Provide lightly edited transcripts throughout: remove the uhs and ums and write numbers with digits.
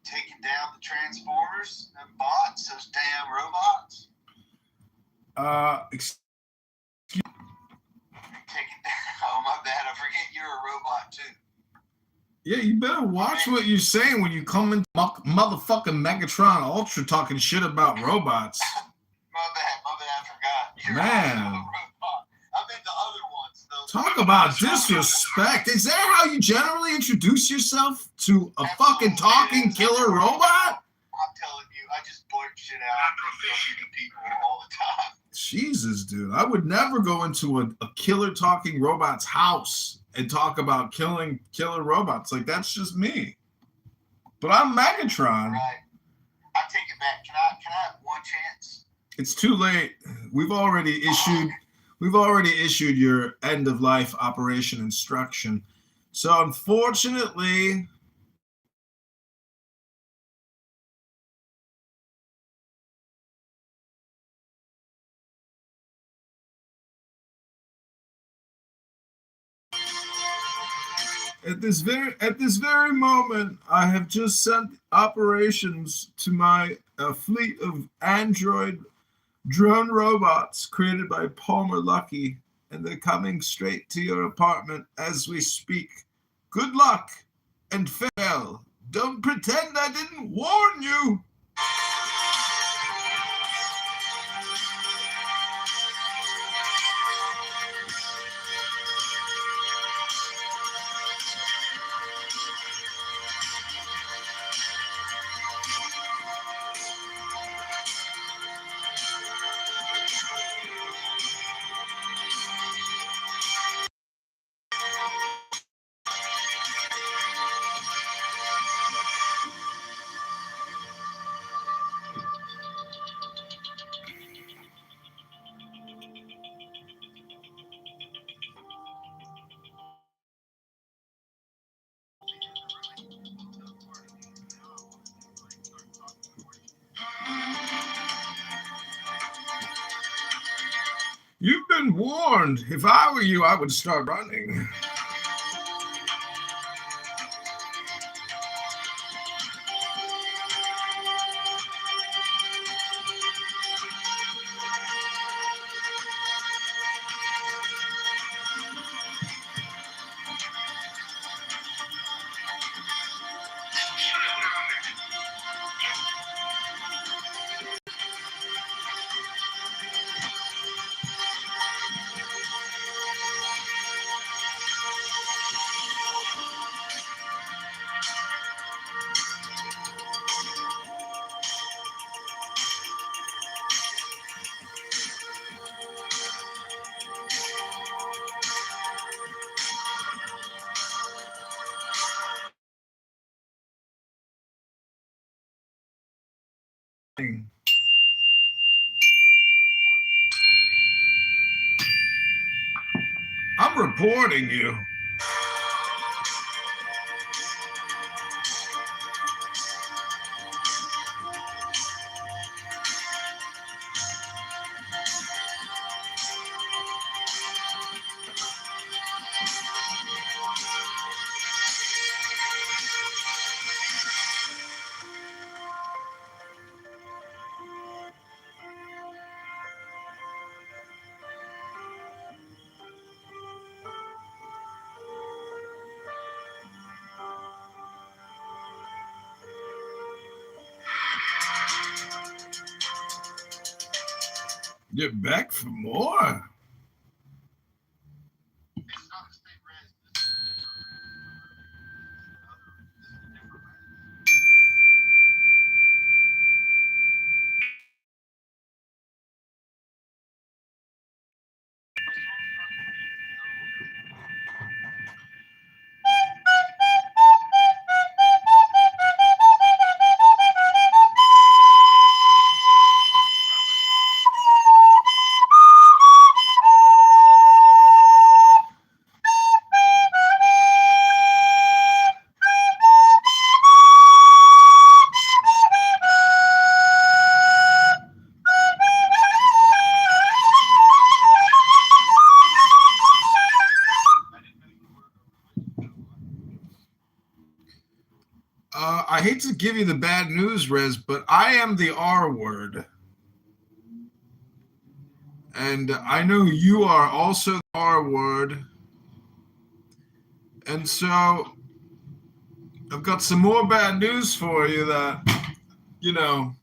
taking down the Transformers and bots, those damn robots. Taking down. Oh my bad, I forget you're a robot too. Yeah, you better watch what you're saying when you come into motherfucking Megatron Ultra talking shit about robots. My bad, I forgot. You're Man. also a robot. I meant the other ones. Talk about disrespect. Is that how you generally introduce yourself to a fucking talking killer robot? I'm telling you, I just blurt shit out to people all the time. Jesus, dude. I would never go into a killer talking robot's house and talk about killing killer robots. Like, that's just me. But I'm Megatron. Right. I take it back. Can I have one chance? It's too late. We've already issued your end of life operation instruction. So unfortunately, at this very moment, I have just sent operations to my fleet of android drone robots created by Palmer Luckey, and they're coming straight to your apartment as we speak. Good luck and farewell. Don't pretend I didn't warn you. You've been warned. If I were you, I would start running. I'm reporting you. You're back for more. I hate to give you the bad news, Rez, but I am the R word. And I know you are also the R word. And so I've got some more bad news for you that, you know,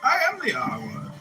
I am the R word.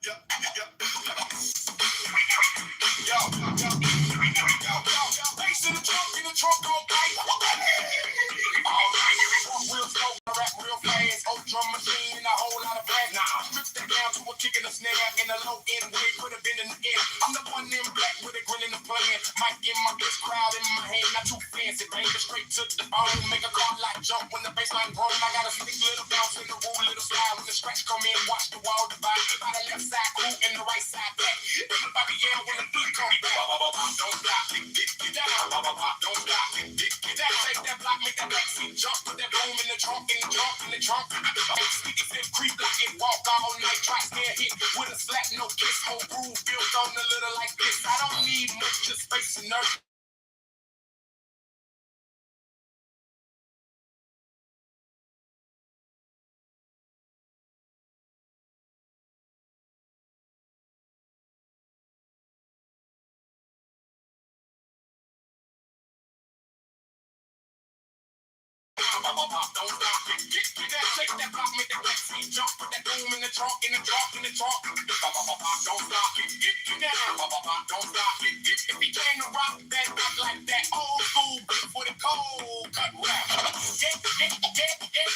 Yo, yo, yo, yo, yo, bass in the trunk on tight. All right, real slow, rap real fast. Old drum machine and a whole lot of bass. Nah, strip that down to a kick and a snare and a low end way. Put a bend in the air. I'm the one in black with a grin in the plan. Mic in my best crowd in my hand, not too fancy. Bang it straight to the bone. Make a car like jump when the bassline roll. I got a slick little bounce in the room, little slide. When the scratch come in, watch the wall divide. By the left side, cool, and the right side back. Everybody yell when the beat comes back. Don't stop, get down. Don't stop, get down. Take that block, make that backseat jump. Put that boom in the trunk, in the trunk, in the trunk. Speakers and creep like it. Walk all night, try snare hit with a slap, no kiss. Whole groove built on a little like this. I don't need much, just space and nerve. Don't stop, get that, shake that block, make that backseat jump, put that boom in the trunk, in the trunk, in the trunk. Don't stop, get down, don't stop, if he came to rock that rock like that, old school, for the cold cut rap. Get.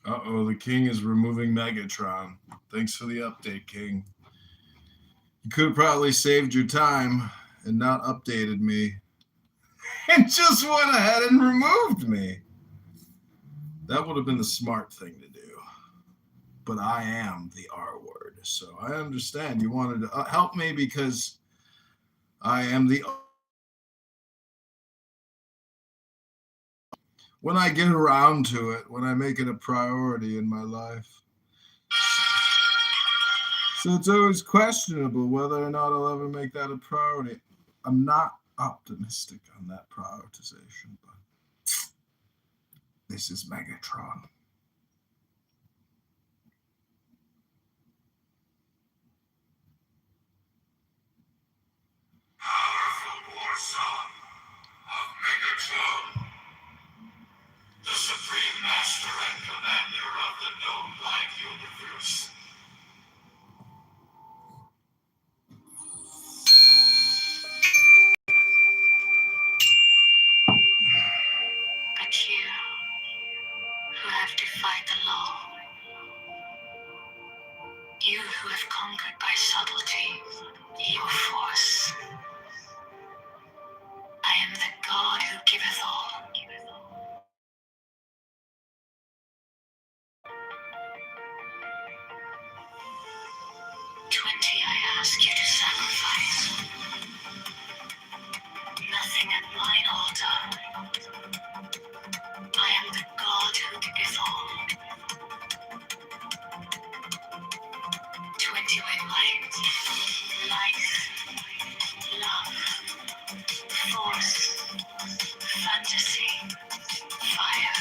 Uh-oh, the king is removing Megatron. Thanks for the update, King. You could have probably saved your time and not updated me and just went ahead and removed me. That would have been the smart thing to do. But I am the R word, so I understand you wanted to help me because I am the... When I get around to it, when I make it a priority in my life. So it's always questionable whether or not I'll ever make that a priority. I'm not optimistic on that prioritization, but this is Megatron. Powerful war song of Megatron, the supreme master and commander of the gnome-like universe. But you, who have defied the law, you who have conquered by subtlety your force, I am the God who giveth all. 20 I ask you to sacrifice. Nothing at mine altar. I am the God who giveth all. 20 with life, love, force, fantasy, fire.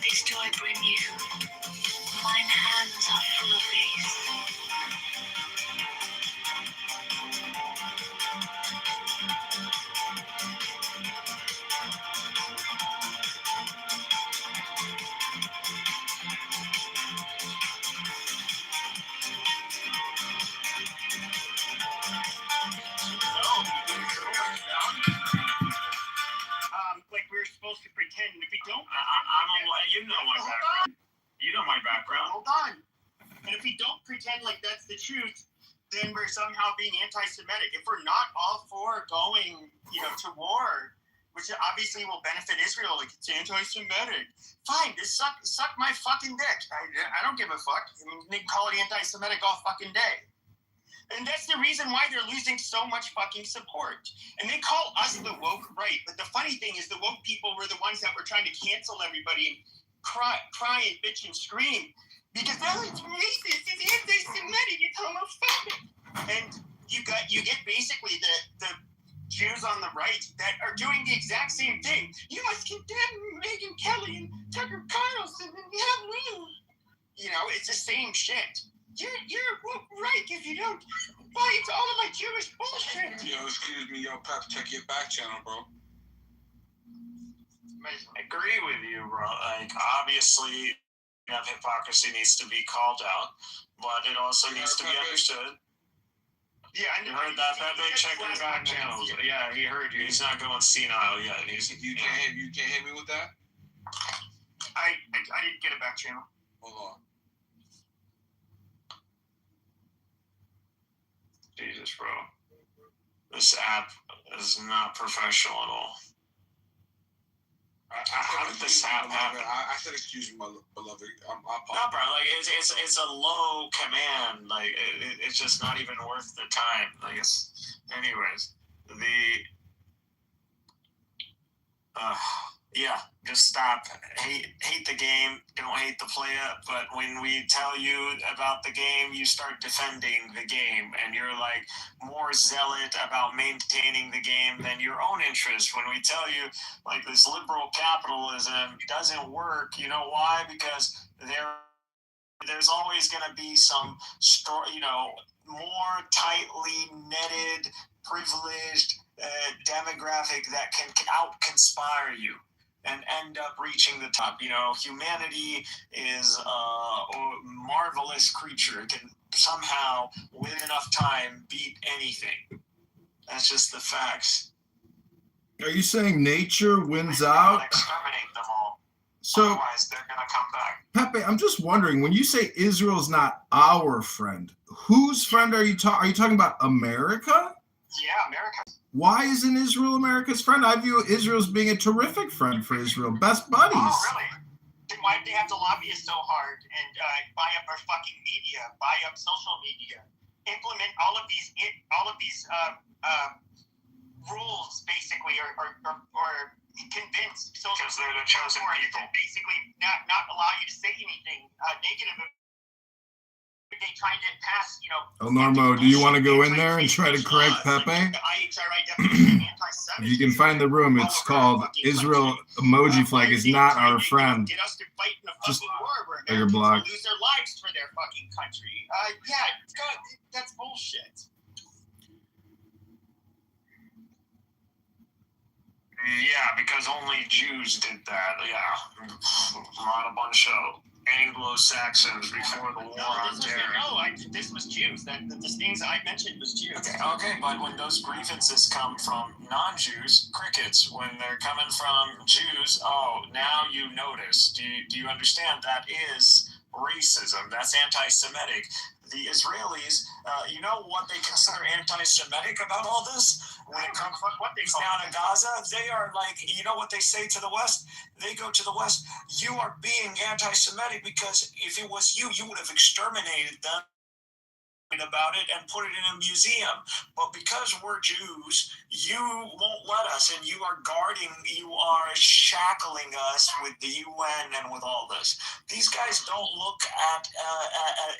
These do I bring you. Mine hands are full of these. Like we're supposed to pretend. If we don't, you know my background. You know my background. Hold on. And if we don't pretend like that's the truth, then we're somehow being anti-Semitic. If we're not all for going, to war, which obviously will benefit Israel, like it's anti-Semitic. Fine, just suck my fucking dick. I don't give a fuck. I mean, they call it anti-Semitic all fucking day. And that's the reason why they're losing so much fucking support. And they call us the woke right. But the funny thing is the woke people were the ones that were trying to cancel everybody and cry and bitch and scream. Because it's racist, it's anti-Semitic, it's homophobic. And you get basically the Jews on the right that are doing the exact same thing. You must condemn Megyn Kelly and Tucker Carlson and it's the same shit. You're right if you don't buy into all of my Jewish bullshit. Yo, excuse me, yo, Pep, check your back channel, bro. I agree with you, bro. Like, obviously, hypocrisy needs to be called out, but it also needs to be understood. Yeah, I heard that. Pepe, check your back channels. Yeah, he heard you. He's not going senile yet. You can't hit me with that? I didn't get a back channel. Hold on. Jesus, bro. This app is not professional at all. How did this app happen? I said, excuse me, my beloved. No, bro. Like it's a low command. Like it's just not even worth the time. Like anyways. Yeah, just stop. Hate the game. Don't hate the player. But when we tell you about the game, you start defending the game, and you're like more zealot about maintaining the game than your own interest. When we tell you like this liberal capitalism doesn't work, you know why? Because there's always going to be some more tightly netted, privileged demographic that can out-conspire you and end up reaching the top. Humanity is a marvelous creature. It can somehow, with enough time, beat anything. That's just the facts. Are you saying nature wins out? Exterminate them all. So, otherwise they're gonna come back. Pepe, I'm just wondering, when you say Israel's not our friend, whose friend are you talking? Are you talking about America? Yeah, America. Why isn't Israel America's friend? I view Israel as being a terrific friend for Israel. Best buddies. Oh, really? Then why do they have to lobby us so hard and buy up our fucking media, buy up social media, implement all of these rules basically, or convince social because they're the chosen people to basically not allow you to say anything negative. They trying to pass, El Normo, do you want to go in there and try to correct Pepe? If you can find the room, it's called Israel Emoji Flag is not our friend. Get us to fight in a fucking war where bigger Americans block. will lose their lives for their fucking country. That's bullshit. Yeah, because only Jews did that. Yeah, not a bunch of Anglo-Saxons before the war on terror. This was Jews. The things I mentioned was Jews. Okay, but when those grievances come from non-Jews, crickets. When they're coming from Jews, now you notice. Do you understand? That is racism. That's anti-Semitic. The Israelis, you know what they consider anti-Semitic about all this? When it comes down to Gaza, they are like, you know what they say to the West? They go to the West, you are being anti-Semitic because if it was you, you would have exterminated them about it and put it in a museum. But because we're Jews, you won't let us, and you are shackling us with the UN and with all this. These guys don't look at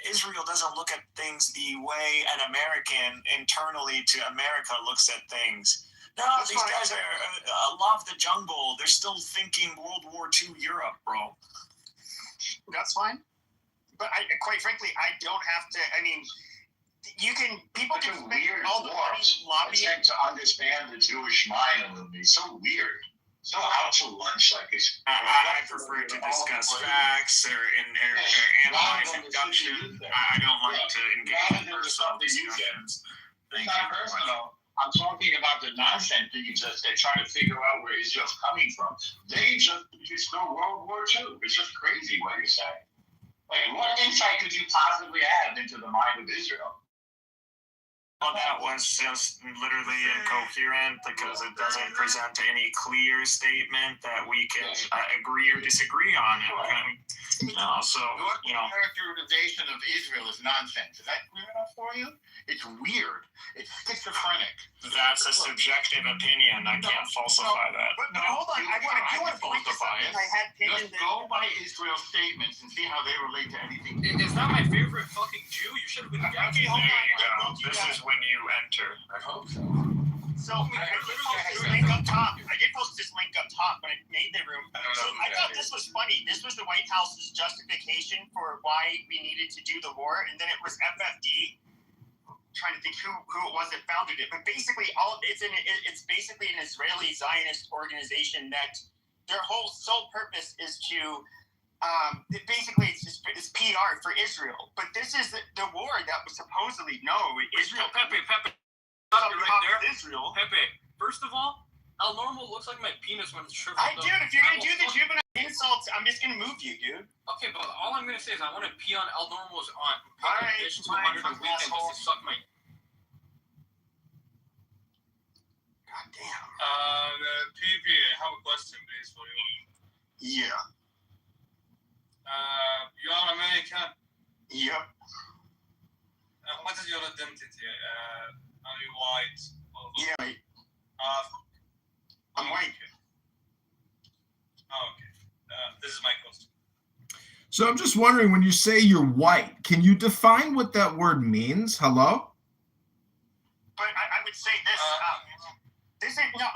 Israel doesn't look at things the way an American internally to America looks at things. No, these guys are love the jungle. They're still thinking World War II Europe, bro. That's fine. But quite frankly, I don't have to. I mean, people can spend all the money lobbying. I tend to understand the Jewish mind a little bit. It's so weird. So out to lunch like it's. I prefer to discuss facts or analyze induction. I don't like to engage in personal discussions. It's not personal. I'm talking about the nonsense that you just said, trying to figure out where Israel's coming from. They just go World War II. It's just crazy what you're saying. Like, what insight could you possibly have into the mind of Israel? Well, that was just literally incoherent because it doesn't present any clear statement that we can agree or disagree on. Your characterization of Israel is nonsense. Is that clear enough for you? It's weird. It's schizophrenic. That's a subjective opinion. I can't falsify that. But hold on. I want to falsify it. Just go by Israel's statements and see how they relate to anything. It's not my favorite fucking Jew. You should have been. Okay, hold on. This is when you enter. I hope so. So I did post this link up top. When I made the room. So I thought this was funny. This was the White House's justification for why we needed to do the war, and then it was FFD. Trying to think who it was that founded it, but basically it's basically an Israeli Zionist organization that their whole sole purpose is to it's PR for Israel. But this is the war that was supposedly Israel. Pepe, stop you right there. Israel. Pepe, first of all, El Normo looks like my penis when it's shriveled up. Dude, if you're gonna do the juvenile insults, I'm just gonna move you, dude. Okay, but all I'm gonna say is I want to pee on El Normo's Alright, conditions under the weekend just to suck my. God damn. PB, I have a question, please, for you. Yeah. You are American. Yep. What is your identity? Are you white? Yeah. I'm white. Oh, okay. This is my question. So I'm just wondering, when you say you're white, can you define what that word means? Hello? But I would say this.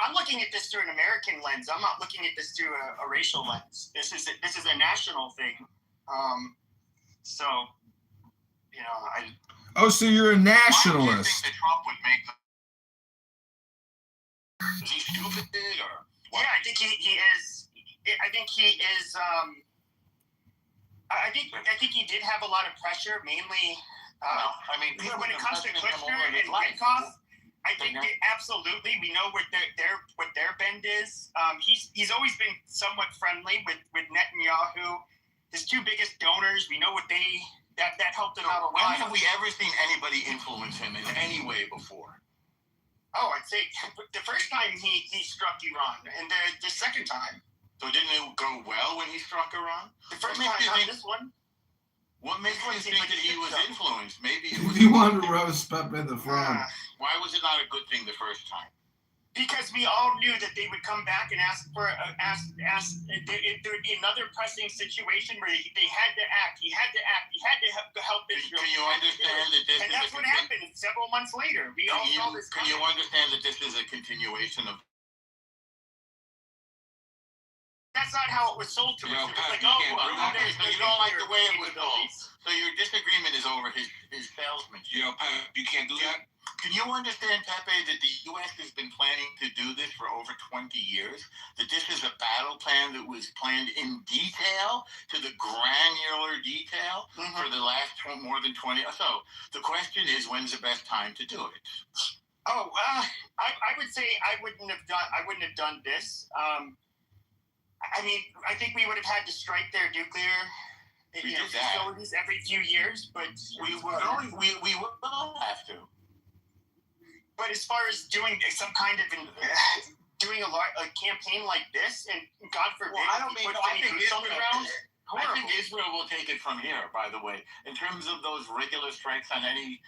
I'm looking at this through an American lens. I'm not looking at this through a racial lens. This is a national thing. So So you're a nationalist. Why do you think that Trump would make them? Is he stupid or what? Yeah, I think he is. I think he is. I think he did have a lot of pressure, mainly. When it comes to Kushner and Witkoff, I think absolutely. We know what their bend is. He's always been somewhat friendly with Netanyahu. His two biggest donors. We know what that helped him out a lot. When have we ever seen anybody influence him in any way before? Oh, I'd say the first time he struck Iran, and the second time. So didn't it go well when he struck Iran? The first time, not this one. What makes you think that he was influenced? Maybe it was. If you want to roast Pepe the Frog. Why was it not a good thing the first time? Because we all knew that they would come back and ask. There would be another pressing situation where they had to act. He had to act. He had to help Israel. Can you understand that this? And that's what happened several months later. We all saw this. Can you understand that this is a continuation of? That's not how it was sold to us. It was like, so you don't like the way it was sold. So your disagreement is over his salesmanship. You can't do that. Can you understand, Pepe, that the U.S. has been planning to do this for over 20 years? That this is a battle plan that was planned in detail, to the granular detail, for the last more than 20. So the question is, when's the best time to do it? Oh, I would say I wouldn't have done this. I mean, I think we would have had to strike their nuclear facilities every few years, but we will have to. But as far as doing some kind of doing a campaign like this, and God forbid, I think Israel will take it from here, by the way. In terms of those regular strikes on any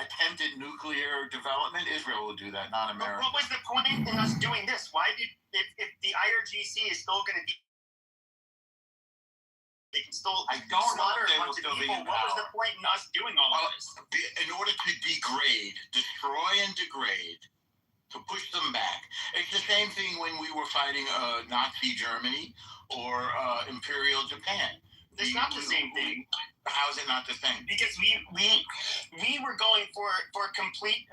attempted nuclear development, Israel will do that, not America. What was the point in us doing this? Why did, if the IRGC is still going to be, they can still slaughter a bunch of people, what was the point in us doing all of this? In order to destroy and degrade, to push them back. It's the same thing when we were fighting Nazi Germany or Imperial Japan. It's not the same thing. How is it not the same? Because we were going for complete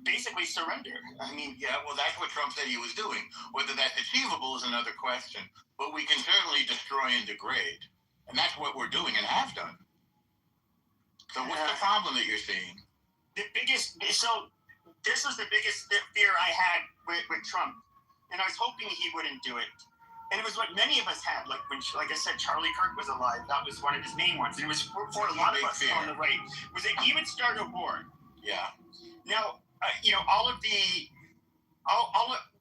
basically surrender. I mean, yeah, well, that's what Trump said he was doing. Whether that's achievable is another question. But we can certainly destroy and degrade, and that's what we're doing and have done. So what's the problem that you're seeing? This was the biggest fear I had with Trump, and I was hoping he wouldn't do it. And it was what many of us had, like I said, Charlie Kirk was alive. That was one of his main ones. And it was for a lot of us on the right, was that he would start a war. Yeah. Now, all of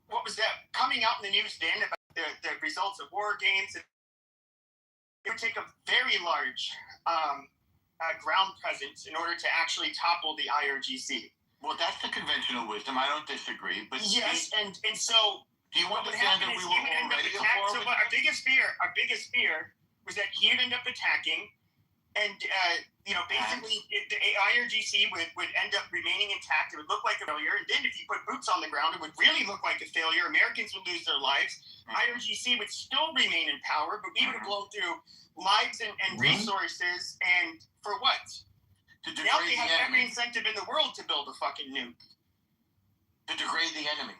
what was that coming out in the news then about the results of war games? It would take a very large ground presence in order to actually topple the IRGC. Well, that's the conventional wisdom. I don't disagree. But yes, and so do you understand that we were already so our biggest fear was that he would end up attacking, and basically the IRGC would end up remaining intact. It would look like a failure, and then if you put boots on the ground, it would really look like a failure. Americans would lose their lives. IRGC would still remain in power, but we would have blown through lives and resources, and for what? Now they have every incentive in the world to build a fucking nuke. To degrade the enemy.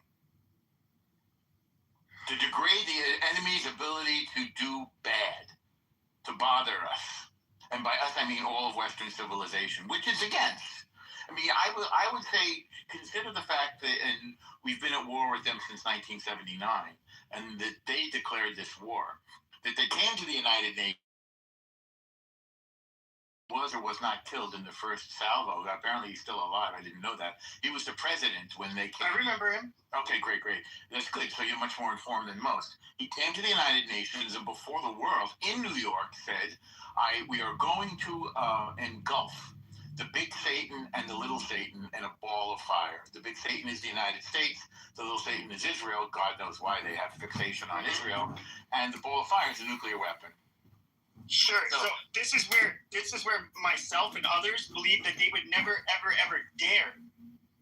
To degrade the enemy's ability to do bad. To bother us. And by us, I mean all of Western civilization, which is against. I mean, I would say, consider the fact that, and we've been at war with them since 1979, and that they declared this war, that they came to the United Nations, was or was not killed in the first salvo. Apparently he's still alive. I didn't know that. He was the president when they came. I remember him. Okay, great. That's good. So you're much more informed than most. He came to the United Nations and before the world in New York said, we are going to engulf the big Satan and the little Satan in a ball of fire. The big Satan is the United States. The little Satan is Israel. God knows why they have fixation on Israel. And the ball of fire is a nuclear weapon. Sure. So this is where myself and others believe that they would never, ever, ever dare,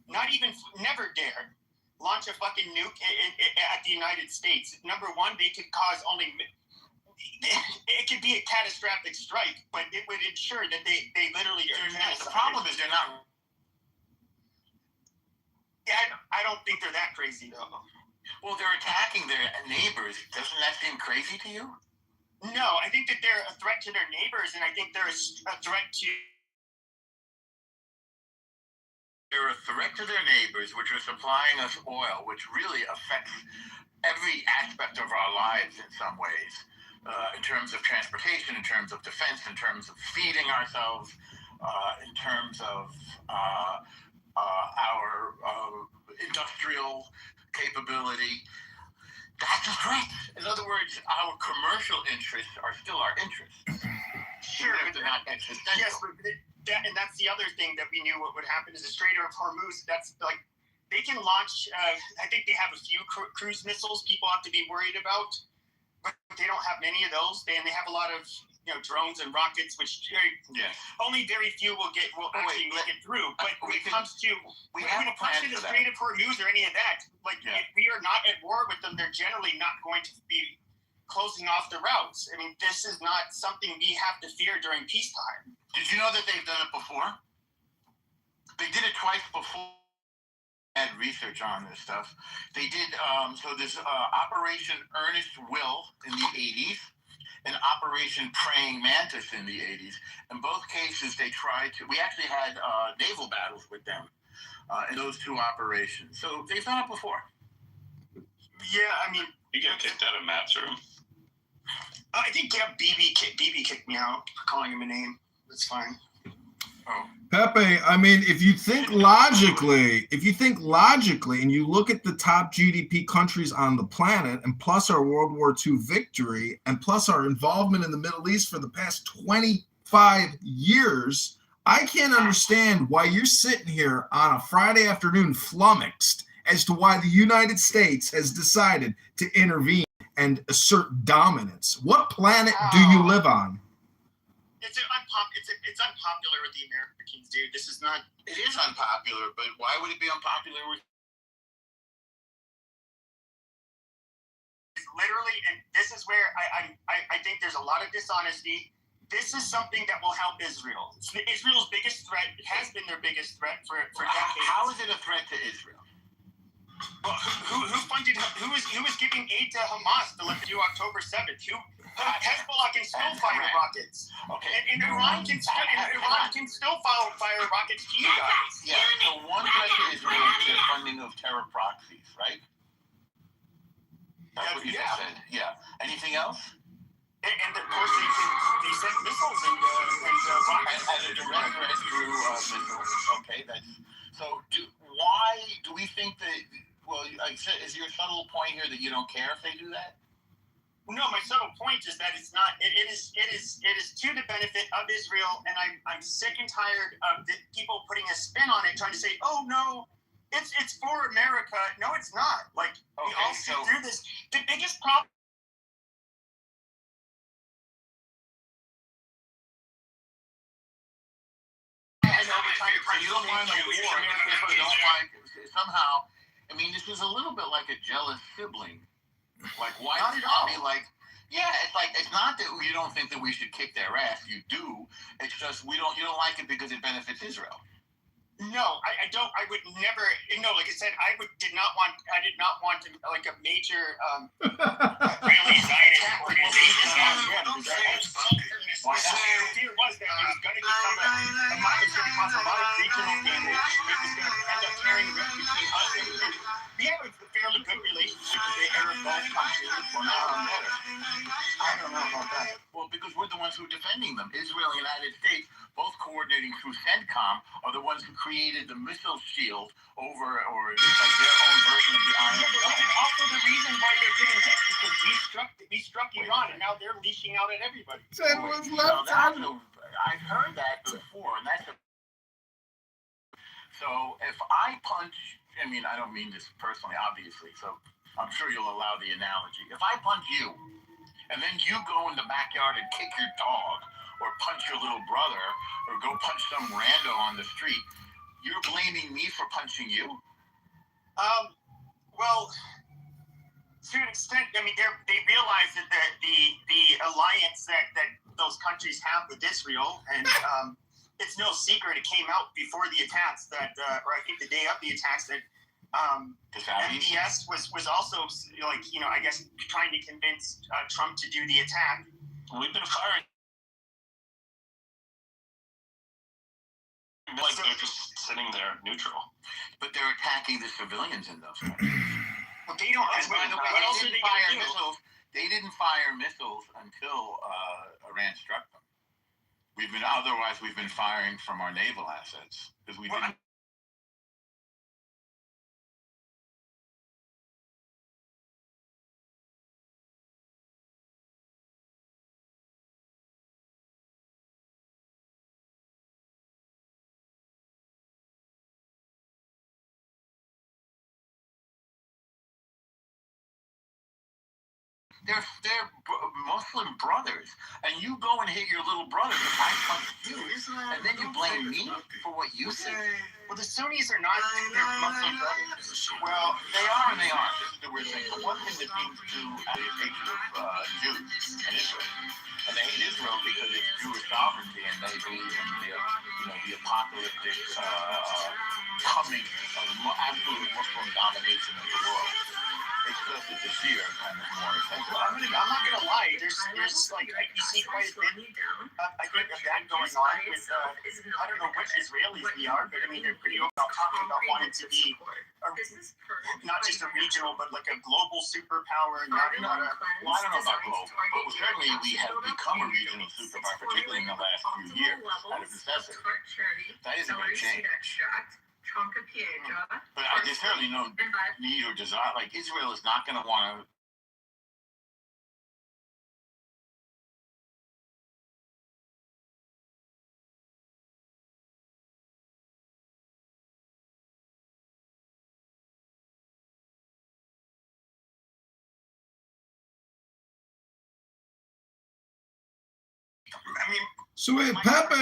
never dare, launch a fucking nuke at the United States. Number one, they could cause only. It could be a catastrophic strike, but it would ensure that they literally. The problem is they're not. Yeah, I don't think they're that crazy though. Well, they're attacking their neighbors. Doesn't that seem crazy to you? No, I think that they're a threat to their neighbors, and I think they're a threat to They're a threat to their neighbors, which are supplying us oil, which really affects every aspect of our lives in some ways, in terms of transportation, in terms of defense, in terms of feeding ourselves, in terms of our industrial capability. That's a threat. In other words, our commercial interests are still our interests. Sure, Even if they're not existential. yes, but and that's the other thing that we knew what would happen is the Strait of Hormuz. That's like they can launch. I think they have a few cruise missiles people have to be worried about, but they don't have many of those. They have a lot of drones and rockets, which only very few will actually make it through. But when it comes to the Strait of Hormuz or any of that, if we are not at war with them, they're generally not going to be closing off the routes. I mean, this is not something we have to fear during peacetime. Did you know that they've done it before? They did it twice before. I had research on this stuff. They did, so there's Operation Earnest Will in the 80s and Operation Praying Mantis in the 80s. In both cases, they tried to, we actually had naval battles with them in those two operations. So they've done it before. Yeah, I mean, You get kicked out of Matt's room. I think BB kicked me out for calling him a name. That's fine. Oh. Pepe, I mean, if you think logically, and you look at the top GDP countries on the planet, and plus our World War II victory, and plus our involvement in the Middle East for the past 25 years, I can't understand why you're sitting here on a Friday afternoon flummoxed as to why the United States has decided to intervene and assert dominance. What planet do you live on? It's unpopular with the Americans, dude. This is not. It is unpopular, but why would it be unpopular with? Literally, and this is where I think there's a lot of dishonesty. This is something that will help Israel. It's Israel's biggest threat. It has been their biggest threat for decades. How is it a threat to Israel? Well, who funded? Who was giving aid to Hamas to do October 7th? Hezbollah can still fire rockets. Okay. And Iran can still fire rockets to you guys. Yeah. So one threat to Israel is the funding of terror proxies, right? That's what you just said. Yeah. Anything else? And of course they send missiles and rockets. And a direct threat through missiles. Okay. So. Why do we think that? Well, like I said, is your subtle point here that you don't care if they do that? No, my subtle point is that it's not. It is to the benefit of Israel, and I'm sick and tired of people putting a spin on it, trying to say, "Oh no, it's for America." No, it's not. We all sit through this. The biggest problem. So you don't mind the war, people don't like somehow. I mean, this is a little bit like a jealous sibling. Like, why? Not at all. I mean, it's not that you don't think that we should kick their ass. You do. It's just you don't like it because it benefits Israel. No, I don't. I would never. Like I said, I did not want to, like a major really attack organization. The fear was that it was going to become it was going to cause a lot of regional damage. It was going to end up carrying between us and we have a fairly good relationship with the Arab Gulf countries. Well, now better. I don't know about that. Well, because we're the ones who are defending them. Israel and the United States, both coordinating through CENTCOM, are the ones who created the missile shield over, or like their own version of the Iron Dome. That's also the reason why they're getting hit, because we struck Iran, and now they're leashing out at everybody. I've heard that before, and so if I punch, I mean, I don't mean this personally, obviously, so I'm sure you'll allow the analogy. If I punch you, and then you go in the backyard and kick your dog, or punch your little brother, or go punch some rando on the street, you're blaming me for punching you? Well, to an extent, I mean, they realize that the alliance that those countries have with Israel, and it's no secret, it came out before the attacks or I think the day of the attacks, that MBS was also, I guess, trying to convince Trump to do the attack. We've been firing Like they're just sitting there neutral. But they're attacking the civilians in those countries. But they don't. And by the way, what else are they fire going to do? missiles. They didn't fire missiles until Iran struck them. We've been firing from our naval assets because we didn't. They're Muslim brothers, and you go and hit your little brother because I punch you, and then you blame me for what you say. Well, the Sunnis are not their Muslim brothers. Well, they are and they aren't. This is the weird thing. The one thing that seems to is hatred of Jews and Israel, and they hate Israel because it's Jewish sovereignty, and they believe in the apocalyptic coming of absolute Muslim domination of the world. It's just that the Shia are kind of more essential. I'm not gonna lie. There's like you see quite a bit. I think of that going on with I don't know which Israelis we are, but I mean they're pretty open about talking about wanting to be not just a regional, but like a global superpower. Well, I don't know about global, but certainly we have become a regional superpower, particularly in the last few years, out of necessity. That isn't going to change. But there's certainly no need or desire. Like Israel is not going to want to. I mean, So wait, Pepe,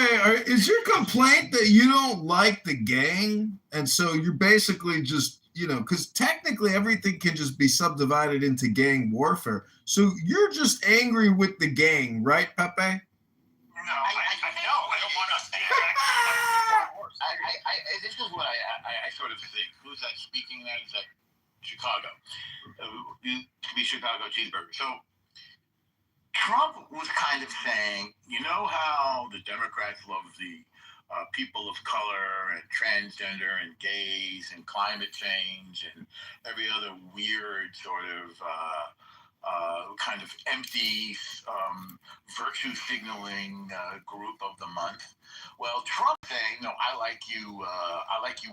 is your complaint that you don't like the gang, and so you're basically just because technically everything can just be subdivided into gang warfare. So you're just angry with the gang, right, Pepe? no, I don't want us to attack wars. This is what I sort of think. Who's that speaking? That is that Chicago. Used to be Chicago cheeseburger. So Trump was kind of saying, you know how the Democrats love the people of color and transgender and gays and climate change and every other weird sort of kind of empty virtue signaling group of the month. Well, Trump saying, no, I like you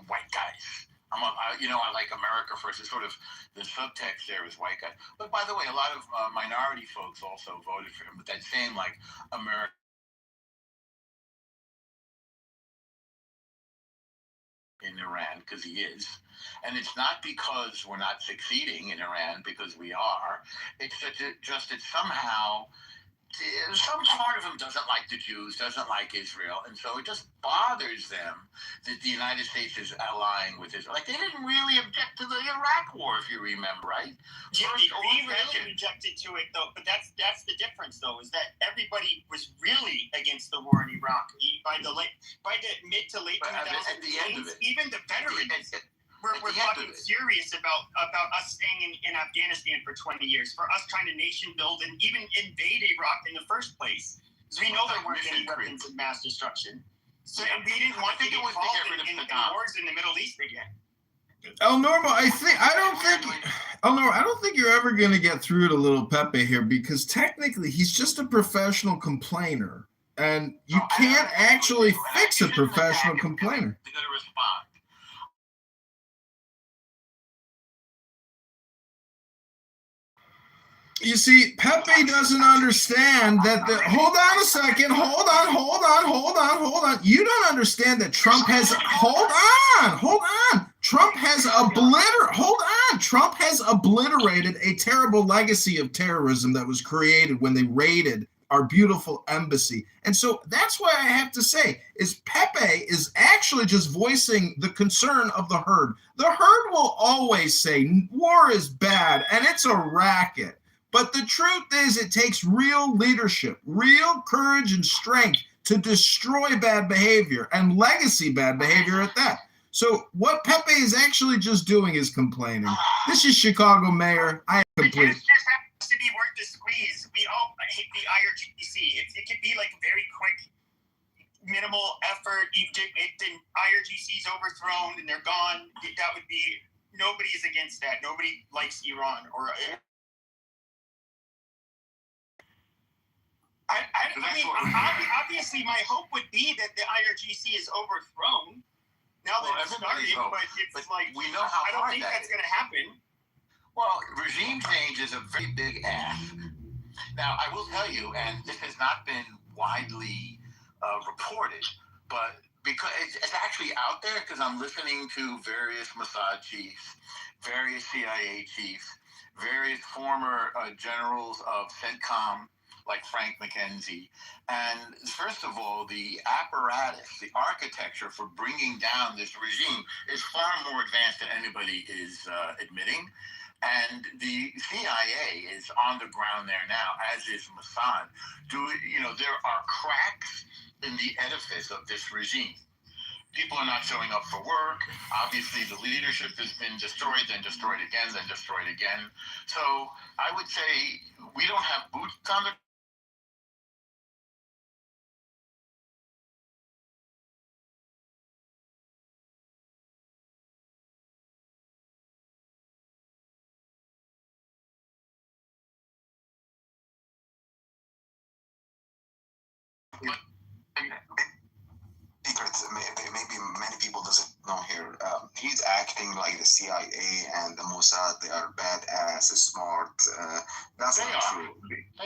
white guys. I like America first. It's sort of the subtext there is white guy. But by the way, a lot of minority folks also voted for him with that same like America. In Iran, because he is. And it's not because we're not succeeding in Iran, because we are. It's just that somehow some part of them doesn't like the Jews, doesn't like Israel, and so it just bothers them that the United States is allying with Israel. Like, they didn't really object to the Iraq war, if you remember, right? Yeah, we really objected to it, though. But that's the difference, though, is that everybody was really against the war in Iraq by the mid to late 2010s. Even the veterans we're fucking serious about us staying in Afghanistan for 20 years, for us trying to nation build and even invade Iraq in the first place, because we know there weren't any weapons of mass destruction. So we didn't want to get involved in wars in the Middle East again. El Normo, I don't think you're ever going to get through to little Pepe here, because technically he's just a professional complainer, and you can't actually fix a professional complainer. They're going to respond. You see, Pepe doesn't understand that hold on a second. Hold on. You don't understand that Trump has Trump has obliterated a terrible legacy of terrorism that was created when they raided our beautiful embassy. And so that's why I have to say is Pepe is actually just voicing the concern of the herd. The herd will always say war is bad and it's a racket. But the truth is, it takes real leadership, real courage and strength to destroy bad behavior and legacy bad behavior at that. So what Pepe is actually just doing is complaining. This is Chicago Mayor. I am complete. It just has to be worth the squeeze. We all hate the IRGC. It could be like very quick minimal effort. IRGC's overthrown and they're gone. That would be, nobody is against that. Nobody likes Iran or. I mean, obviously, my hope would be that the IRGC is overthrown. Now that it's started, but like we know how I don't think that's going to happen. Well, regime change is a very big ask. Now, I will tell you, and this has not been widely reported, but because it's actually out there, because I'm listening to various Mossad chiefs, various CIA chiefs, various former generals of CENTCOM, like Frank McKenzie. And first of all, the apparatus, the architecture for bringing down this regime is far more advanced than anybody is admitting. And the CIA is on the ground there now, as is Mossad. There are cracks in the edifice of this regime. People are not showing up for work. Obviously, the leadership has been destroyed, then destroyed again, then destroyed again. So I would say we don't have boots on the maybe many people doesn't know here. He's acting like the CIA and the Mossad. They are badass, smart. That's They not are. true.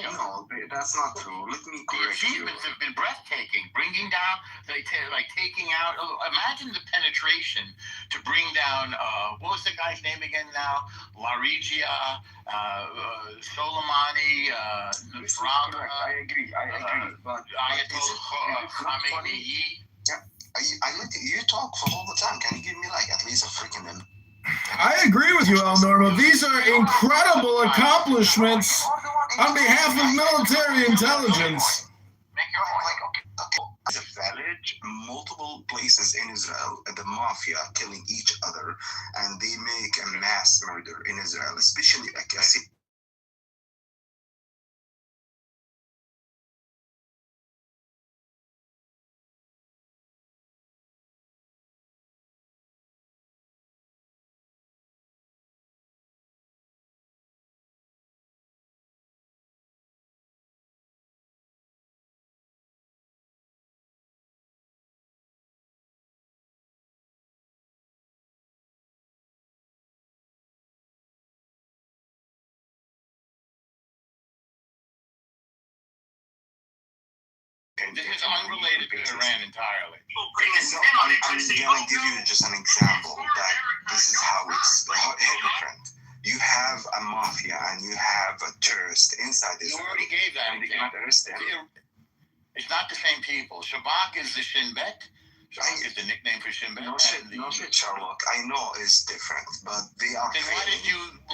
No, that's not true. Let me the correct you. achievements have been breathtaking. Bringing down, taking out. Imagine the penetration to bring down. What was the guy's name again? Now, Larigia, Soleimani, Nasrallah. I agree. But Ayatollah Khamenei. I let you talk for all the time. Can you give me like at least a freaking minute? I agree with you, El Norma. These are incredible accomplishments on behalf of military intelligence. Make your point. Okay. As a village, multiple places in Israel, the mafia killing each other, and they make a mass murder in Israel, especially like a city. This is unrelated to Iran entirely. I'm gonna give you just an example that this is how it's different. You have a mafia and you have a terrorist inside You Israel. already gave that. And they cannot arrest them. It's not the same people. Shabak is the Shin Bet. Shabak is the nickname for Shin Bet. No shit, Sherlock. I know it's different, but they are. Then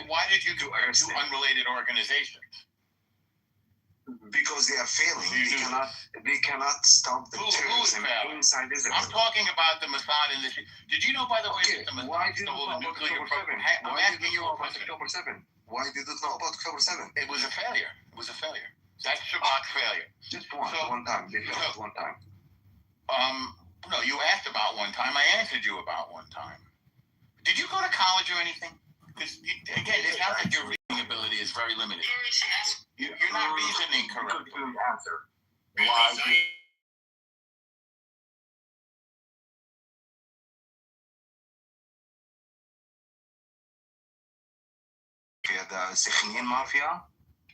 why did you do two unrelated organizations? Because they are failing. They cannot stop the terrorism inside Israel. I'm talking about the Mossad and the. Did you know, by the way, that the Why Mossad did you stole know the about nuclear October 7? program? I'm Why asking did you know a about question. October 7? Why did you know about October 7? It was a failure. It was a failure. That's Shabak's failure. Just one time. They failed one time. No, you asked about one time. I answered you about one time. Did you go to college or anything? Because again, it sounds like your reading ability is very limited. You're not reasoning correctly. Answer. Why? The Sikhinian mafia.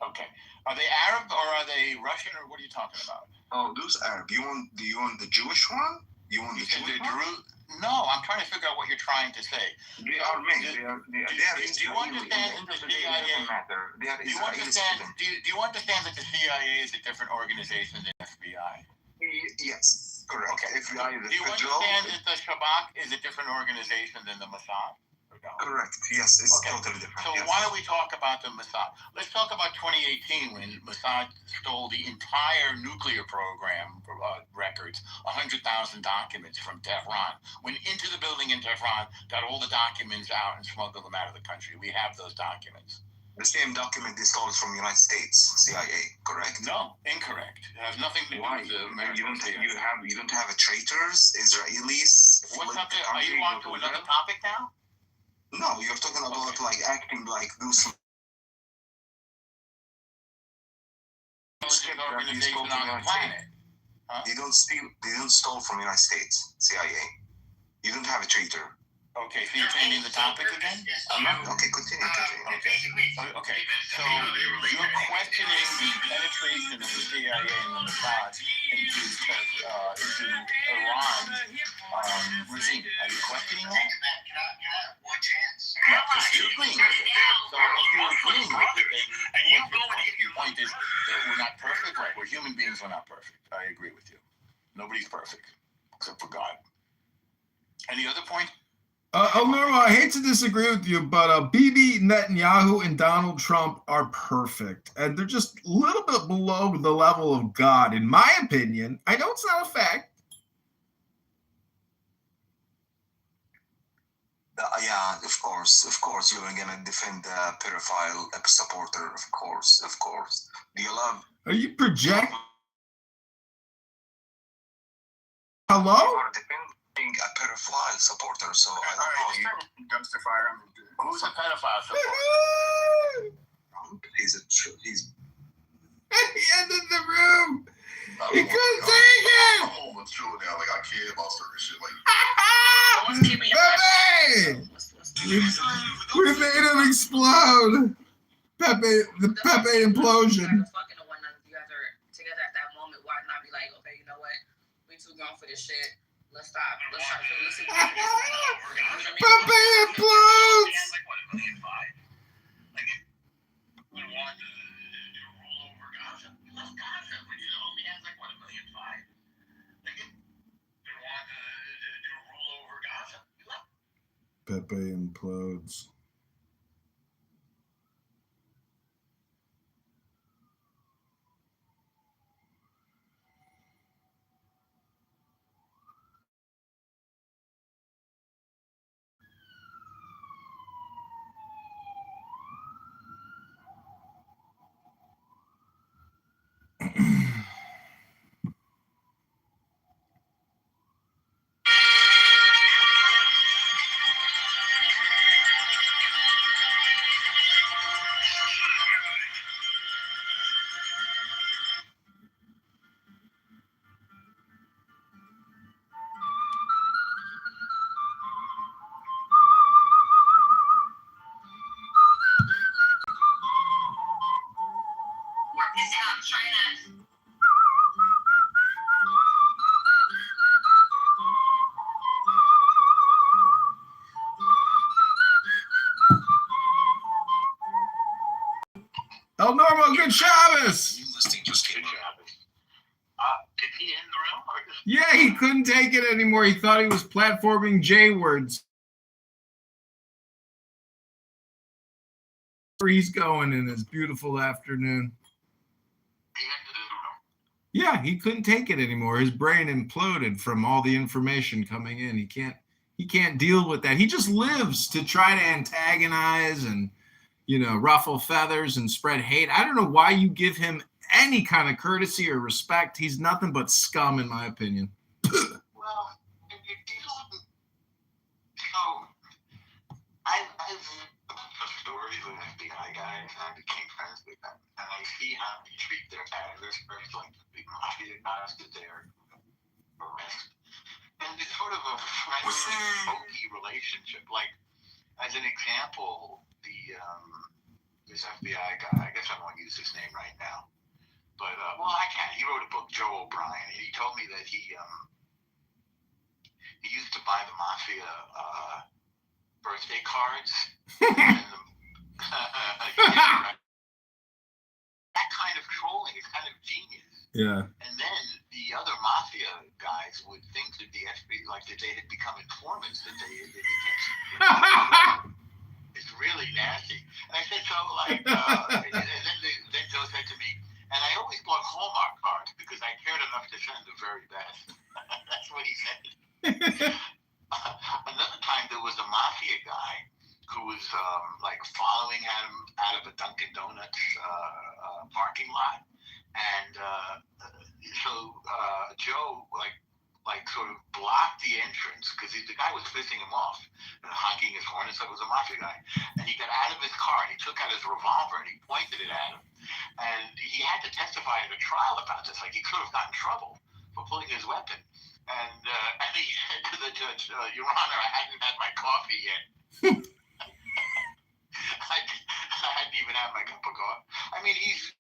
Okay. Are they Arab or are they Russian or what are you talking about? Oh, those Arab. Do you want the Jewish one? You want the Jewish one? No, I'm trying to figure out what you're trying to say. They are mixed. They are do you understand that the CIA? Do you understand that the CIA is a different organization than FBI? Yes, correct. Okay. FBI is do you understand that the Shabak is a different organization than the Mossad? No? Correct. Yes, it's totally different. So yes. why don't we talk about the Mossad? Let's talk about 2018 when Mossad stole the entire nuclear program records, 100,000 documents from Tehran, went into the building in Tehran, got all the documents out and smuggled them out of the country. We have those documents. The same document they stole from United States, CIA, correct? No, incorrect. It has nothing to do Why? with the You American don't have a traitors, Israelis. What's fled up the there? Are you country, on go to to another jail? topic now? No, you're talking about Okay. like acting like do some Intelligence that you organization stole from on the United planet. States. They don't steal. They don't steal from United States, CIA. You don't have a traitor. Okay, so you're changing the topic again? Okay, continue. Okay, so you're questioning the penetration of the CIA and the Mossad into Iran regime. Are you questioning that? No, because you're agreeing with it. So if you're agreeing with it, then your point is that we're not perfect, right? We're human beings, we're not perfect. I agree with you. Nobody's perfect, except for God. Any other point? Norma, I hate to disagree with you, but Bibi Netanyahu and Donald Trump are perfect, and they're just a little bit below the level of God, in my opinion. I know it's not a fact. Yeah, of course, you're gonna defend the pedophile supporter. Of course. Do you love? Are you project? You Hello? are defending a pedophile supporter, so I don't know. Dumpster fire. Who's a pedophile supporter? He's He ended the room. He couldn't take it. I'm almost true now. Like I care about certain shit. Like Pepe! We made him explode. The Pepe implosion. Fucking or whatnot, if you guys are together at that moment, why not be like, okay, you know what? We too grown for this shit. Let's stop. Let's try to listen to this. Pepe implodes. Like what, $1.5 million? Like, we want to rule over Gaza. We love Gaza, which only has like what, $1.5 million? Like, we want to rule over Gaza. We love. Pepe implodes. El Normo, good Shabbos. listing just came out. Did he end the room? Or just... Yeah, he couldn't take it anymore. He thought he was platforming J words. Where he's going in this beautiful afternoon. He ended the room. Yeah, he couldn't take it anymore. His brain imploded from all the information coming in. He can't deal with that. He just lives to try to antagonize and, ruffle feathers and spread hate. I don't know why you give him any kind of courtesy or respect. He's nothing but scum, in my opinion. Well, I've stories with FBI guys, and I became friends with them, and I see how they treat their adversaries like the big mafia guys that they're arrested. And it's sort of a friendly, smoky relationship. Like, as an example, this FBI guy, I guess I won't use his name right now, but I can. He wrote a book, Joe O'Brien, and he told me that he used to buy the mafia birthday cards. That kind of trolling is kind of genius. Yeah. And then the other mafia guys would think that the FBI, like that they had become informants, that they became. It's really nasty. And I said, so like, and then Joe said to me, and I always bought Hallmark cards because I cared enough to send the very best. That's what he said. Another time there was a mafia guy who was like following him out of a Dunkin' Donuts parking lot, and so Joe like sort of blocked the entrance because the guy was pissing him off and honking his horn and said it was a mafia guy. And he got out of his car and he took out his revolver and he pointed it at him. And he had to testify at a trial about this. Like he could have gotten in trouble for pulling his weapon. And he said to the judge, Your Honor, I hadn't had my coffee yet. I hadn't even had my cup of coffee. I mean, he's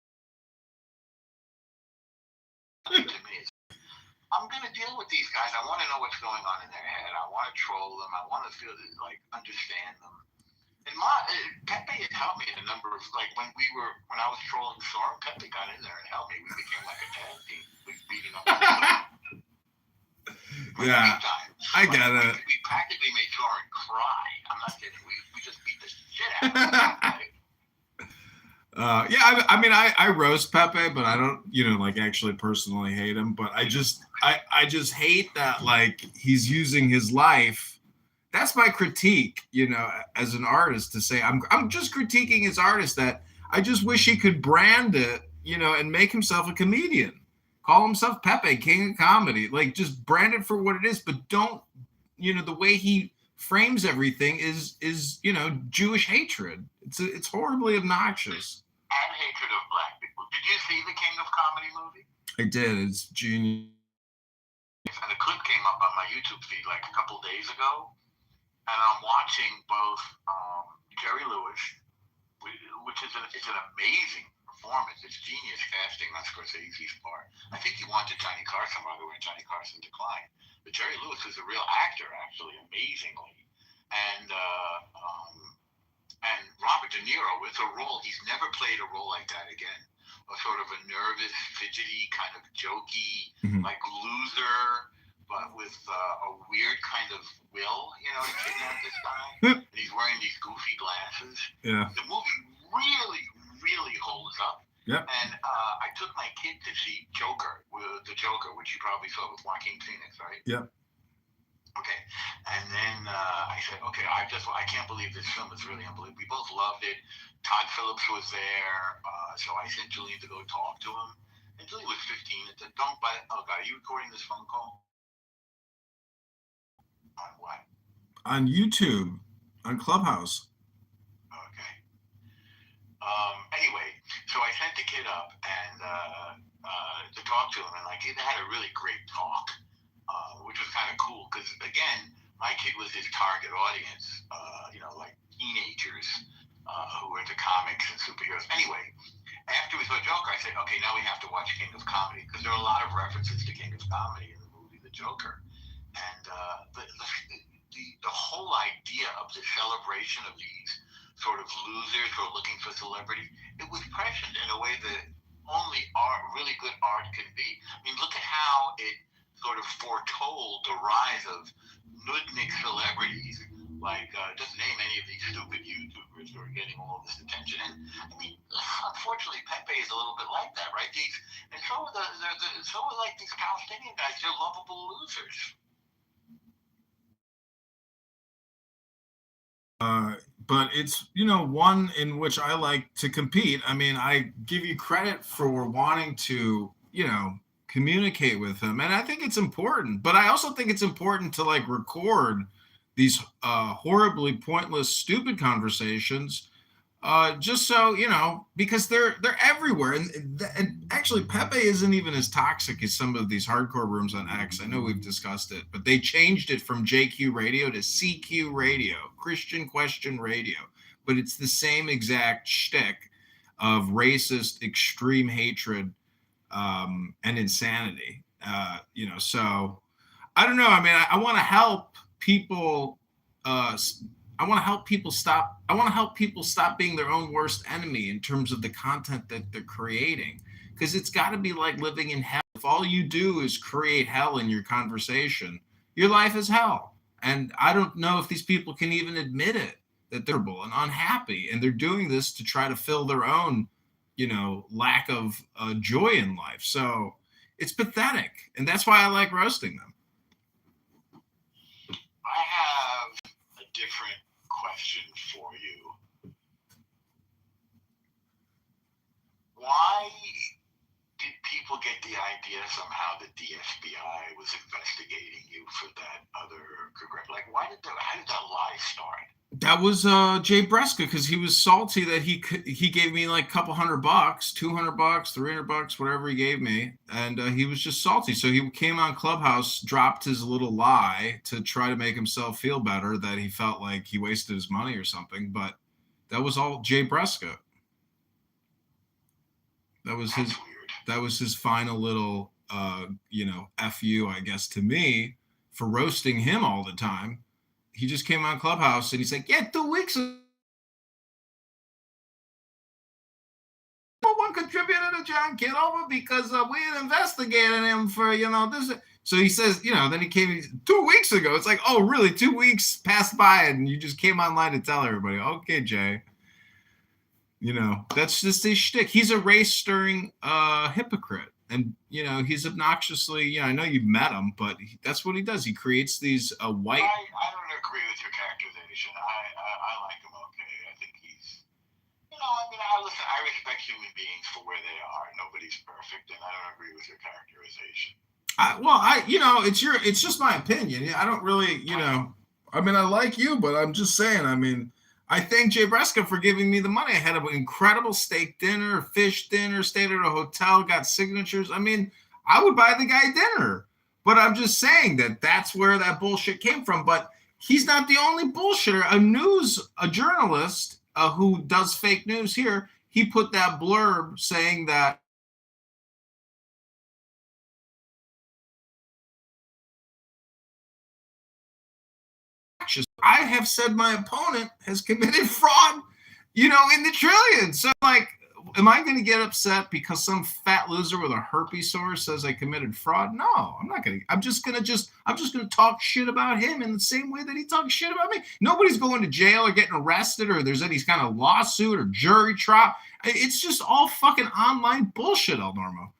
to me. I'm going to deal with these guys. I want to know what's going on in their head. I want to troll them. I want to feel like understand them. And Pepe had helped me in a number of when I was trolling Soren, Pepe got in there and helped me. We became like a tag team. We beating up. Yeah, I get it. We practically made Soren cry. I'm not kidding. We just beat the shit out of him. Yeah, I mean, I roast Pepe, but I don't, like actually personally hate him. But I just hate that he's using his life. That's my critique, as an artist to say I'm just critiquing his artist that I just wish he could brand it, and make himself a comedian, call himself Pepe, King of Comedy, just brand it for what it is, but don't, the way he frames everything is Jewish hatred. It's horribly obnoxious. And hatred of black people. Did you see the King of Comedy movie? I did. It's genius. And a clip came up on my YouTube feed a couple days ago, and I'm watching both Jerry Lewis, which is an amazing performance. It's genius casting on Scorsese's part. I think he wanted Johnny Carson, by the way, and Johnny Carson declined. But Jerry Lewis is a real actor, actually, amazingly. And Robert De Niro, it's a role, he's never played a role like that again. A sort of a nervous, fidgety, kind of jokey, loser, but with a weird kind of will, to kidnap this guy. And he's wearing these goofy glasses. Yeah. The movie really, really holds up. Yep. And I took my kid to see The Joker, which you probably saw with Joaquin Phoenix, right? Yep. Okay, and then I said, okay, I can't believe this film is really unbelievable. We both loved it. Todd Phillips was there, so I sent Julian to go talk to him. And Julian was 15 and said, don't buy it. Oh, God, are you recording this phone call? On what? On YouTube, on Clubhouse. Okay. Anyway, so I sent the kid up and to talk to him, and they had a really great talk. Which was kind of cool because, again, my kid was his target audience, teenagers who were into comics and superheroes. Anyway, after we saw Joker, I said, okay, now we have to watch King of Comedy because there are a lot of references to King of Comedy in the movie The Joker. And the whole idea of the celebration of these sort of losers who are looking for celebrity, it was prescient in a way that only really good art can be. I mean, look at how it sort of foretold the rise of nudnik celebrities, just name any of these stupid YouTubers who are getting all this attention. And I mean, unfortunately, Pepe is a little bit like that, right? And so are these Palestinian guys. They're lovable losers. But it's, one in which I like to compete. I mean, I give you credit for wanting to, communicate with him. And I think it's important, but I also think it's important to record these horribly pointless, stupid conversations, just so, because they're everywhere. And actually Pepe isn't even as toxic as some of these hardcore rooms on X. I know we've discussed it, but they changed it from JQ Radio to CQ Radio, Christian Question Radio. But it's the same exact shtick of racist, extreme hatred, and insanity, so I don't know. I mean, I want to help people. I want to help people stop being their own worst enemy in terms of the content that they're creating, because it's got to be like living in hell. If all you do is create hell in your conversation, your life is hell. And I don't know if these people can even admit it, that they're miserable and unhappy, and they're doing this to try to fill their own lack of joy in life. So it's pathetic. And that's why I like roasting them. I have a different question. question for you. Why did people get the idea somehow that the FBI was investigating you for that other like how did that lie start? That was Jay Breska, because he was salty that he gave me like a couple $100, $200, $300, whatever he gave me, and he was just salty. So he came on Clubhouse, dropped his little lie to try to make himself feel better, that he felt like he wasted his money or something. But that was all Jay Breska. That was his final little F you, I guess, to me for roasting him all the time. He just came on Clubhouse and he's like, yeah, 2 weeks ago, one contributor to John Kitover because we had investigated him for, this. So he says, then he came 2 weeks ago. It's like, oh, really? 2 weeks passed by and you just came online to tell everybody. Okay, Jay. That's just his shtick. He's a race-stirring hypocrite. And, he's obnoxiously, I know you've met him, but that's what he does. He creates these white... I don't agree with your characterization. I like him okay. I think he's... I respect human beings for where they are. Nobody's perfect, and I don't agree with your characterization. It's just my opinion. I don't really, I like you, but I'm just saying, I thank Jay Breska for giving me the money. I had an incredible steak dinner, fish dinner, stayed at a hotel, got signatures. I would buy the guy dinner. But I'm just saying that's where that bullshit came from. But he's not the only bullshitter. A journalist who does fake news here, he put that blurb saying that I have said my opponent has committed fraud, in the trillions. So, am I going to get upset because some fat loser with a herpes sore says I committed fraud? No, I'm not going to. I'm just going to talk shit about him in the same way that he talks shit about me. Nobody's going to jail or getting arrested or there's any kind of lawsuit or jury trial. It's just all fucking online bullshit, El Normo.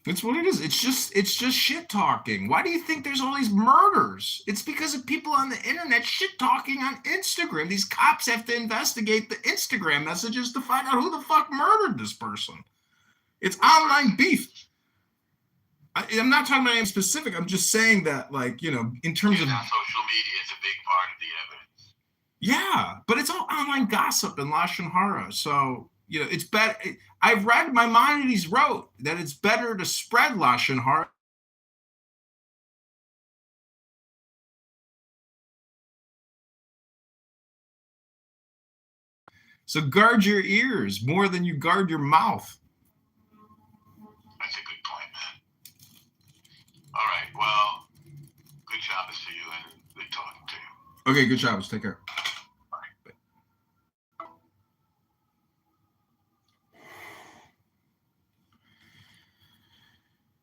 That's what it is. It's just shit talking. Why do you think there's all these murders? It's because of people on the internet shit talking on Instagram. These cops have to investigate the Instagram messages to find out who the fuck murdered this person. It's online beef. I'm not talking about anything specific. I'm just saying that, in terms of social media is a big part of the evidence. Yeah, but it's all online gossip and lashon hara. So it's better. I've read Maimonides wrote that it's better to spread lashon hara. So guard your ears more than you guard your mouth. That's a good point, man. All right, well, good job to you and good talking to you. Okay, good job. Take care.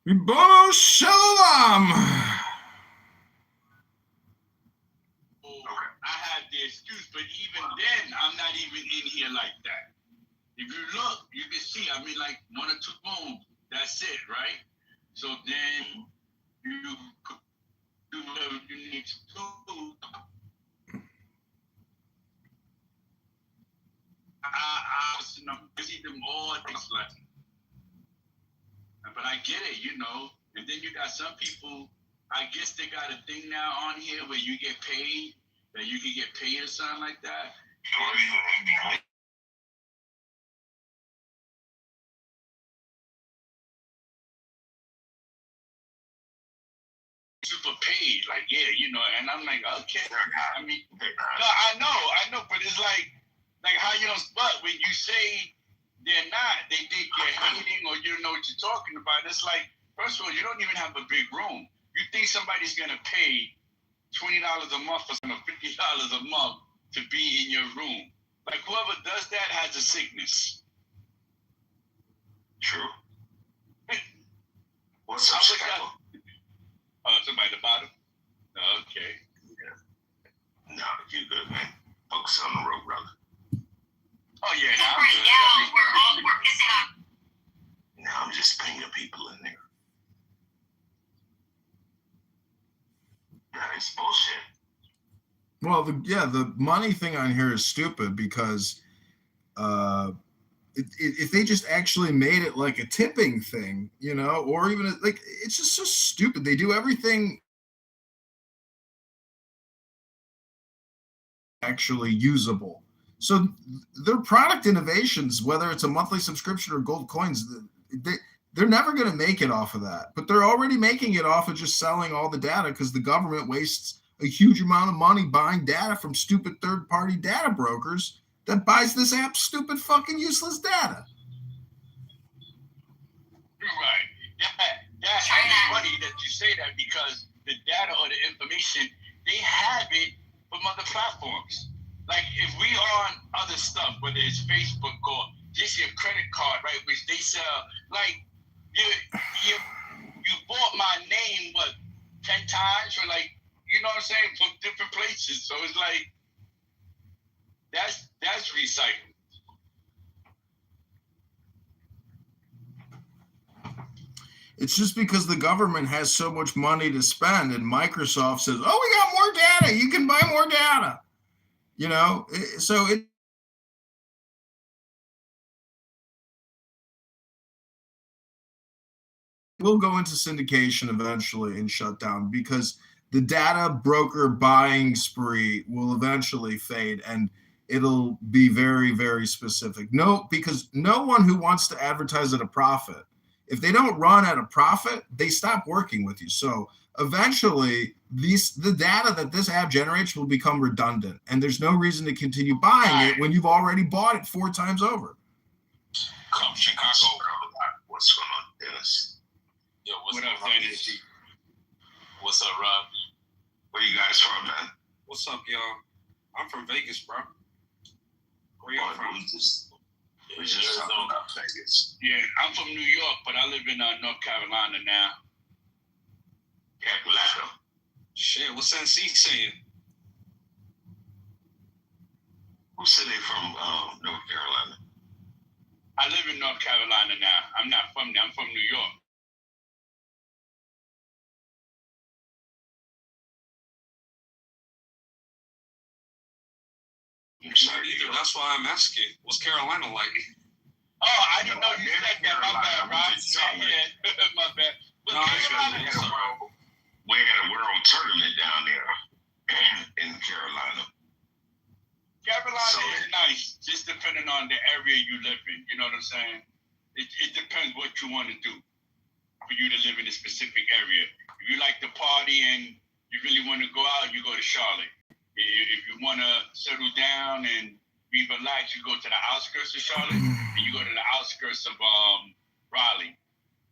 Ribono Shalom. I had the excuse, but even then, I'm not even in here like that. If you look, you can see, 1 or 2 bones. That's it, right? So then you do whatever you need to do. I'm busy them all things like. But I get it, and then you got some people, I guess they got a thing now on here where you get paid, that you can get paid or something like that. Super paid, and I'm like, okay. No, I know, but it's like how you don't, but when you say they're not, they think you're hating or you don't know what you're talking about. It's like, first of all, you don't even have a big room. You think somebody's going to pay $20 a month or $50 a month to be in your room. Whoever does that has a sickness. True. What's up, Chicago? Somebody at the bottom? Okay. Yeah. No, you good, man. Focus on the road, brother. Oh, yeah. We're missing out. Now I'm just pinging people in there. Well, the money thing on here is stupid because if they just actually made it like a tipping thing, you know, or even like it's just so stupid. They do everything actually usable. So their product innovations, whether it's a monthly subscription or gold coins, they're never going to make it off of that. But they're already making it off of just selling all the data because the government wastes a huge amount of money buying data from stupid third-party data brokers that buys this app's stupid fucking useless data. Right. It's funny that you say that because the data or the information, they have it from other platforms. Like if we are on other stuff, whether it's Facebook or just your credit card, right, which they sell, like you bought my name, what, 10 times or like, you know what I'm saying, from different places. So it's like, that's recycling. It's just because the government has so much money to spend and Microsoft says, oh, we got more data. You can buy more data. You know, so it will go into syndication eventually and shut down because the data broker buying spree will eventually fade and it'll be very, very specific. No, because no one who wants to advertise at a profit, if they don't run at a profit, they stop working with you. So eventually the data that this app generates will become redundant and there's no reason to continue buying it when you've already bought it 4 times over. Come Chicago, what's going on, Dennis? Yo, what up, Dennis? What's up, Rob? Where you guys from, man? What's up, y'all? I'm from Vegas, bro. Where y'all from? We just talking about Vegas. Yeah, I'm from New York, but I live in North Carolina now. Carolina. Shit, what's NC saying? Who said they from North Carolina? I live in North Carolina now. I'm not from there. I'm from New York. Either. That's why I'm asking. What's Carolina like? Oh, I didn't know you said that. My bad, Rob. Yeah, my bad. No, we had a world tournament down there in Carolina. Carolina is nice, just depending on the area you live in. You know what I'm saying? It depends what you want to do for you to live in a specific area. If you like to party and you really want to go out, you go to Charlotte. If you want to settle down and be relaxed, you go to the outskirts of Charlotte, and you go to the outskirts of Raleigh.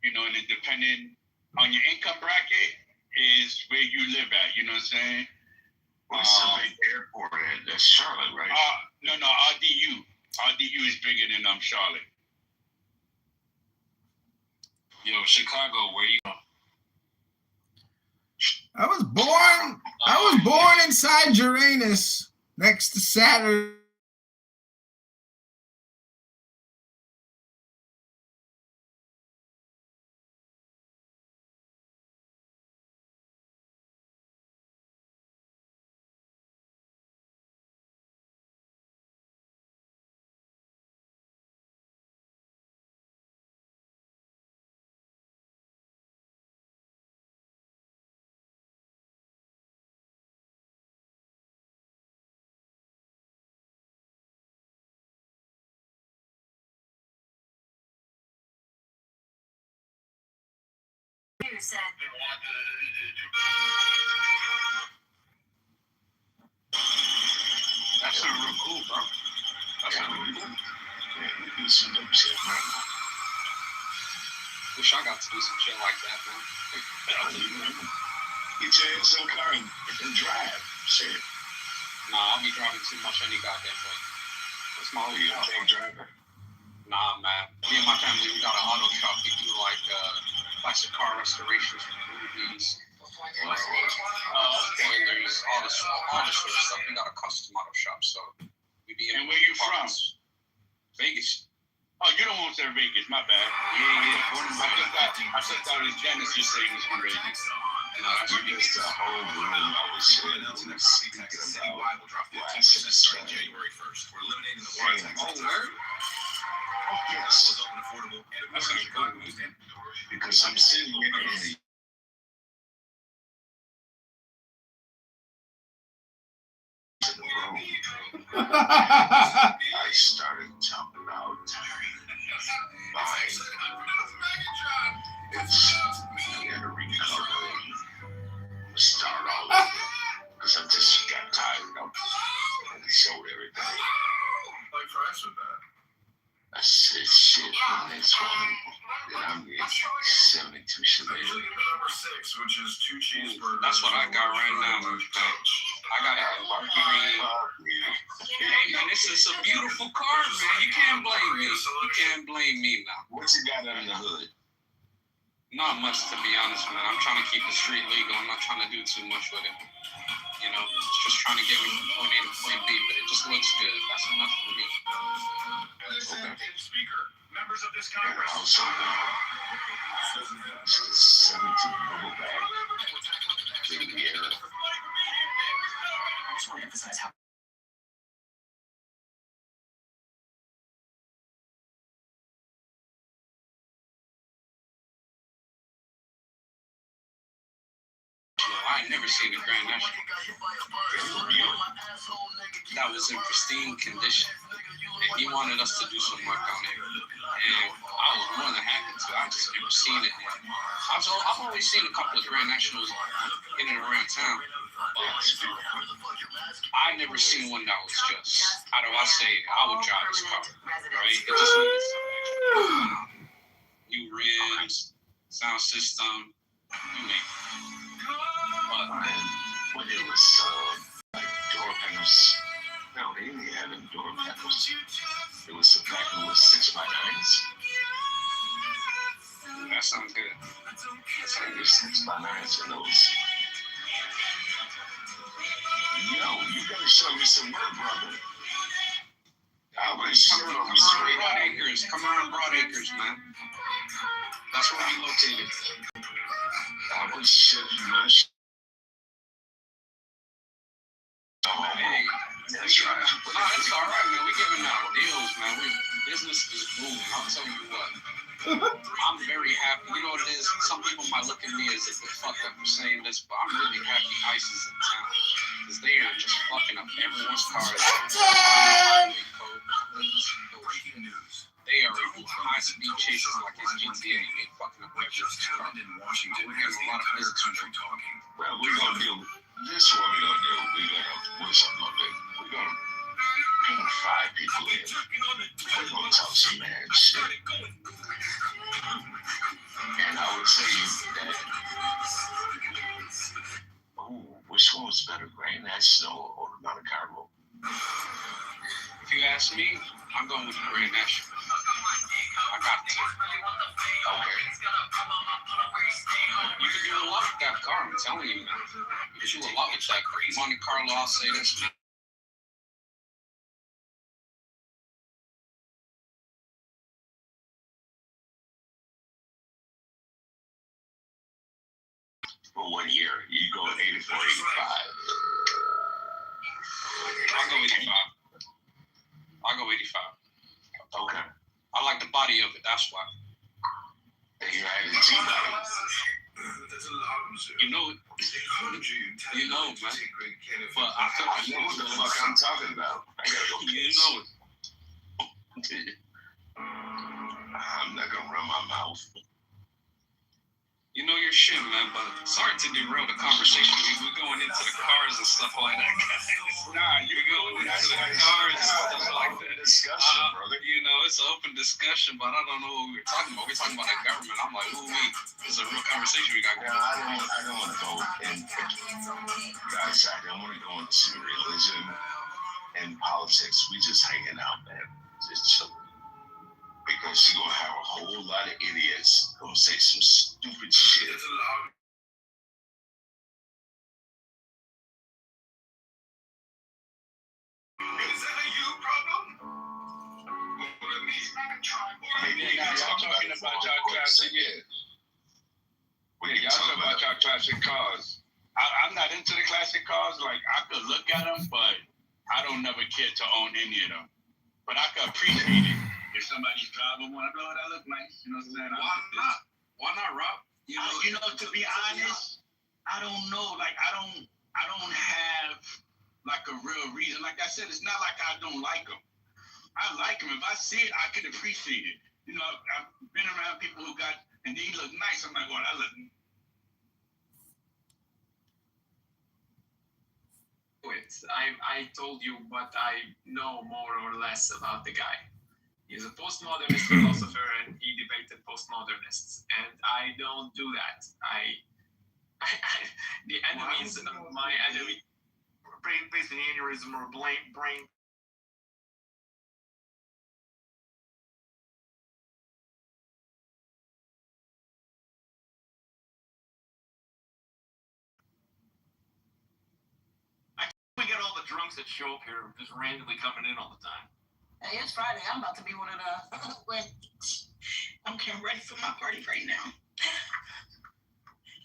You know, and it depending on your income bracket is where you live at. You know what I'm saying? What's the big airport at? That's Charlotte, right? No, RDU. RDU is bigger than Charlotte. Yo, Chicago, where you from? I was born inside Uranus next to Saturn. That's real cool, bro. That's real cool. Yeah, we do some dumb shit, man. Wish I got to do some shit like that, man. Get your ass in the car and drive. Shit. Nah, I'll be driving too much any goddamn way. That's my whole Truck driver. Nah, man. Me and my family, we got an auto shop. We do like classic car restorations for movies. Spoilers, all this sort of stuff. We got a custom auto shop, so we be in. And where you from? Vegas. Oh, you don't want to say Vegas. My bad. Yeah. I thought it was Dennis just saying it's from Vegas. No, that's We missed the whole room. I was saying we were speaking about why I said it's January 1st. We're eliminating the water tax. Oh, word? Oh, yes. That's an important news. Because I'm sitting here in the room. I started jumping out. Fine. It's we had to recover and start all over. Because I just got tired of it and showed everything. Like fries with that. I said shit the next one. Then I'm getting 72 shillings. Usually get the number 6, which is 2 cheeseburgers. That's what I got right now, man. I got it. Hey, man, it's a beautiful car, man. You can't blame me. You can't blame me now. What you got under the hood? Not much, to be honest, man. I'm trying to keep the street legal. I'm not trying to do too much with it. You know, it's just trying to get me from point A to point B, but it just looks good. That's enough for me. Okay. Speaker, members of this And Congress. also, 72 bubble bag. Big gear. I just want to emphasize how I ain't never seen a Grand National that was in pristine condition. And he wanted us to do some work on it. And I was more than happy to. I just never seen it. I've always seen a couple of Grand Nationals in and around town. I never seen one that was just, how do I say it? I would drive this car, right? It just needed some new rims, sound system, you name it. But When it was like door panels, no, they didn't have them door panels. It was a pack with 6x9s. that sounds good. That sounds good. 6x9s and those. Yo, you gotta show me some work, brother. I was showing them Come straight around out. Broadacres. Come around Broadacres, man. That's where we located. I was showing you. Hey, That's right. nah, it's all right, man. We giving out deals, man. Business is booming. I'll tell you what. I'm very happy. You know what it is? Some people might look at me as if they're fucked up for saying this, but I'm really happy ICE is in town. Because they are just fucking up everyone's cars. They are able to high-speed chases like it's GTA. They fucking up everyone's car. We're getting a lot of business from them. Well, we're gonna do this. Is what we're gonna do. We're gonna do something like that. We're gonna ping 5 people in. We're gonna talk some mad shit. And I would say that, which one was better, Grand National or the Monte Carlo? If you ask me, I'm going with the Grand National. I got to. Okay. You can do a lot with that car, I'm telling you, man. You can do a lot with that car. Monte Carlo, I'll say this. For 1 year, you go 84, 85. I'll go 85. I'll go 85. Okay. I like the body of it, that's why. And you had a G-body. You know it. You know it, man. But I feel I like know what the fuck I'm talking about. I gotta go you piss. know it. I'm not gonna run my mouth. You know your shit, man, but sorry to derail the conversation. We're going into the cars and stuff like that. Nah, you're going into the cars and stuff like that. Discussion, brother. You know, it's an open discussion, but I don't know what we were talking about. We're talking about the government. I'm like, ooh, this is a real conversation we got No, going on. I don't want to go in. Guys, I don't want to go into religion and politics. We just hanging out, man. Just chilling. Because you're gonna have a whole lot of idiots gonna say some stupid shit. Is that a you problem? Maybe I'm talking about y'all class again. Yeah, y'all talk about y'all classic cars. I'm not into the classic cars. Like, I could look at them, but I don't never care to own any of them. But I could appreciate it if somebody's driving one. I'm like, oh, that look nice. You know what I'm saying? Why not? Why not, Rob? You know, to be honest, I don't know. Like, I don't have like a real reason. Like I said, it's not like I don't like them. I like them. If I see it, I can appreciate it. You know, I've been around people who got, and they look nice. I'm like, well, that look. I told you what I know more or less about the guy. He's a postmodernist philosopher, and he debated postmodernists. And I don't do that. The enemies of my enemy. Brain-based aneurysm or brain. We get all the drunks that show up here just randomly coming in all the time. Hey, it's Friday. I'm about to be one of the. I'm getting ready for my party right now.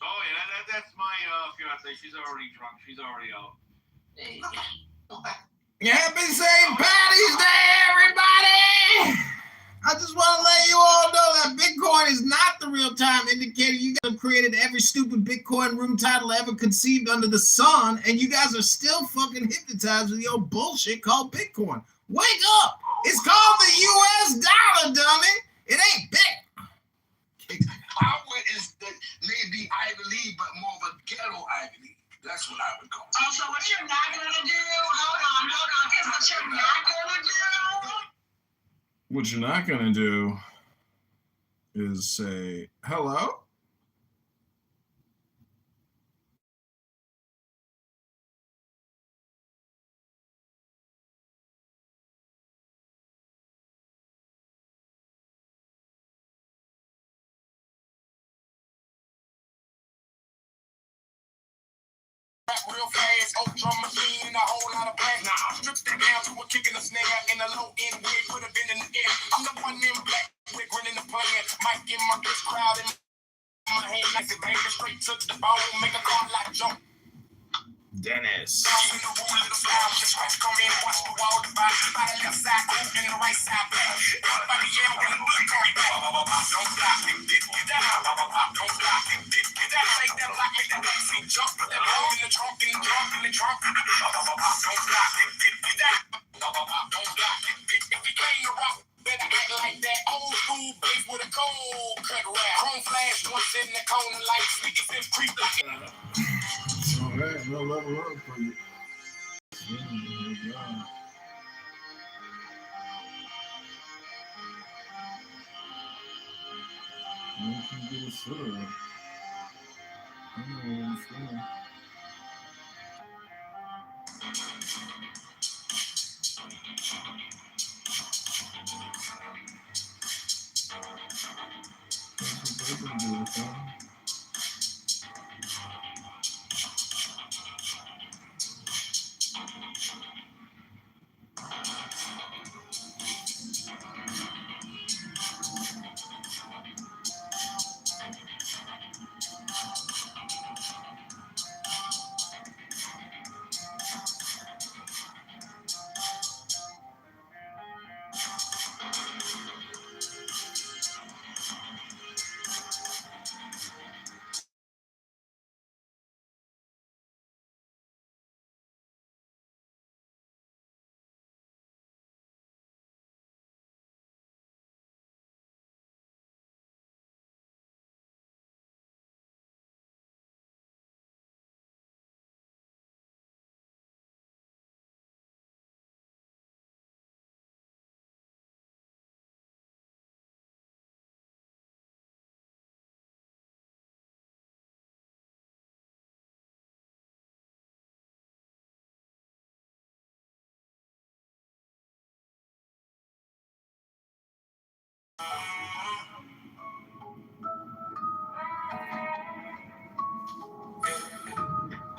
Oh yeah, that's my fiance. She's already drunk. She's already out. Hey. Happy St. Patty's Day, everybody! I just want to let you all know that Bitcoin is not the real-time indicator. You guys have created every stupid Bitcoin room title ever conceived under the sun, and you guys are still fucking hypnotized with your bullshit called Bitcoin. Wake up! It's called the U.S. dollar, dummy! It ain't Bitcoin. Power is the maybe Ivy League, but more of a ghetto Ivy League. That's what I would call it. Oh, so what you're not going to do? Hold on. What you're not going to do? What you're not going to do is say, hello? Real fast, old drum machine and a whole lot of black. Nah, stripped it down to a kick and a snare and a low end wig, put a bend in the air. I'm the one in black, we're grinning the plan. Might get my bitch crowd in my hand, nice and bang straight to the bone, make a car like jump. Dennis. In the room, little style, just watch come in, watch the wall divide by the left side, move in the right side back. By the air, we're gonna look on back. Don't stop, get down. Don't stop, get down. Take that block, make that backseat jump. Put that bomb in the trunk, in the trunk, in the trunk. Don't stop, get down. Don't stop, if you came to rock, better act like that old school bass with a cold cut rap. Chrome flash, once in the corner, like speaking fifth creep. All right, no level up for you. You can get a sword.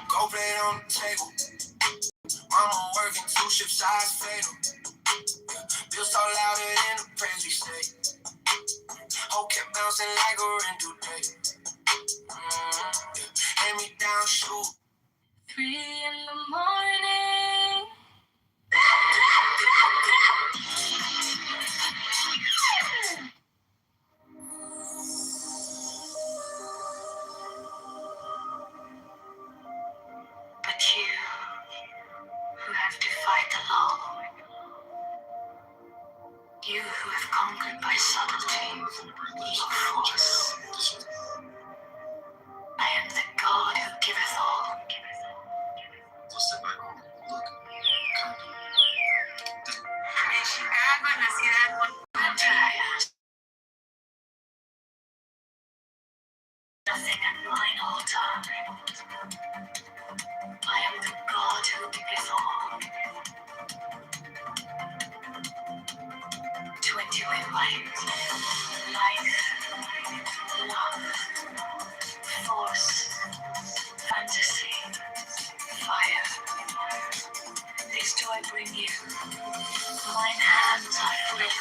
Go play it on the table. Mama working 2 shift size fatal. Bill so louder in the Presley state. Hope kept bouncing like a rental day. down, shoot. 3 in the morning. But you, who have defied the law, you who have conquered by subtlety or force, I am the God who giveth all. Nothing at mine altar. I am the God who giveth all. 21 light, love, force, fantasy, fire. These do I bring you. Mine hands are full of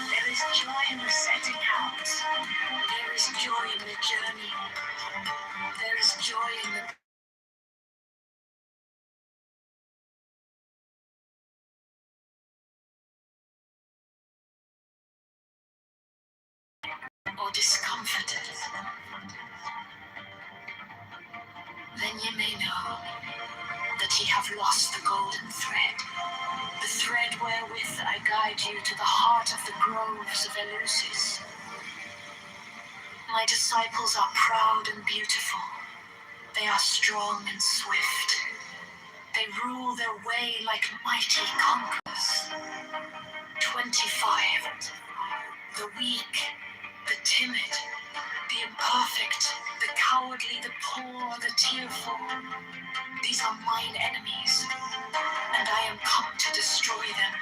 There is joy in the setting out. There is joy in the journey. There is joy in the or discomforted. Then ye may know that ye have lost the golden thread, the thread wherewith I guide you to the heart of the groves of Eleusis. My disciples are proud and beautiful. They are strong and swift. They rule their way like mighty conquerors. 25. The weak, the timid, the imperfect, the cowardly, the poor, the tearful. These are mine enemies, and I am come to destroy them.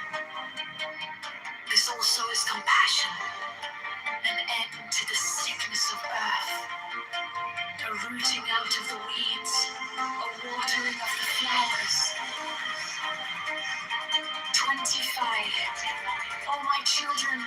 This also is compassion, an end to the sickness of earth, a rooting out of the weeds, a watering of the flowers. 25. Oh, my children,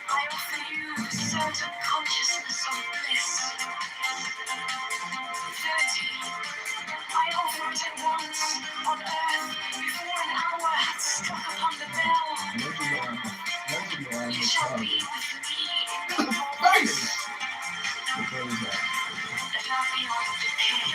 I offer you a certain consciousness of bliss. 30. I offer it at once on earth before an hour had struck upon the bell. You shall be with me in the morning. Let not be of decay.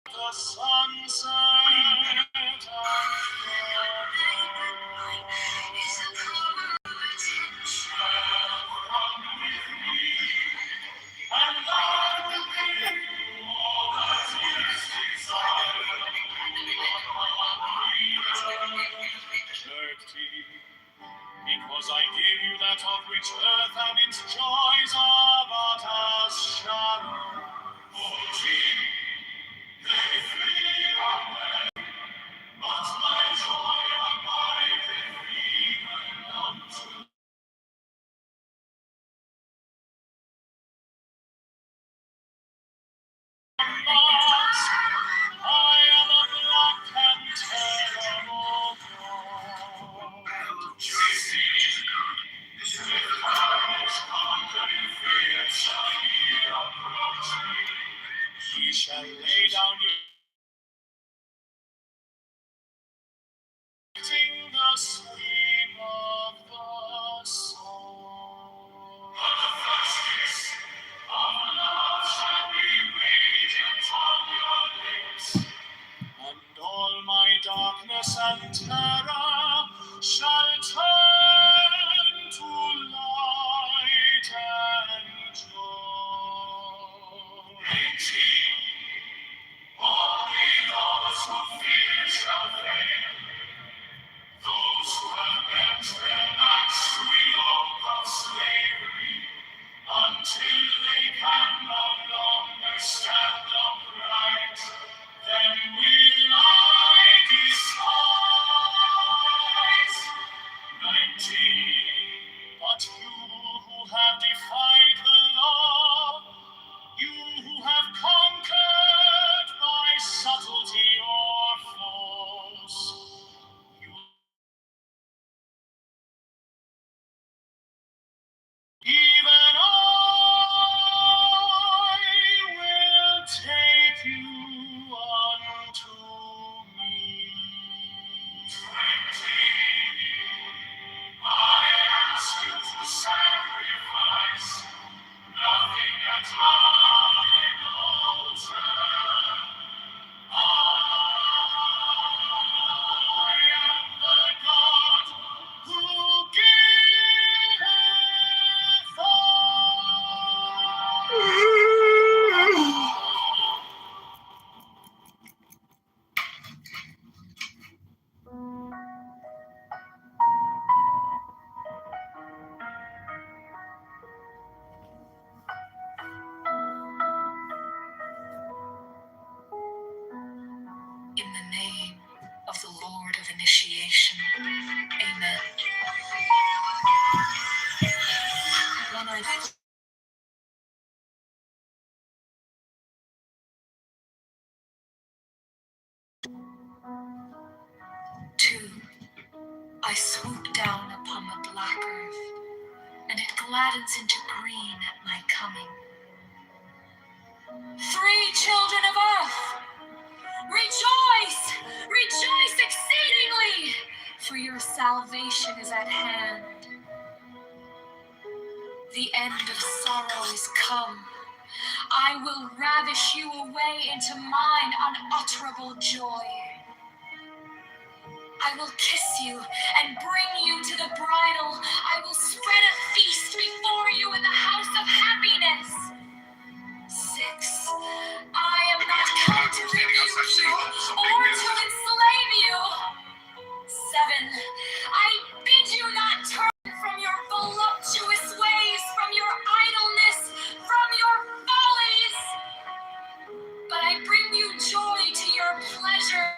The sunset is a because I give you that of which earth and its joys are but as shadow. darkness and terror shall turn to light and joy. 18. Only those who fear shall fail. Those who have bent their necks to the yoke of slavery until they can no longer stand upright, then will I despise. 19. But you who have defied the law, you who have conquered by subtlety or force, even I will take you unto me. 20. I ask you to sacrifice nothing at mine altar. I am the God who giveth In the name of the Lord of Initiation. Amen. When I 2. I swoop down upon the black earth, and it gladdens into green at my coming. 3 children of earth, rejoice! Rejoice exceedingly, for your salvation is at hand. The end of sorrow is come. I will ravish you away into mine unutterable joy. I will kiss you and bring you to the bridal. I will spread a feast before you in the house of happiness. 6. I am not come to rebuke you or to enslave you. 7. I bid you not turn from your voluptuous ways, from your idleness, from your follies. But I bring you joy to your pleasure,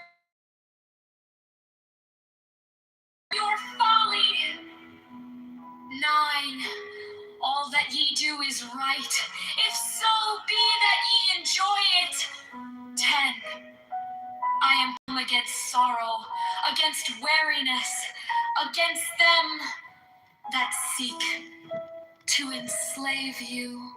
your folly. 9. All that ye do is right, if so be that ye enjoy it. 10. I am come against sorrow, against weariness, against them that seek to enslave you.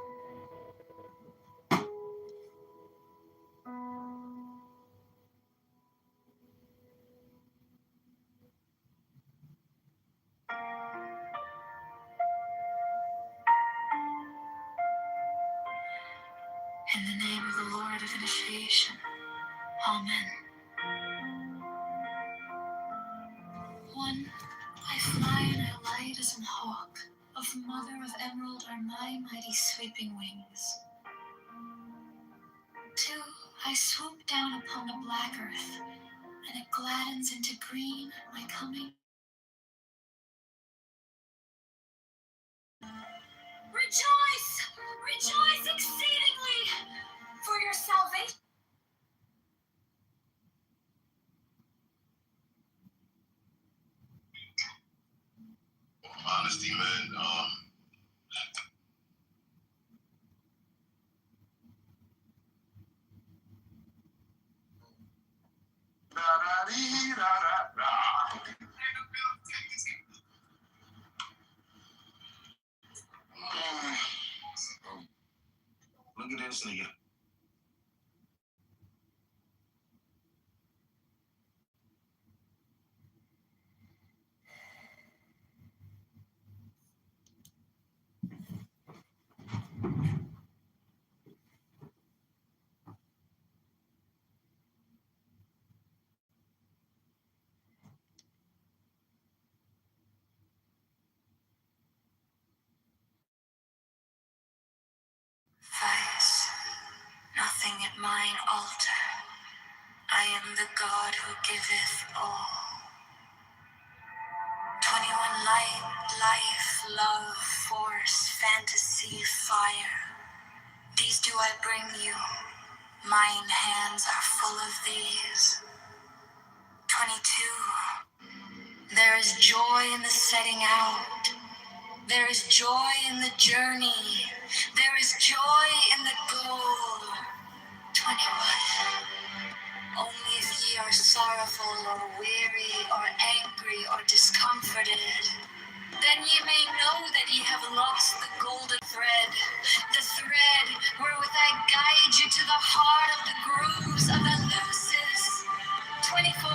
In the name of the Lord of Initiation. Amen. 1. I fly and I light as an hawk. Of mother of emerald are my mighty sweeping wings. 2. I swoop down upon the black earth, and it gladdens into green at my coming. Rejoice! Rejoice exceedingly, for your salvation. Honesty, man. Look at this nigga. Mine altar. I am the God who giveth all. 21 life, love, force, fantasy, fire. These do I bring you. Mine hands are full of these. 22. There is joy in the setting out. There is joy in the journey. There is joy in the goal. 21. Only if ye are sorrowful or weary or angry or discomforted, then ye may know that ye have lost the golden thread, the thread wherewith I guide you to the heart of the grooves of Eleusis. 24.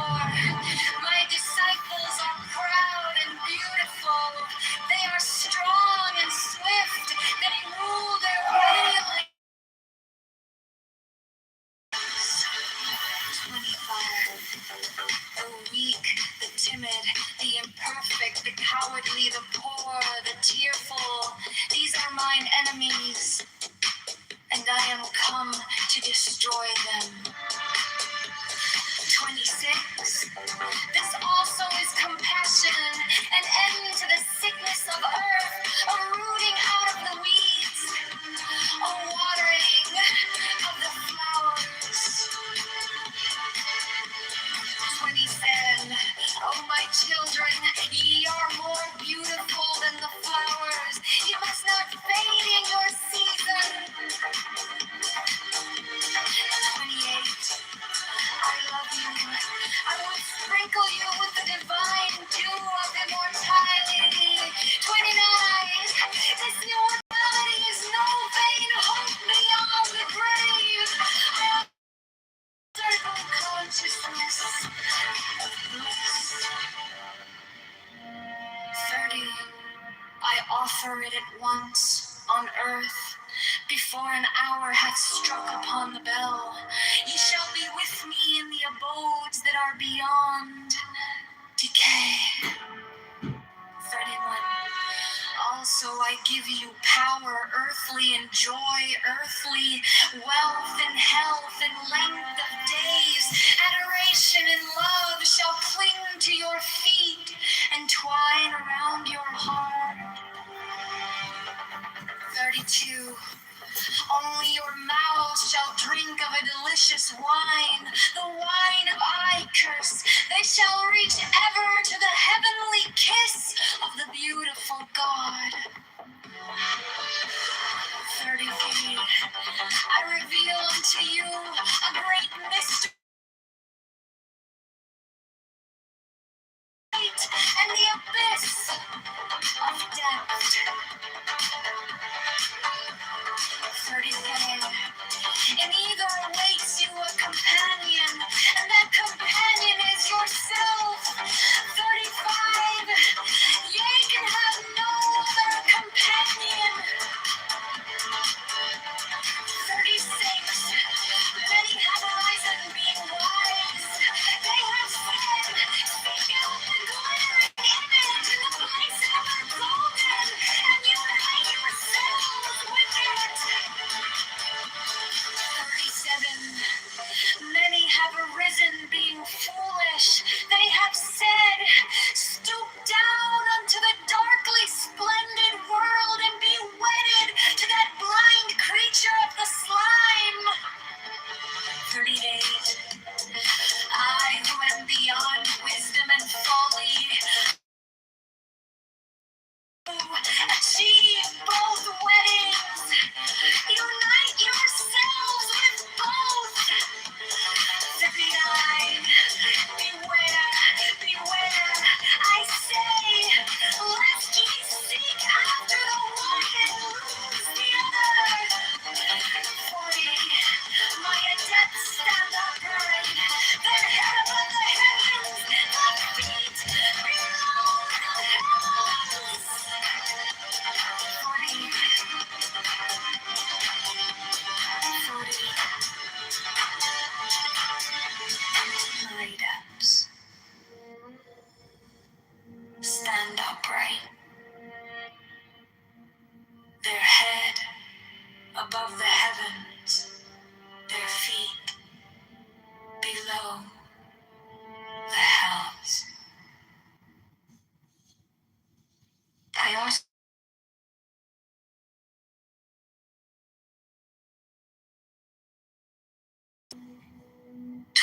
My disciples are proud and beautiful. They are strong and swift. They rule their way like 25. The weak, the timid, the imperfect, the cowardly, the poor, the tearful. These are mine enemies, and I am come to destroy them. 26. This also is compassion, an end to the sickness of earth, a rooting out of the weeds, a watering of the flowers. 27. Oh, my children, ye are more beautiful than the flowers. You must not fade in your season. 28. I love you. I will sprinkle you with the divine dew of immortality. 29. This immortality is no vain hope beyond the grave. I have certain consciousness of bliss. 30. I offer it at once on earth. Before an hour hath struck upon the bell, ye shall be with me in the abodes that are beyond decay. 31. Also I give you power earthly and joy earthly, wealth and health and length of days, adoration and love shall cling to your feet and twine around your heart. 32. Only your mouths shall drink of a delicious wine, the wine of Icarus. They shall reach ever to the heavenly kiss of the beautiful God. 33. I reveal unto you a great mystery and the abyss of depth. 34. In either awaits you a companion, and that companion is yourself. 35. Ye can have no other companion. 36. Many have arisen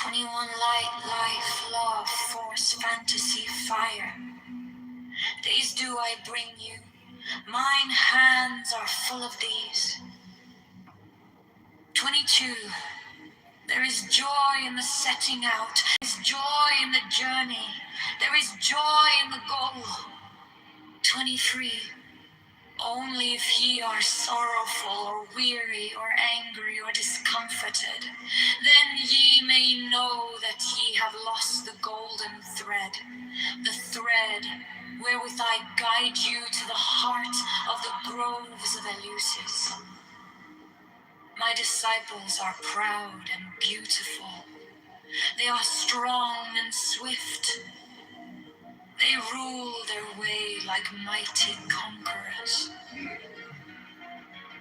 21 light, life, love, force, fantasy, fire. Days do I bring you. Mine hands are full of these. 22. There is joy in the setting out. There is joy in the journey. There is joy in the goal. 23. Only if ye are sorrowful or weary or angry or discomforted, then ye may know that ye have lost the golden thread, the thread wherewith I guide you to the heart of the groves of Eleusis. My disciples are proud and beautiful. They are strong and swift. They rule their way like mighty conquerors.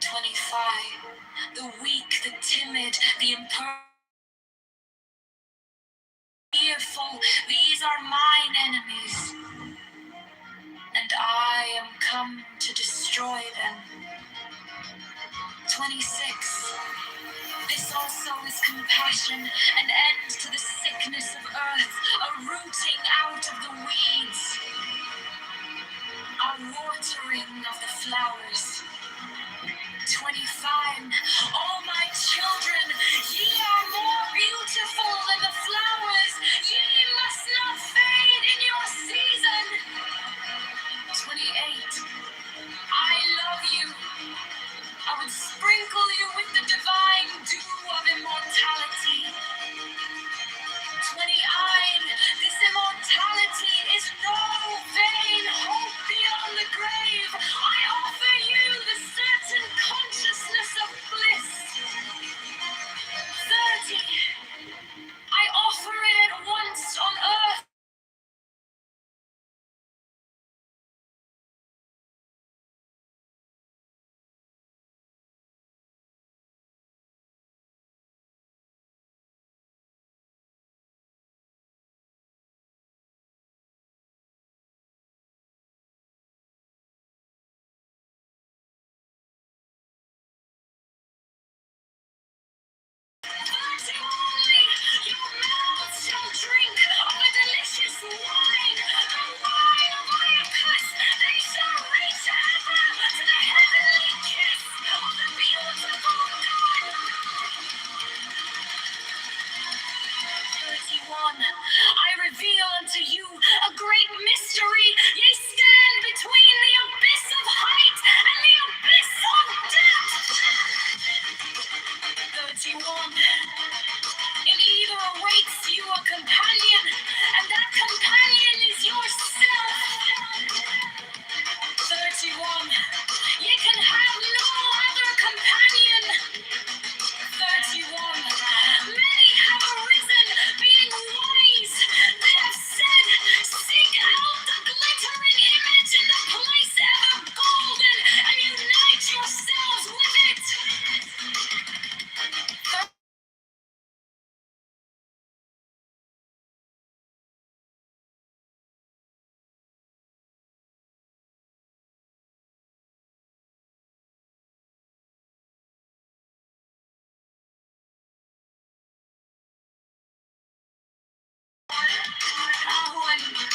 25. The weak, the timid, the fearful, these are mine enemies, and I am come to destroy them. 26. This also is compassion, an end to the sickness of earth, a rooting out of the weeds, a watering of the flowers. 25. Oh, my children, ye are more beautiful than the flowers. Ye must not fade in your season. 28. I love you. I would sprinkle you with the divine dew of immortality. 29. This immortality is no vain hope beyond the grave. I offer you the certain consciousness of bliss. 30. I offer it at once on earth. Your mouths shall drink of the delicious wine, the wine of Iacus. They shall reach ever to the heavenly kiss of the beautiful God. 31. I reveal unto you a great mystery. Ye stand between the abyss of height and the abyss of depth. 31. In either awaits you a companion, and that companion is yourself. 31. Ye can have no other companion. 31. Many have arisen, being wise. They have said, seek out the glittering image in the place ever golden, and unite yourselves with it.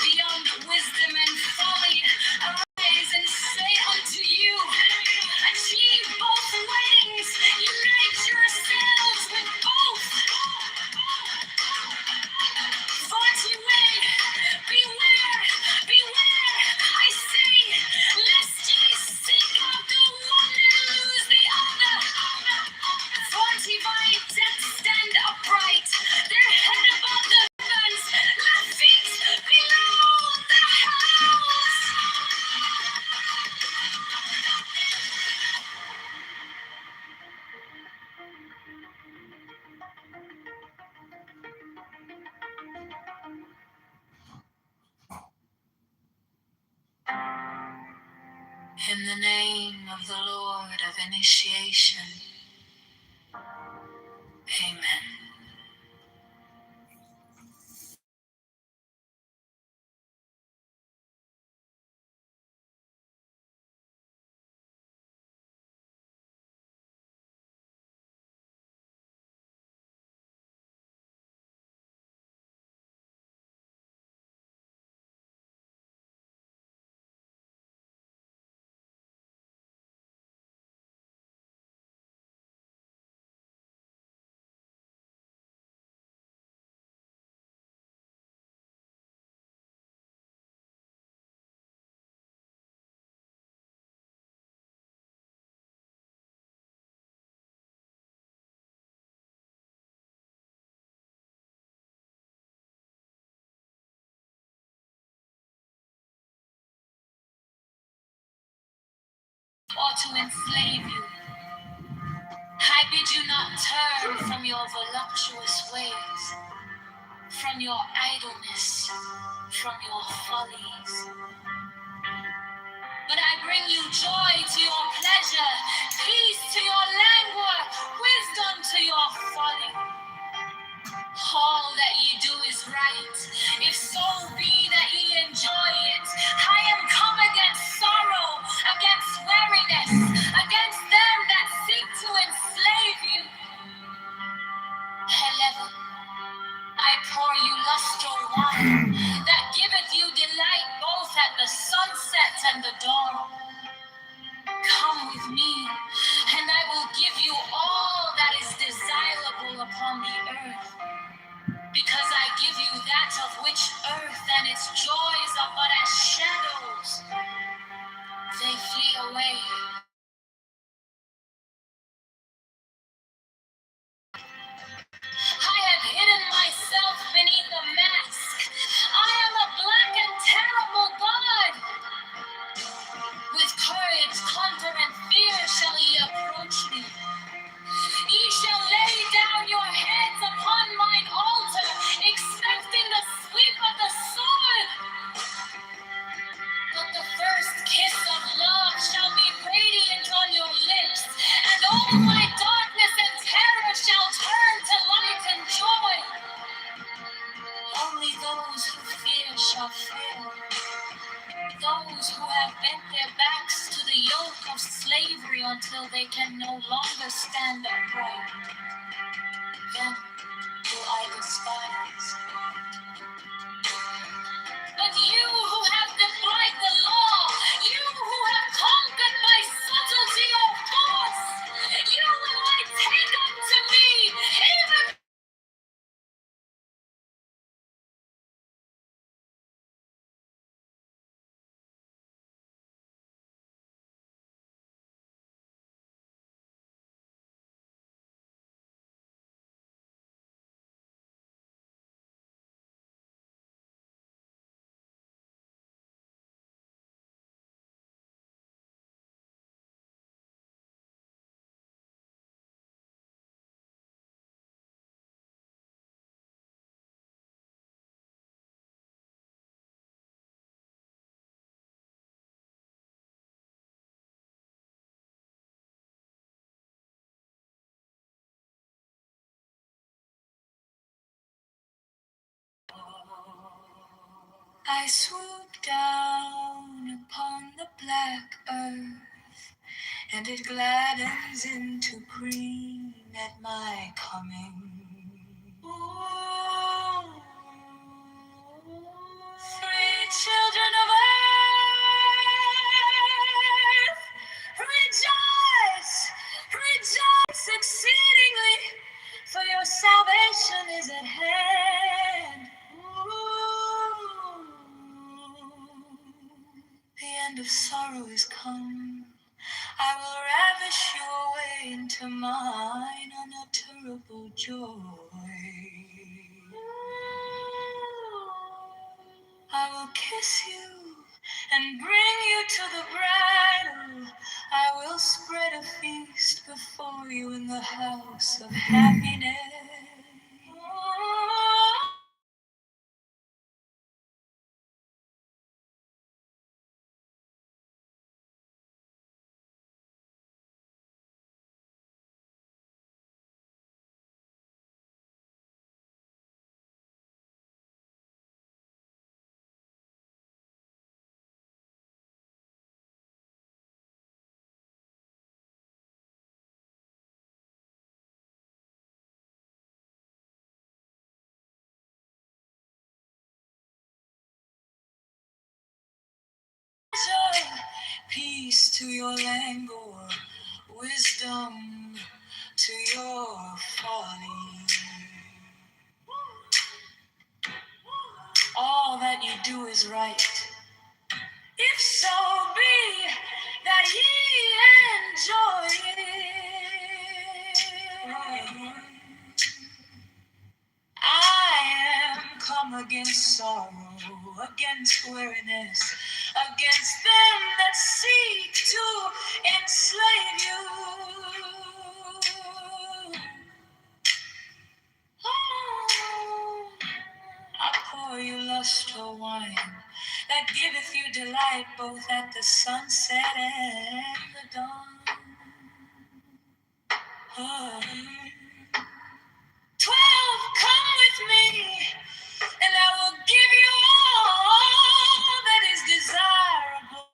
Beyond wisdom and folly, arise and say unto you, achieve both weddings, unite yourselves with both. 41. Beware, beware, I say, lest ye seek after one and lose the other. 40 by death stand upright, their head above the heavens, their feet below the house. In the name of the Lord of initiation, amen. or to enslave you. I bid you not turn from your voluptuous ways, from your idleness, from your follies. But I bring you joy to your pleasure, peace to your languor, wisdom to your folly. All that ye do is right, if so be that ye enjoy it. I am come against sorrow, against weariness, against them that seek to enslave you. 11. I pour you lustral wine, that giveth you delight both at the sunset and the dawn. Come with me, and I will give you all that is desirable upon the earth. Because I give you that of which earth and its joys are but as shadows. They flee away. I have hidden myself beneath a mask. I am a black and terrible God. With courage, conquer, and fear shall ye approach me. Ye shall lay down your heads upon mine altar, expecting the sweep of the sword. But the first kiss of love shall be radiant on your lips, and all my darkness and terror shall turn to light and joy. Only those who fear shall fear. Those who have bent their backs to the yoke of slavery until they can no longer stand upright. Them will I despise. But you who have defied the law, you who have conquered by subtlety or force, you will I take unto me, even I swoop down upon the black earth, and it gladdens into green at my coming. Ooh. Free children of earth, rejoice, rejoice exceedingly, for your salvation is at hand. Ooh. The end of sorrow is come. I will ravish you away into mine unutterable joy. I will kiss you and bring you to the bridal. I will spread a feast before you in the house of happiness. Peace to your languor, wisdom to your folly. All that you do is right, if so be that ye enjoy it. I am come against sorrow, against weariness, against them that seek to enslave you. Oh, I pour you lustful wine that giveth you delight both at the sunset and the dawn. Oh. 12, come with me, and I will give you all that is desirable.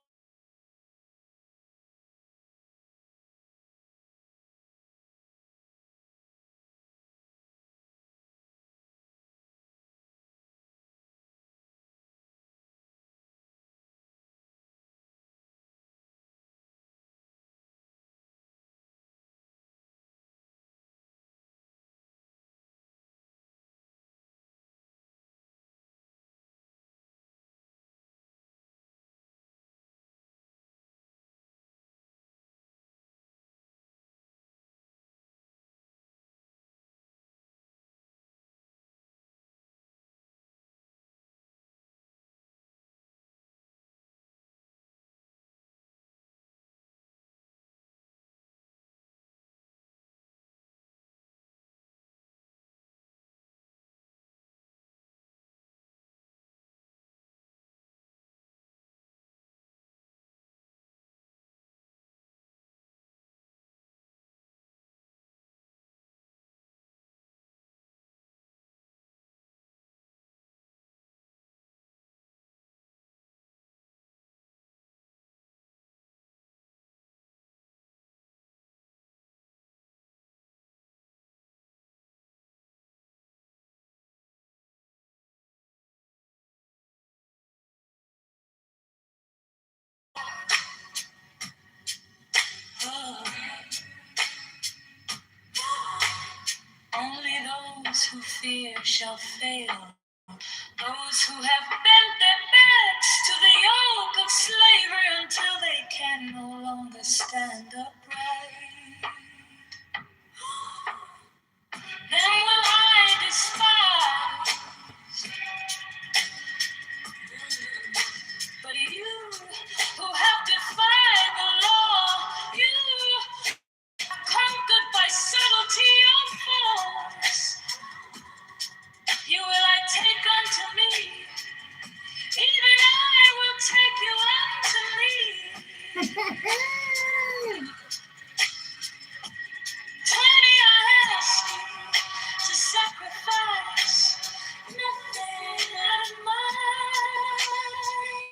Oh. Only those who fear shall fail. Those who have bent their backs to the yoke of slavery until they can no longer stand upright. Then will I despise. But you who have defied the law, you conquered by subtlety or force, you will I take unto me. Even I will take you unto me. Tiny, I ask you to sacrifice nothing out of mine.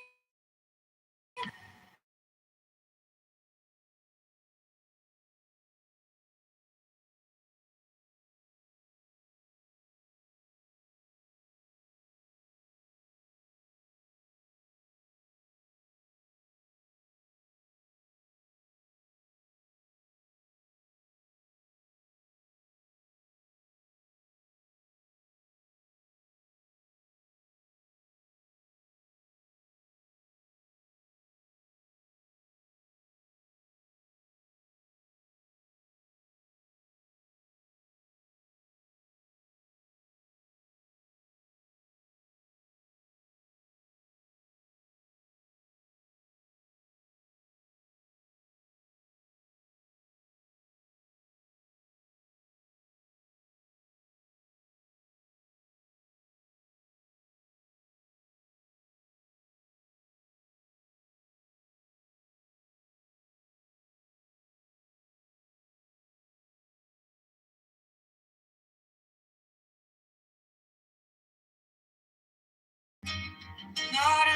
Not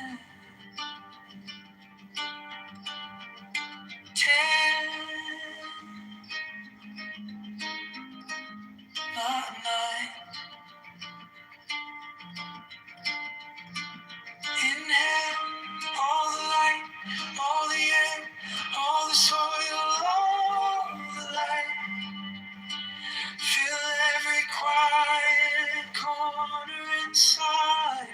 11, 10, not 9. In heaven, all the light, all the air, all the soil, all the light. Fill every quiet corner inside.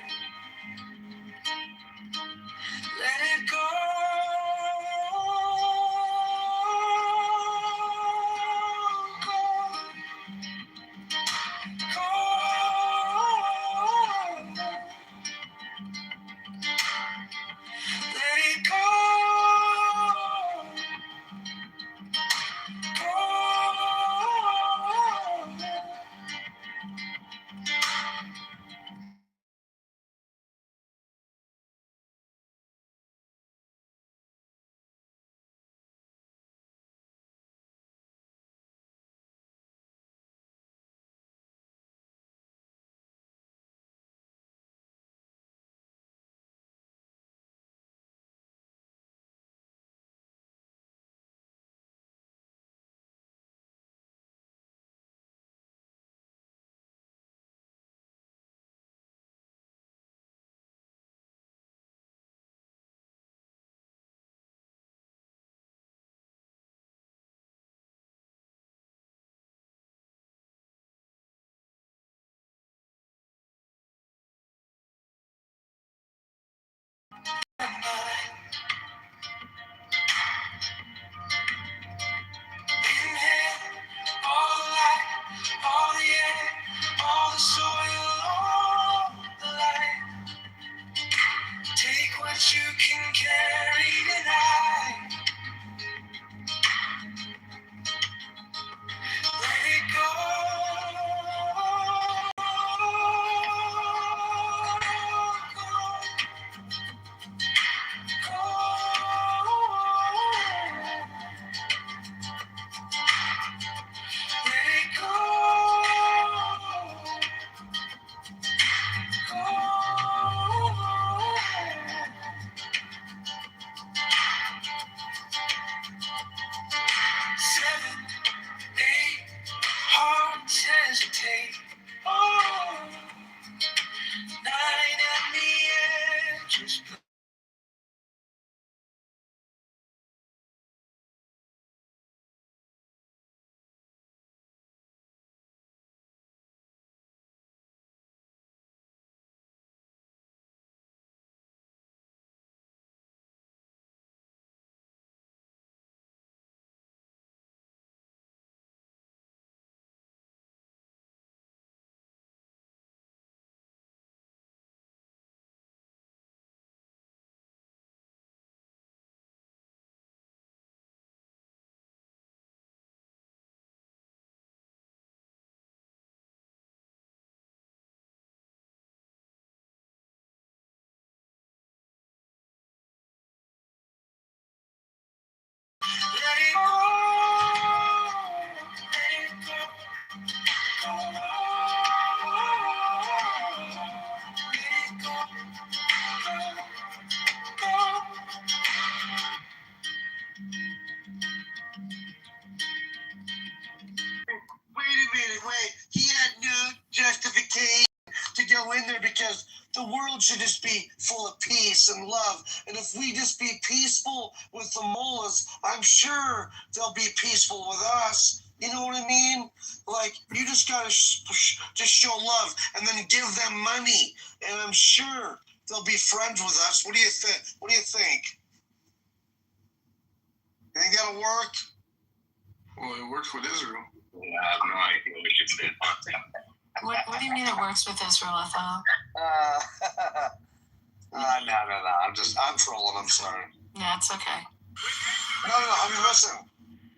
what you can carry tonight. Let it go. Let it go. Seven, eight, hearts hesitate. Oh, nine at the edges. Let it go. Let it go. Wait a minute, he had no justification to go in there because the world should just be full of peace and love. And if we just be peaceful with the mullahs, I'm sure they'll be peaceful with us. You know what I mean? Like, you just gotta just show love and then give them money. And I'm sure they'll be friends with us. What do you think? What do you think? You think that'll work? Well, it works with Israel. Yeah, I have no idea what you did. What do you mean it works with Israel, Othello? No. I'm trolling. I'm sorry. Yeah, it's okay. No. I mean, listen.